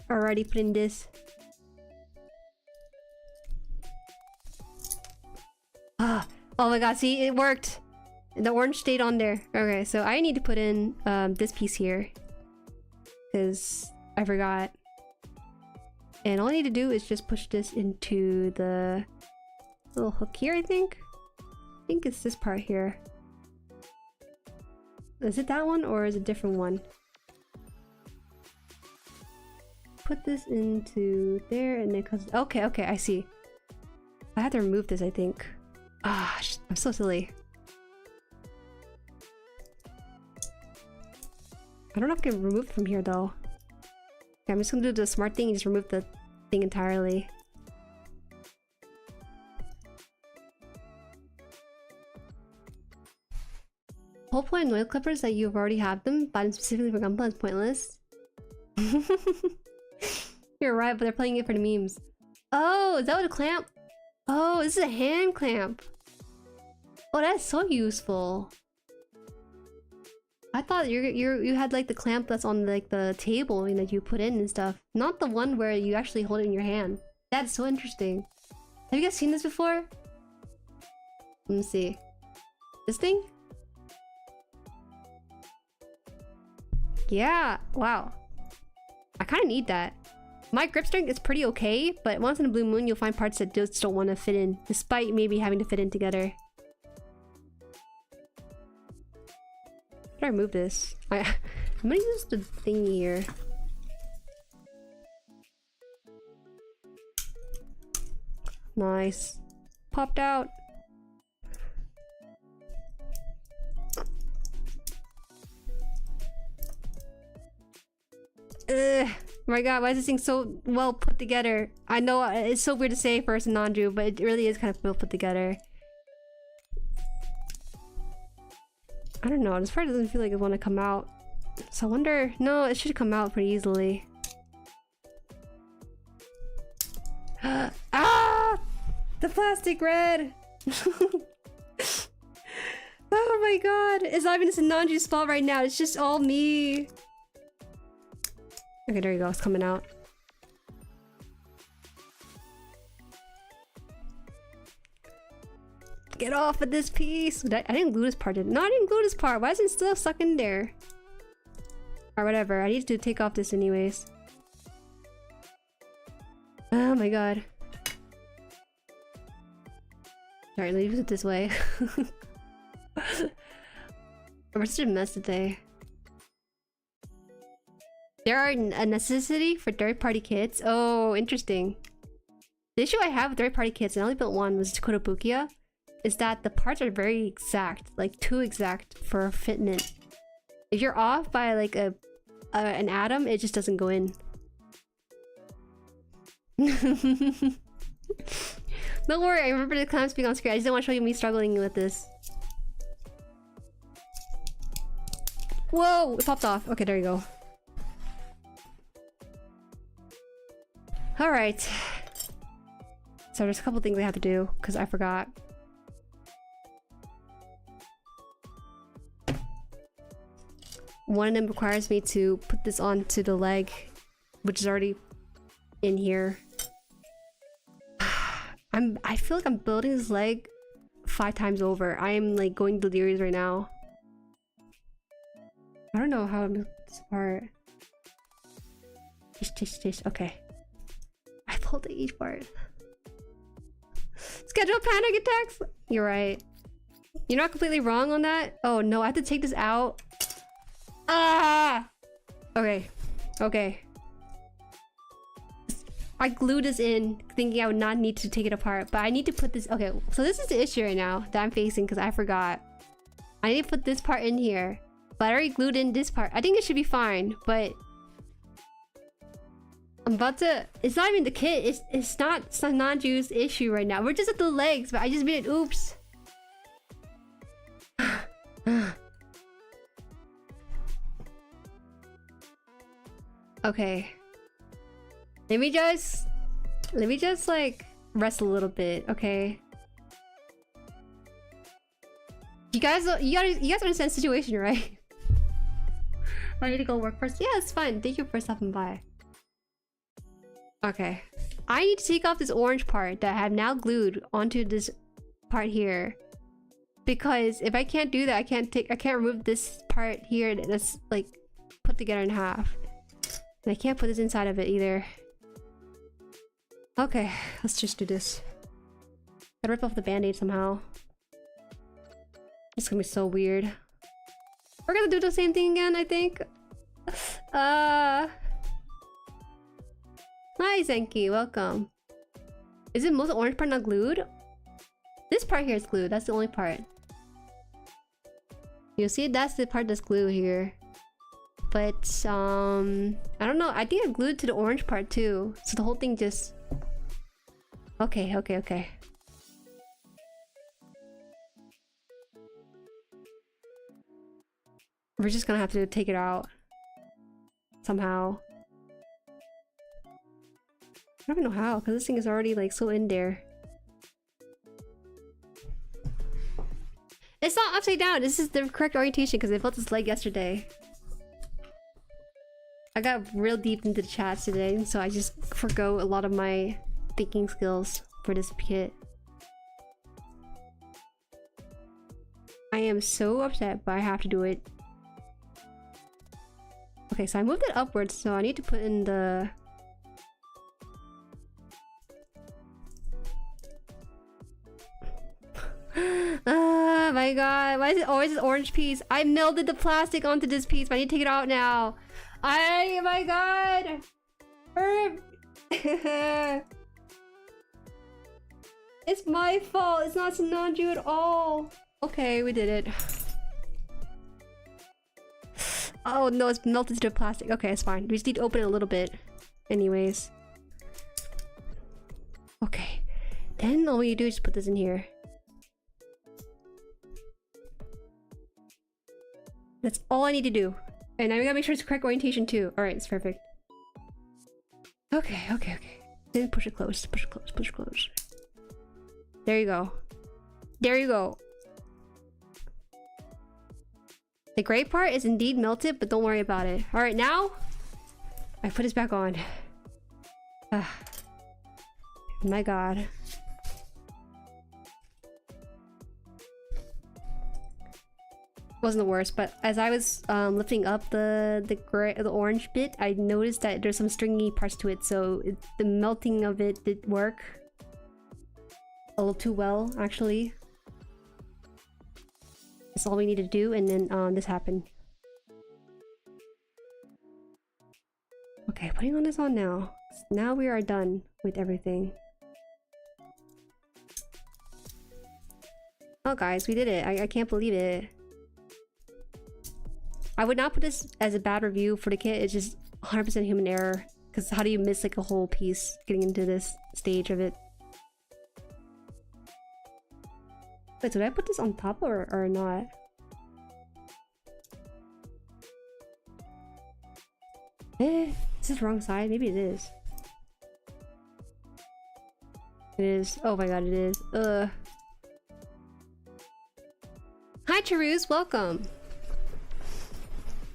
already put in this. Ah, oh my god, see, it worked. The orange stayed on there. Okay, so I need to put in this piece here because I forgot. And all I need to do is just push this into the little hook here, I think. I think it's this part here. Is it that one or is it a different one? Put this into there and then cause okay, I see. I have to remove this, I think. Ah, I'm so silly. I don't know if I can remove it from here though. Okay, I'm just gonna do the smart thing and just remove the thing entirely. The whole point of noise clippers that you've already have them, but specifically for Gunpla is pointless. You're right, but they're playing it for the memes. Oh, is that what a clamp? Oh, this is a hand clamp. Oh, that's so useful. I thought you had like the clamp that's on like the table that you put in and stuff, not the one where you actually hold it in your hand. That's so interesting. Have you guys seen this before? Let me see. This thing? Yeah, wow. I kind of need that. My grip strength is pretty okay, but once in a blue moon, you'll find parts that just don't want to fit in, despite maybe having to fit in together. How do I remove this? I'm gonna use the thing here. Nice. Popped out. Ugh. Oh my god, why is this thing so well put together? I know it's so weird to say for Sinanju, but it really is kind of well put together. I don't know, this part doesn't feel like it want to come out. So I wonder... No, it should come out pretty easily. Ah! The plastic red! Oh my god, it's not even a Sinanju spot right now, it's just all me. Okay, there you go, it's coming out. Get off of this piece! I didn't glue this part, no, I didn't glue this part! Why is it still stuck in there? Or whatever, I need to take off this anyways. Oh my god. Sorry, let me use it this way. We're such a mess today. There are a necessity for third-party kits. Oh, interesting. The issue I have with third-party kits, and I only built one, was Kotobukiya, is that the parts are very exact, like too exact for fitment. If you're off by like an atom, it just doesn't go in. Don't worry, I remember the clamps being on screen. I just didn't want to show you me struggling with this. Whoa! It popped off. Okay, there you go. Alright. So there's a couple things I have to do, because I forgot. One of them requires me to put this onto the leg, which is already in here. I feel like I'm building this leg 5 times over. I am like going delirious right now. I don't know how to make this part. Okay. I pulled each part. Schedule panic attacks! You're right. You're not completely wrong on that. Oh no, I have to take this out. Ah! Okay. Okay. I glued this in thinking I would not need to take it apart, but I need to put this... Okay, so this is the issue right now that I'm facing because I forgot. I need to put this part in here, but I already glued in this part. I think it should be fine, but... I'm about to... It's not even the kit. It's not Sinanju's issue right now. We're just at the legs, but I just made it. Oops. Okay. Let me just like rest a little bit, okay? You guys understand the situation, right? I need to go work first. Yeah, it's fine. Thank you for stopping by. Okay. I need to take off this orange part that I have now glued onto this part here. Because if I can't do that, I can't remove this part here that's like put together in half. And I can't put this inside of it either. Okay, let's just do this. Gotta rip off the band-aid somehow. It's gonna be so weird. We're gonna do the same thing again, I think. Hi Zenki, welcome. Is it most orange part not glued? This part here is glued, that's the only part. You'll see that's the part that's glued here. But I don't know, I think I glued to the orange part too. So the whole thing just... Okay. We're just gonna have to take it out. Somehow. I don't even know how, because this thing is already like so in there. It's not upside down, this is the correct orientation because I felt this leg yesterday. I got real deep into the chats today, so I just forgo a lot of my thinking skills for this kit. I am so upset, but I have to do it. Okay, so I moved it upwards, so I need to put in the... Oh my god, why is it always this orange piece? I melded the plastic onto this piece, but I need to take it out now. Oh my god! It's my fault, it's not Sinanju at all. Okay, we did it. Oh no, it's melted to the plastic. Okay, it's fine. We just need to open it a little bit. Anyways. Okay. Then all we need to do is put this in here. That's all I need to do. And now we gotta make sure it's correct orientation too. Alright, it's perfect. Okay. Then push it close, push it close. There you go. There you go. The gray part is indeed melted, but don't worry about it. Alright, now I put this back on. My god. Wasn't the worst, but as I was lifting up the orange bit, I noticed that there's some stringy parts to it, so the melting of it did work a little too well, actually. That's all we need to do, and then this happened. Okay, putting on this on now. Now we are done with everything. Oh guys, we did it. I can't believe it. I would not put this as a bad review for the kit. It's just 100% human error. Because how do you miss like a whole piece getting into this stage of it? Wait, so did I put this on top or not? Is this the wrong side? Maybe it is. It is. Oh my god, it is. Hi Charuz, welcome.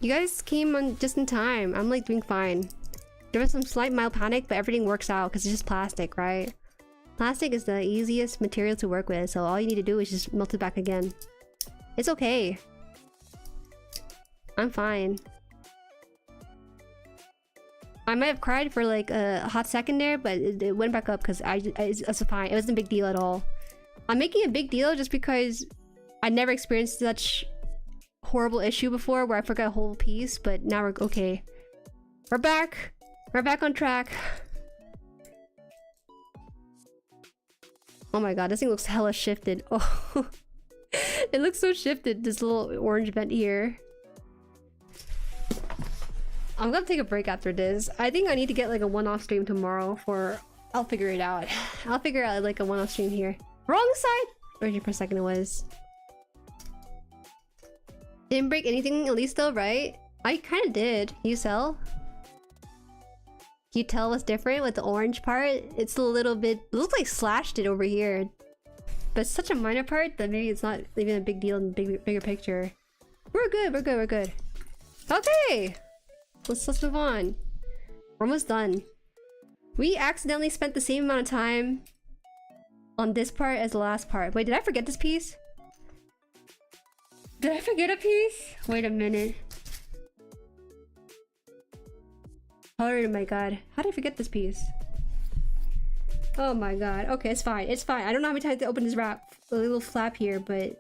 You guys came on just in time. I'm like doing fine. There was some slight mild panic, but everything works out because it's just plastic, right? Plastic is the easiest material to work with, so all you need to do is just melt it back again. It's okay. I'm fine. I might have cried for like a hot second there, but it went back up because it's fine. It wasn't a big deal at all. I'm making a big deal just because I never experienced such horrible issue before where I forgot a whole piece, but now we're okay. We're back. We're back on track. Oh my god, this thing looks hella shifted. Oh, it looks so shifted, this little orange vent here. I'm gonna take a break after this. I think I need to get like a one-off stream tomorrow for... I'll figure it out. I'll figure out like a one-off stream here. Wrong side! Where for a second it was. Didn't break anything at least though, right? I kinda did. You sell? you tell what's different with the orange part? It's a little bit... It looks like Slash did over here. But it's such a minor part that maybe it's not even a big deal in the bigger picture. We're good, we're good, we're good. Okay! Let's move on. We're almost done. We accidentally spent the same amount of time on this part as the last part. Wait, did I forget this piece? Did I forget a piece? Wait a minute. Oh my god. How did I forget this piece? Oh my god. Okay, it's fine. It's fine. I don't know how many times to open this wrap. A little flap here, but...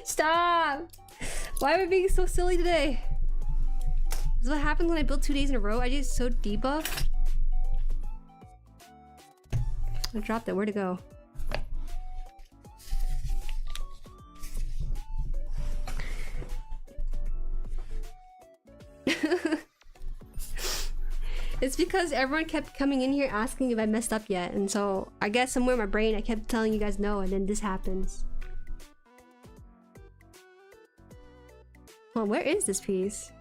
Stop! Why am I being so silly today? This is what happens when I build 2 days in a row. I get so debuffed. I dropped it. Where'd it go? It's because everyone kept coming in here asking if I messed up yet, and so I guess somewhere in my brain I kept telling you guys no, and then this happens. Well, where is this piece?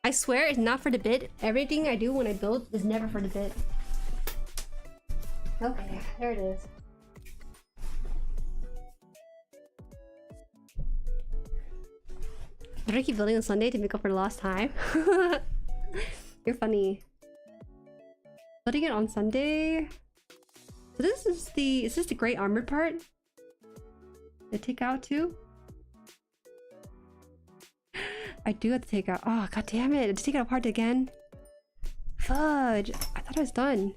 I swear it's not for the bit. Everything I do when I build is never for the bit. Okay, there it is. Did I keep building on Sunday to make up for the lost time? You're funny. Building it on Sunday. So this is the... Is this the gray armored part? Did I take out too? I do have to take out... Oh, god damn it. I have to take out a part again. Fudge. I thought I was done.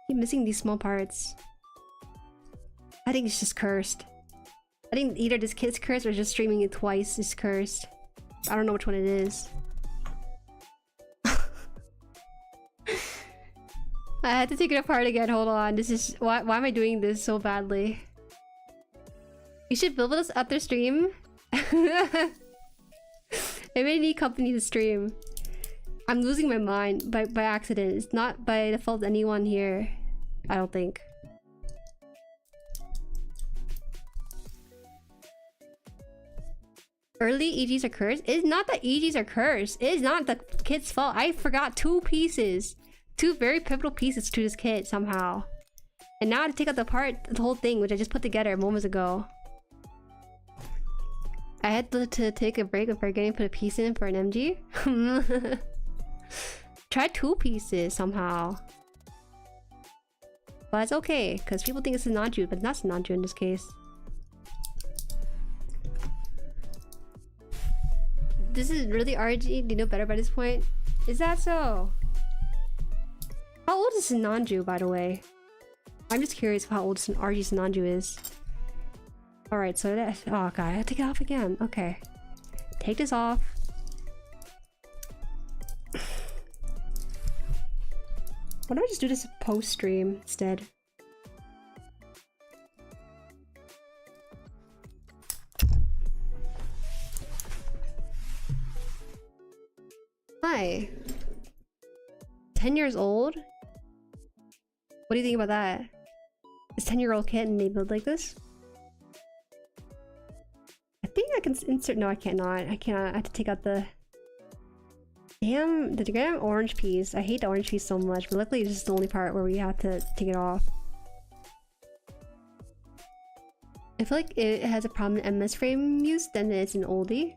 Keep missing these small parts. I think it's just cursed. I think either this kid's cursed or just streaming it twice is cursed. I don't know which one it is. I had to take it apart again. Hold on. This is... Why am I doing this so badly? You should build with us after stream. I may need company to stream. I'm losing my mind by accident. It's not by the fault of anyone here. I don't think. Early EGs are cursed? It's not that EGs are cursed. It is not the kid's fault. I forgot 2 pieces. 2 very pivotal pieces to this kit somehow. And now I have to take out the whole thing, which I just put together moments ago. I had to take a break of forgetting to put a piece in for an MG. Try 2 pieces somehow. But it's okay, because people think it's Sinanju, but it's not Sinanju in this case. This is really RG. Do you know better by this point? Is that so? How old is Sinanju, by the way? I'm just curious how old RG Sinanju is. Alright, so that... Oh god, I have to take it off again. Okay. Take this off. Why don't I just do this post-stream instead? Hi. 10 years old? What do you think about that? Is 10-year-old kid and they build like this? I think I can insert... No, I cannot. I cannot. I have to take out the... Damn, the damn orange piece. I hate the orange piece so much, but luckily this is the only part where we have to take it off. I feel like it has a prominent MS frame use, then it's an oldie.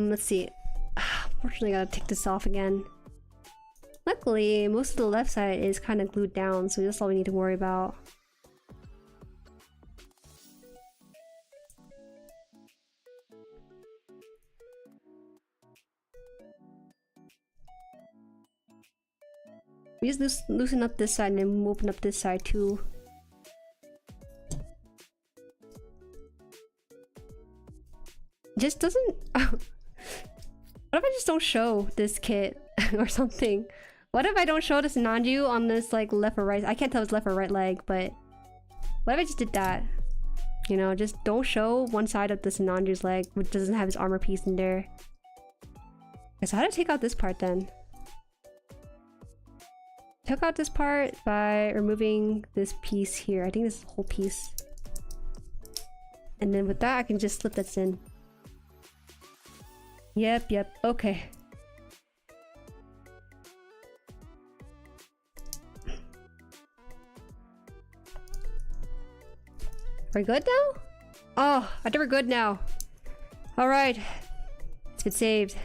Let's see. Unfortunately, I gotta take this off again. Luckily, most of the left side is kind of glued down, so that's all we need to worry about. We just loosen up this side and then open up this side too. Just doesn't... What if I just don't show this kit or something? What if I don't show this Sinanju on this like left or right? I can't tell if it's left or right leg, but what if I just did that? You know, just don't show one side of the Sinanju's leg, which doesn't have his armor piece in there. Okay, so how do I take out this part then? took out this part by removing this piece here. I think this is the whole piece. And then with that, I can just slip this in. Yep, okay. Are we good now? Oh, I think we're good now. Alright. It's been saved.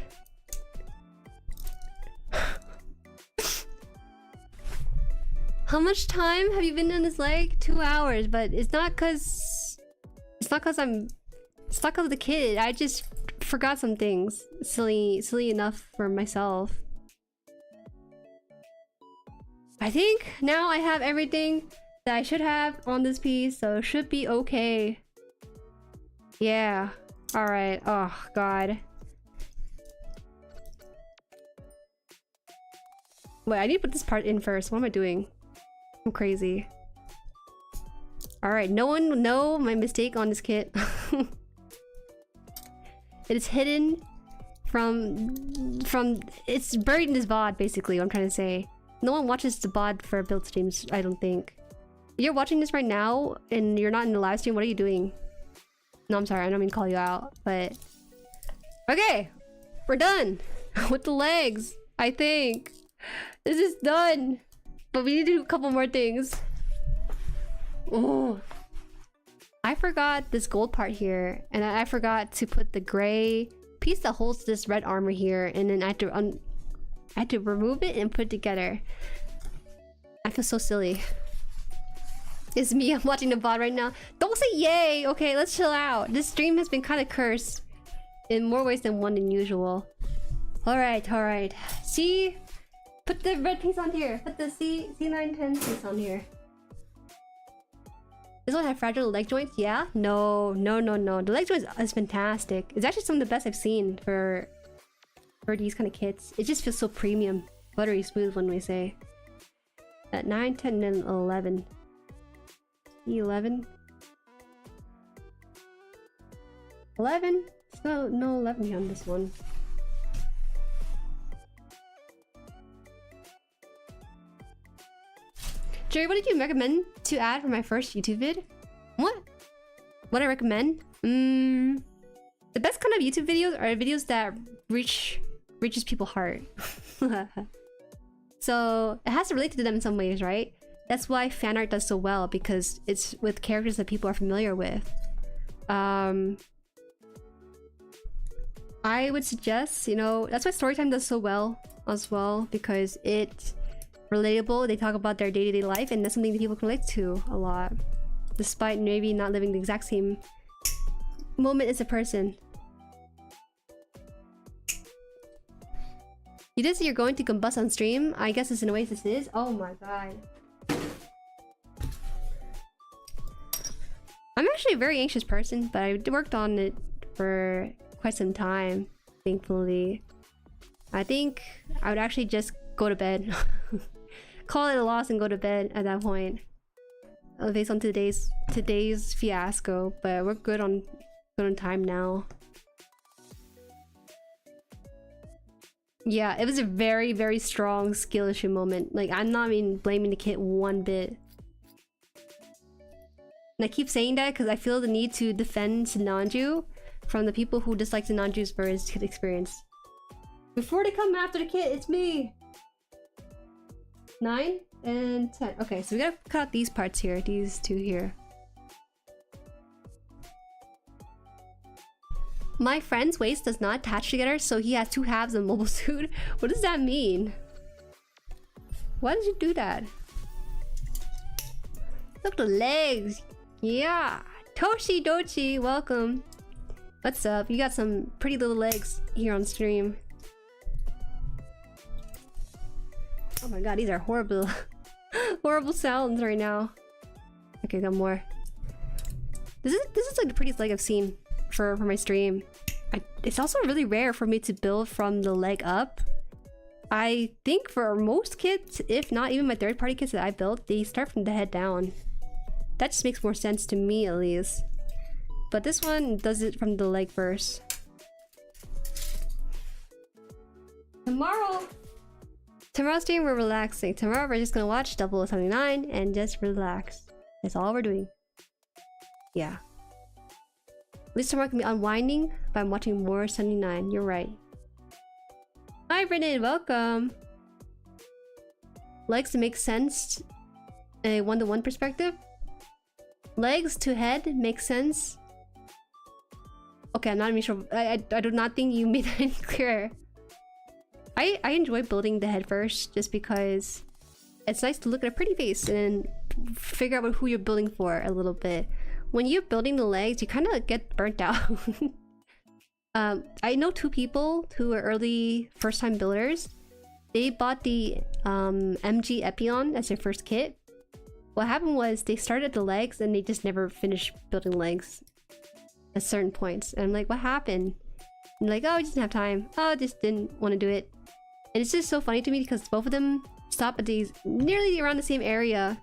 How much time have you been on this leg? 2 hours, but it's not cause I'm stuck with the kid. I just forgot some things. Silly enough for myself. I think now I have everything that I should have on this piece, so it should be okay. Yeah. Alright. Oh god. Wait, I need to put this part in first. What am I doing? I'm crazy. Alright, no one will know my mistake on this kit. It is hidden from... It's buried in this VOD, basically, what I'm trying to say. No one watches the VOD for build streams, I don't think. If you're watching this right now, and you're not in the live stream, what are you doing? No, I'm sorry, I don't mean to call you out, but... Okay! We're done! With the legs, I think. This is done! But we need to do a couple more things. Oh, I forgot this gold part here, and I forgot to put the gray piece that holds this red armor here, and then I had to remove it and put it together. I feel so silly. It's me. I'm watching the VOD right now. Don't say yay. Okay, let's chill out. This stream has been kind of cursed in more ways than one than usual. All right. See. Put the red piece on here. Put the C910 piece on here. This one have fragile leg joints? Yeah? No. The leg joints is fantastic. It's actually some of the best I've seen for these kind of kits. It just feels so premium. Buttery smooth when we say. At 9, 10, and 11. 11? 11? No 11 here on this one. Jerry, what did you recommend to add for my first YouTube vid? What I recommend? The best kind of YouTube videos are videos that reaches people's heart. So it has to relate to them in some ways, right? That's why fan art does so well, because it's with characters that people are familiar with. I would suggest, you know, that's why Storytime does so well as well, because it's relatable. They talk about their day-to-day life, and that's something that people can relate to a lot, despite maybe not living the exact same moment as a person. You did say you're going to combust on stream? I guess it's in a way this is. Oh my god. I'm actually a very anxious person, but I worked on it for quite some time, thankfully. I think I would actually just go to bed. Call it a loss and go to bed at that point. Based on today's fiasco, but we're good on time now. Yeah, it was a very, very strong skill issue moment. Like, I'm not even blaming the kid one bit. And I keep saying that because I feel the need to defend Sinanju from the people who dislike Sinanju's for his kid experience. Before they come after the kid, it's me! 9 and 10. Okay, so we gotta cut out these parts here, these two here. My friend's waist does not attach together, so he has 2 halves of mobile suit. What does that mean? Why did you do that? Look at the legs! Yeah! Toshi Dochi, welcome! What's up? You got some pretty little legs here on stream. Oh my god, these are horrible horrible sounds right now. Okay, got more. This is like the prettiest leg I've seen for my stream. It's also really rare for me to build from the leg up. I think for most kits, if not even my third-party kits that I built, they start from the head down. That just makes more sense to me, at least. But this one does it from the leg first. Tomorrow's stream we're relaxing. Tomorrow we're just gonna watch 0079 and just relax. That's all we're doing. Yeah. At least tomorrow can be unwinding by watching more 79. You're right. Hi Brennan, welcome. Legs to make sense in a one-to-one perspective. Legs to head makes sense. Okay, I'm not even sure. I do not think you made that any clearer. I enjoy building the head first just because it's nice to look at a pretty face and figure out who you're building for a little bit. When you're building the legs, you kind of get burnt out. I know two people who are early first-time builders. They bought the MG Epion as their first kit. What happened was they started the legs and they just never finished building legs at certain points. And I'm like, what happened? And like, oh, I just didn't have time. Oh, I just didn't want to do it. And it's just so funny to me because both of them stop at these nearly around the same area.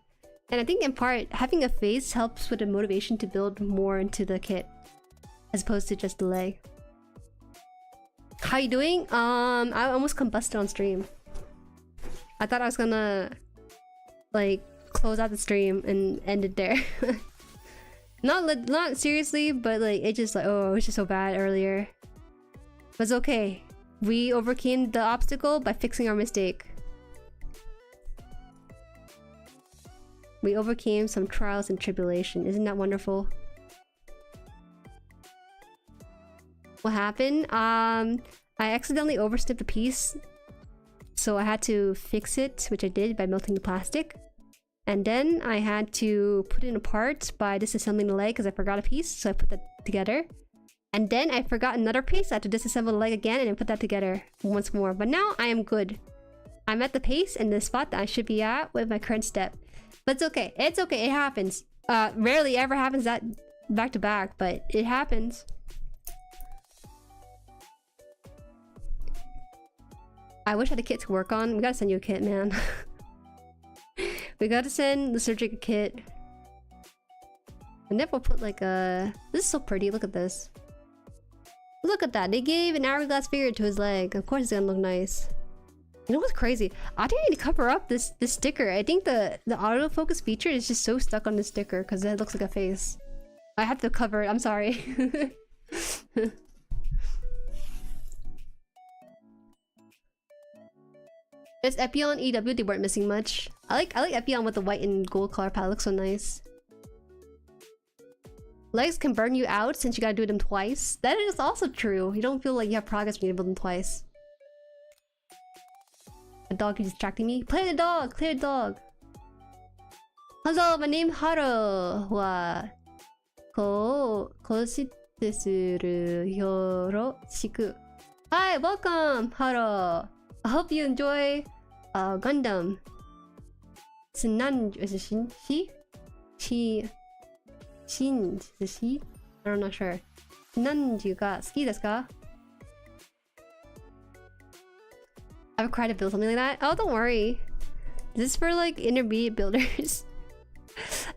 And I think in part, having a face helps with the motivation to build more into the kit as opposed to just the leg. How you doing? I almost combusted on stream. I thought I was gonna like close out the stream and end it there. not seriously, but like it just like, oh, it was just so bad earlier. But it's okay. We overcame the obstacle by fixing our mistake. We overcame some trials and tribulation. Isn't that wonderful? What happened? I accidentally overstepped a piece. So I had to fix it, which I did by melting the plastic. And then I had to put it apart by disassembling the leg because I forgot a piece. So I put that together. And then I forgot another piece. I had to disassemble the leg again and then put that together once more. But now I am good. I'm at the pace and the spot that I should be at with my current step. But it's okay. It's okay. It happens. Rarely ever happens that back to back, but it happens. I wish I had a kit to work on. We gotta send you a kit, man. We gotta send the surgery a kit. And then we'll put like a... This is so pretty. Look at this. Look at that. They gave an hourglass figure to his leg. Of course it's gonna look nice. You know what's crazy? I think I need to cover up this sticker. I think the autofocus feature is just so stuck on the sticker because it looks like a face. I have to cover it. I'm sorry. It's Epion EW. They weren't missing much. I like Epion with the white and gold color palette. It looks so nice. Legs can burn you out since you gotta do them twice. That is also true. You don't feel like you have progress when you build them twice. A dog is distracting me. Play the dog! Play the dog! Hello, my name Haro wa koshitesuru yoroshiku. Hi, welcome, Haro. I hope you enjoy Gundam. Sinanju is it Shin is it she? I'm not sure. Sinanju ga suki desu ka? I've tried to build something like that. Oh, don't worry. This is for like intermediate builders.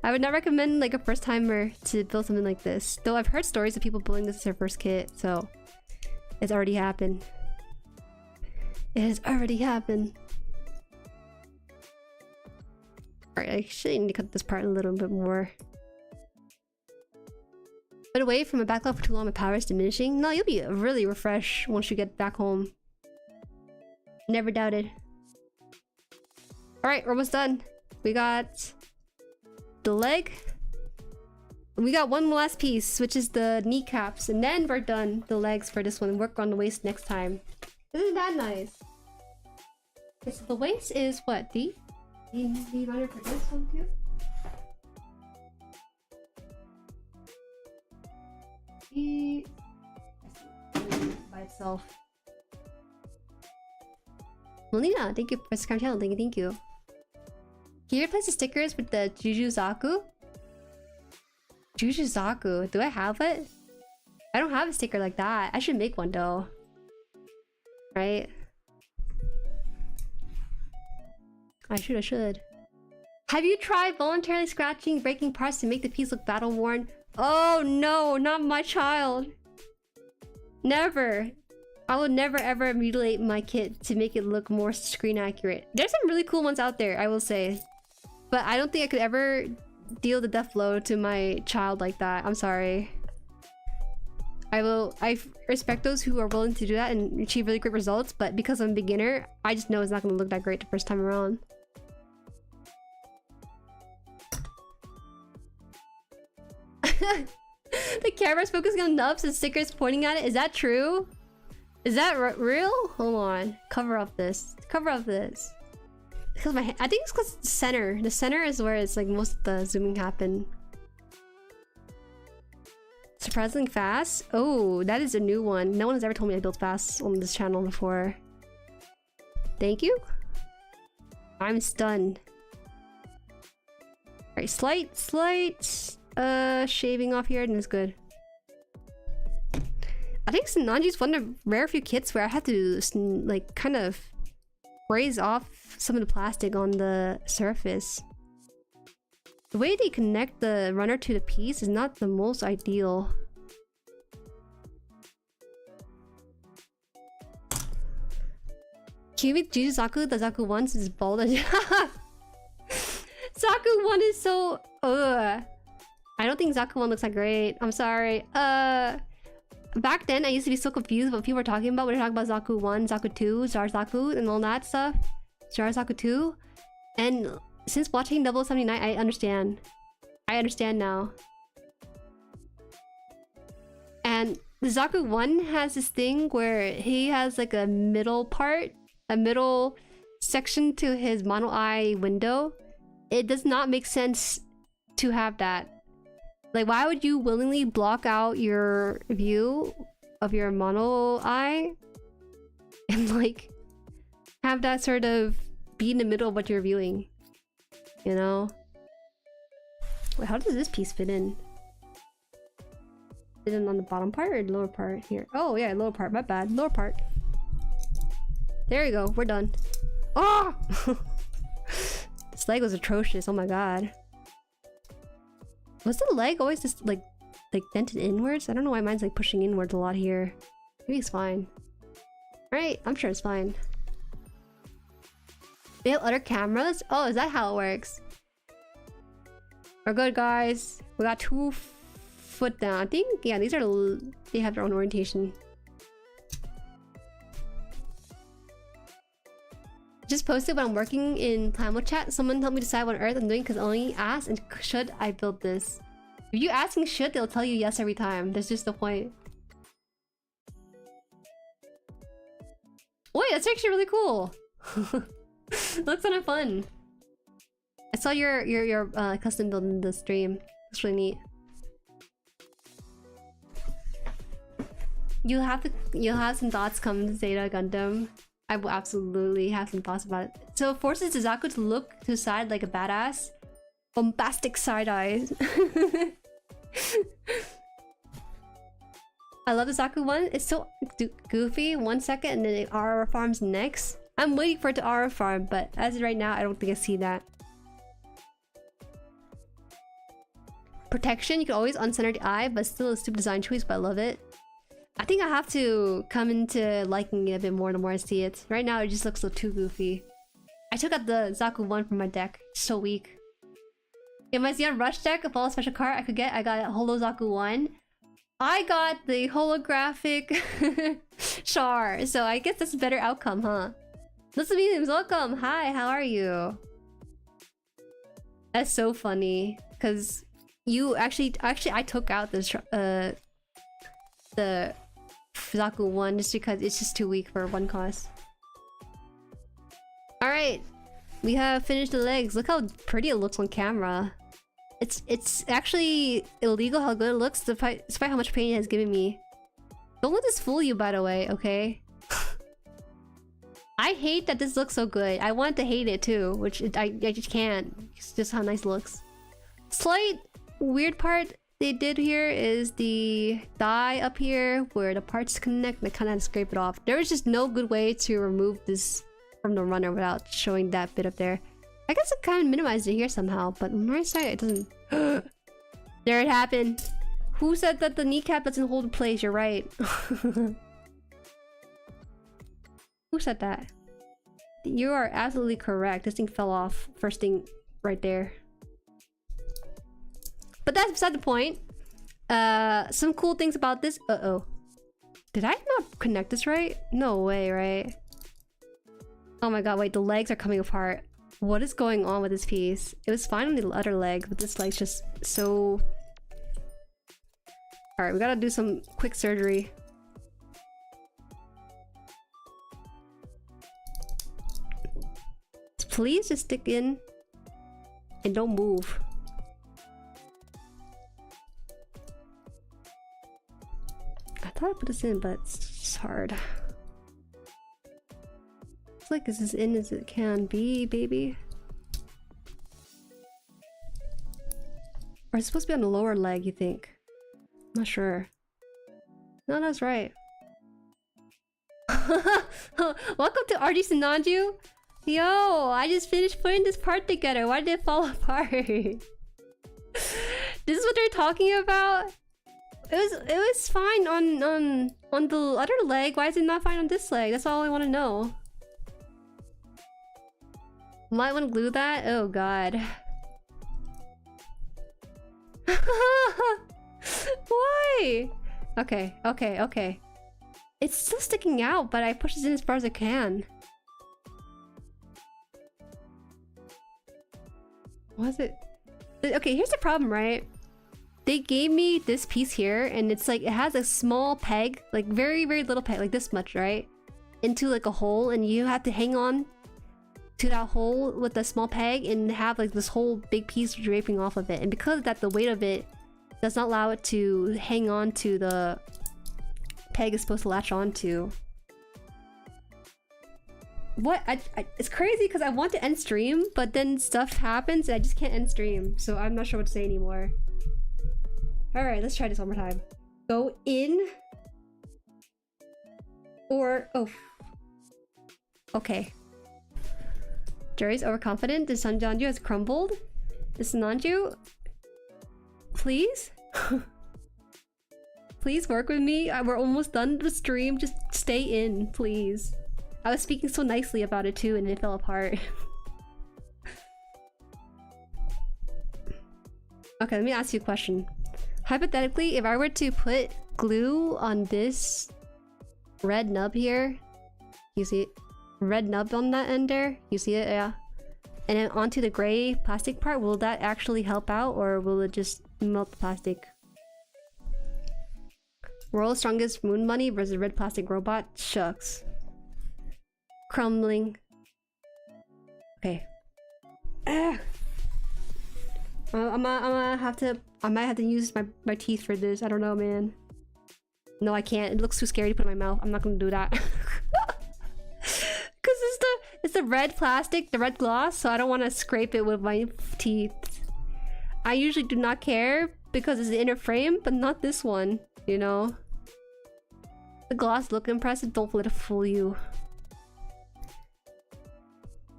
I would not recommend like a first timer to build something like this. Though I've heard stories of people building this as their first kit, so it's already happened. It has already happened. Alright, I actually need to cut this part a little bit more. But away from a backlog for too long, my power is diminishing. No, you'll be really refreshed once you get back home. Never doubted. Alright, we're almost done. We got the leg. We got one last piece, which is the kneecaps. And then we're done the legs for this one. Work on the waist next time. Isn't that nice? Okay, so the waist is what? The runner for this one too? By itself. Melina, thank you for subscribing channel. Thank you. Can you replace the stickers with the Jujuzaku? Jujuzaku. Do I have it? I don't have a sticker like that. I should make one though. Right? I should. Have you tried voluntarily scratching, breaking parts to make the piece look battle worn? Oh no, not my child. Never. I would never ever mutilate my kit to make it look more screen accurate. There's some really cool ones out there, I will say. But I don't think I could ever deal the death blow to my child like that. I'm sorry. I respect those who are willing to do that and achieve really great results, but because I'm a beginner, I just know it's not going to look that great the first time around. The camera's focusing on nubs and stickers pointing at it. Is that true? Is that real? Hold on. Cover up this. Cover up this. Because my I think it's because the center. The center is where it's like most of the zooming happen. Surprisingly fast? Oh, that is a new one. No one has ever told me I built fast on this channel before. Thank you. I'm stunned. Alright, slight shaving off here and it's good. I think Sinanju's one of the rare few kits where I had to like kind of raise off some of the plastic on the surface. The way they connect the runner to the piece is not the most ideal. Cute Jesus Zaku, the Zaku 1 is bald. Zaku 1 is so... Ugh. I don't think Zaku 1 looks that great. I'm sorry. Back then, I used to be so confused what people were talking about when they were talking about Zaku 1, Zaku 2, Jar Zaku, and all that stuff. Jar Zaku 2. And since watching 0079, I understand. I understand now. And the Zaku 1 has this thing where he has like a middle part, a middle section to his mono eye window. It does not make sense to have that. Like, why would you willingly block out your view of your mono eye and like have that sort of be in the middle of what you're viewing? You know? Wait, how does this piece fit in? Fit in on the bottom part or the lower part here? Oh yeah, lower part, my bad. Lower part. There you go, we're done. Oh! This leg was atrocious, oh my god. Was the leg always just like dented inwards? I don't know why mine's like pushing inwards a lot here. Maybe it's fine. Right, I'm sure it's fine. They have other cameras? Oh, is that how it works? We're good, guys. We got 2 foot down. I think, yeah, these are... They have their own orientation. Just posted when I'm working in Plamo chat. Someone helped me decide what on earth I'm doing because only asked and should I build this. If you asking should, they'll tell you yes every time. That's just the point. Wait, that's actually really cool. Looks kind of fun. I saw your custom build in the stream. It's really neat. You'll have some thoughts come to Zeta Gundam. I will absolutely have some thoughts about it. So it forces Zaku to look to the side like a badass. Bombastic side eyes. I love the Zaku one. It's so goofy. 1 second and then it RR farms next. I'm waiting for it to RR farm, but as of right now, I don't think I see that. Protection, you can always uncenter the eye, but still a stupid design choice, but I love it. I think I have to come into liking it a bit more the more I see it. Right now, it just looks so too goofy. I took out the Zaku 1 from my deck. It's so weak. In my Xeon Rush deck, of all the special card I could get, I got Holo Zaku 1. I got the holographic Char, so I guess that's a better outcome, huh? Listen to me, welcome! Hi, how are you? That's so funny, because you actually I took out this the Zaku 1 just because it's just too weak for 1 cost. Alright, we have finished the legs. Look how pretty it looks on camera. It's actually illegal how good it looks despite how much pain it has given me. Don't let this fool you, by the way, okay? I hate that this looks so good. I want to hate it too, which I just can't. It's just how nice it looks. Slight weird part they did here is the thigh up here where the parts connect. I kind of had to scrape it off. There was just no good way to remove this from the runner without showing that bit up there. I guess I kind of minimized it here somehow, but on the right side it doesn't. There it happened. Who said that the kneecap doesn't hold in place? You're right. Who said that? You are absolutely correct. This thing fell off. First thing right there. But that's beside the point. Some cool things about this. Uh-oh. Did I not connect this right? No way, right? Oh my god, wait, the legs are coming apart. What is going on with this piece? It was fine on the other leg, but this leg's just so... Alright, we gotta do some quick surgery. Please just stick in and don't move. I thought I put this in, but it's hard. It's like it's as in as it can be, baby. Or it's supposed to be on the lower leg, you think? I'm not sure. No, that's right. Welcome to RG Sinanju. Yo, I just finished putting this part together. Why did it fall apart? This is what they're talking about? It was fine on the other leg. Why is it not fine on this leg? That's all I want to know. Might want to glue that? Oh god. Why? Okay. It's still sticking out, but I pushed it in as far as I can. Was it? Okay, here's the problem, right? They gave me this piece here, and it's like, it has a small peg, like very, very little peg, like this much, right? Into like a hole, and you have to hang on to that hole with a small peg and have like this whole big piece draping off of it. And because of that, the weight of it does not allow it to hang on to the peg it's supposed to latch onto. What? It's crazy because I want to end stream, but then stuff happens and I just can't end stream. So I'm not sure what to say anymore. Alright, let's try this one more time. Go in. Or... oh. Okay. Jueri's overconfident. The Sinanju has crumbled. The Sinanju... please? Please work with me. We're almost done with the stream. Just stay in, please. I was speaking so nicely about it too, and it fell apart. Okay, let me ask you a question. Hypothetically, if I were to put glue on this red nub here, you see it? Red nub on that end there, you see it? Yeah. And then onto the gray plastic part, will that actually help out, or will it just melt the plastic? World's strongest moon bunny versus red plastic robot? Shucks. Crumbling. Okay. I might have to use my teeth for this. I don't know, man. No, I can't. It looks too scary to put in my mouth. I'm not gonna do that. Cause it's the red plastic, the red gloss, so I don't want to scrape it with my teeth. I usually do not care because it's the inner frame, but not this one, you know? The gloss look impressive, don't let it fool you.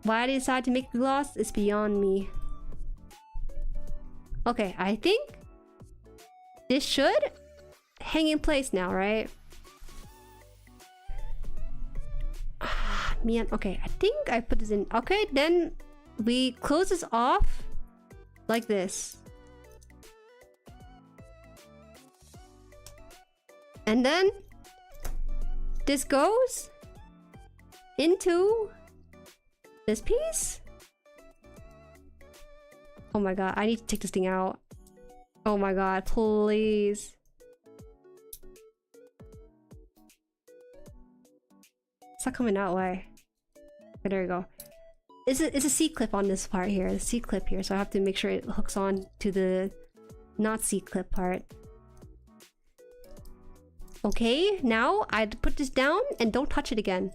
Why I decided to make the gloss is beyond me. Okay, I think this should hang in place now, right? Man, okay, I think I put this in. Okay, then we close this off like this. And then this goes into this piece. Oh my god, I need to take this thing out. Oh my god, please. It's not coming out, why? Okay, there we go. It's a C-clip on this part here, the C-clip here, so I have to make sure it hooks on to the not C-clip part. Okay, now I put this down and don't touch it again.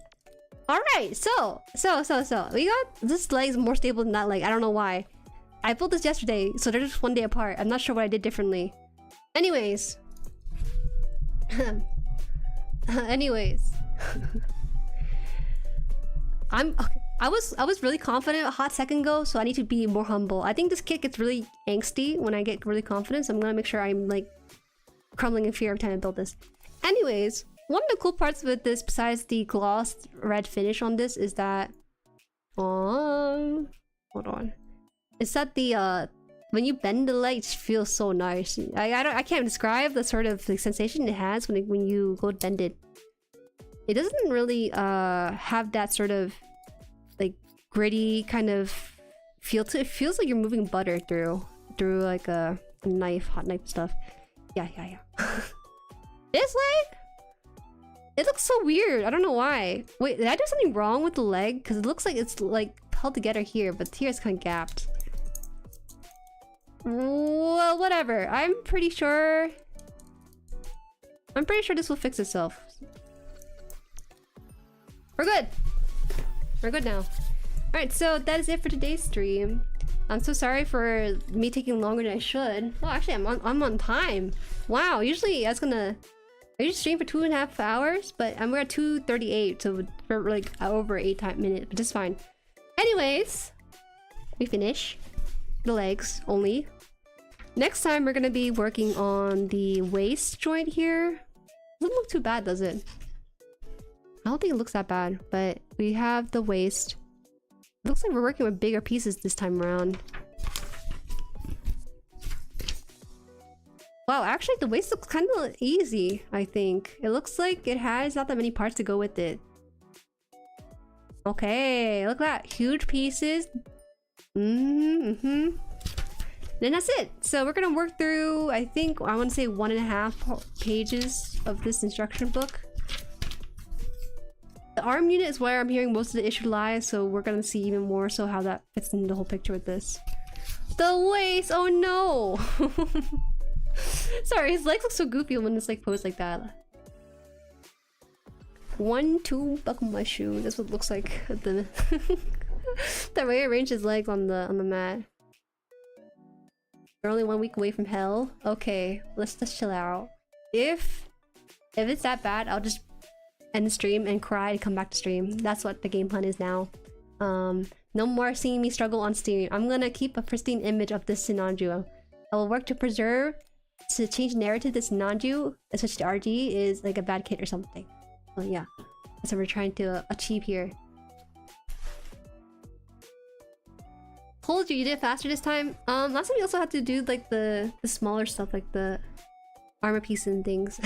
Alright, so we got this leg is more stable than that leg. I don't know why. I built this yesterday, so they're just one day apart. I'm not sure what I did differently. Anyways. Anyways. I was really confident a hot second ago, so I need to be more humble. I think this kit gets really angsty when I get really confident, so I'm gonna make sure I'm like crumbling in fear every time I build this. Anyways, One of the cool parts with this, besides the glossed red finish on this, is that hold on, is that the when you bend the leg, it feels so nice. I can't describe the sort of like sensation it has when you go bend it. It doesn't really have that sort of like gritty kind of feel to it. It feels like you're moving butter through like a knife, hot knife stuff. Yeah. This leg, it looks so weird. I don't know why. Wait, did I do something wrong with the leg? Because it looks like it's like held together here, but here it's kind of gapped. Well, whatever. I'm pretty sure this will fix itself. We're good. We're good now. Alright, so that is it for today's stream. I'm so sorry for me taking longer than I should. Oh, actually, I'm on time. Wow, usually I usually stream for 2.5 hours, but we're at 2:38, so for like over 8 minutes, but just fine. Anyways, we finish the legs only. Next time we're gonna be working on the waist joint here. Doesn't look too bad, does it? I don't think it looks that bad, but we have the waist. Looks like we're working with bigger pieces this time around. Wow, actually the waist looks kind of easy, I think. It looks like it has not that many parts to go with it. Okay, look at that. Huge pieces. Then that's it. So we're gonna work through, I think, I want to say 1.5 pages of this instruction book. The arm unit is where I'm hearing most of the issue lies, so we're gonna see even more so how that fits in the whole picture with this. The waist! Oh no! Sorry, his legs look so goofy when it's like posed like that. 1, 2, buckle my shoe. That's what it looks like at the the way he arranged his legs on the mat. We're only 1 week away from hell. Okay, let's just chill out. If it's that bad, I'll just end the stream and cry and come back to stream. That's what the game plan is now. No more seeing me struggle on stream. I'm gonna keep a pristine image of this Sinanju. I will work to change narrative that Sinanju, especially RG, is like a bad kid or something. So yeah, that's what we're trying to achieve here. Told you did it faster this time. Last time you also had to do like the smaller stuff, like the armor pieces and things.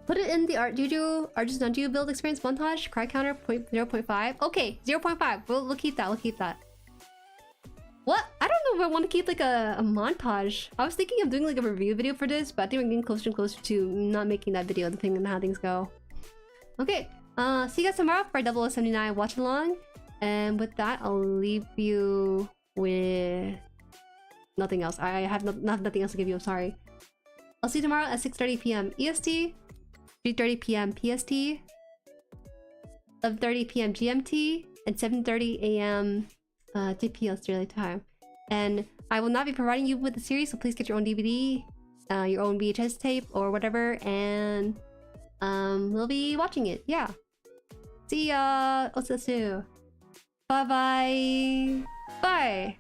Put it in the Sinanju build experience montage. Cry counter 0.5. Okay, 0.5. We'll keep that. We'll keep that. What? I don't know if I want to keep like a montage. I was thinking of doing like a review video for this, but I think we're getting closer and closer to not making that video, depending on how things go. Okay, see you guys tomorrow for 0079 watch along. And with that, I'll leave you with nothing else. I have nothing else to give you, I'm sorry. I'll see you tomorrow at 6:30 p.m. EST, 3:30 p.m. PST, 11:30 p.m. GMT, and 7:30 a.m. DP Australia time. And I will not be providing you with the series, so please get your own DVD, your own VHS tape, or whatever, and we'll be watching it. Yeah. See ya! Osasu. Bye bye. Bye.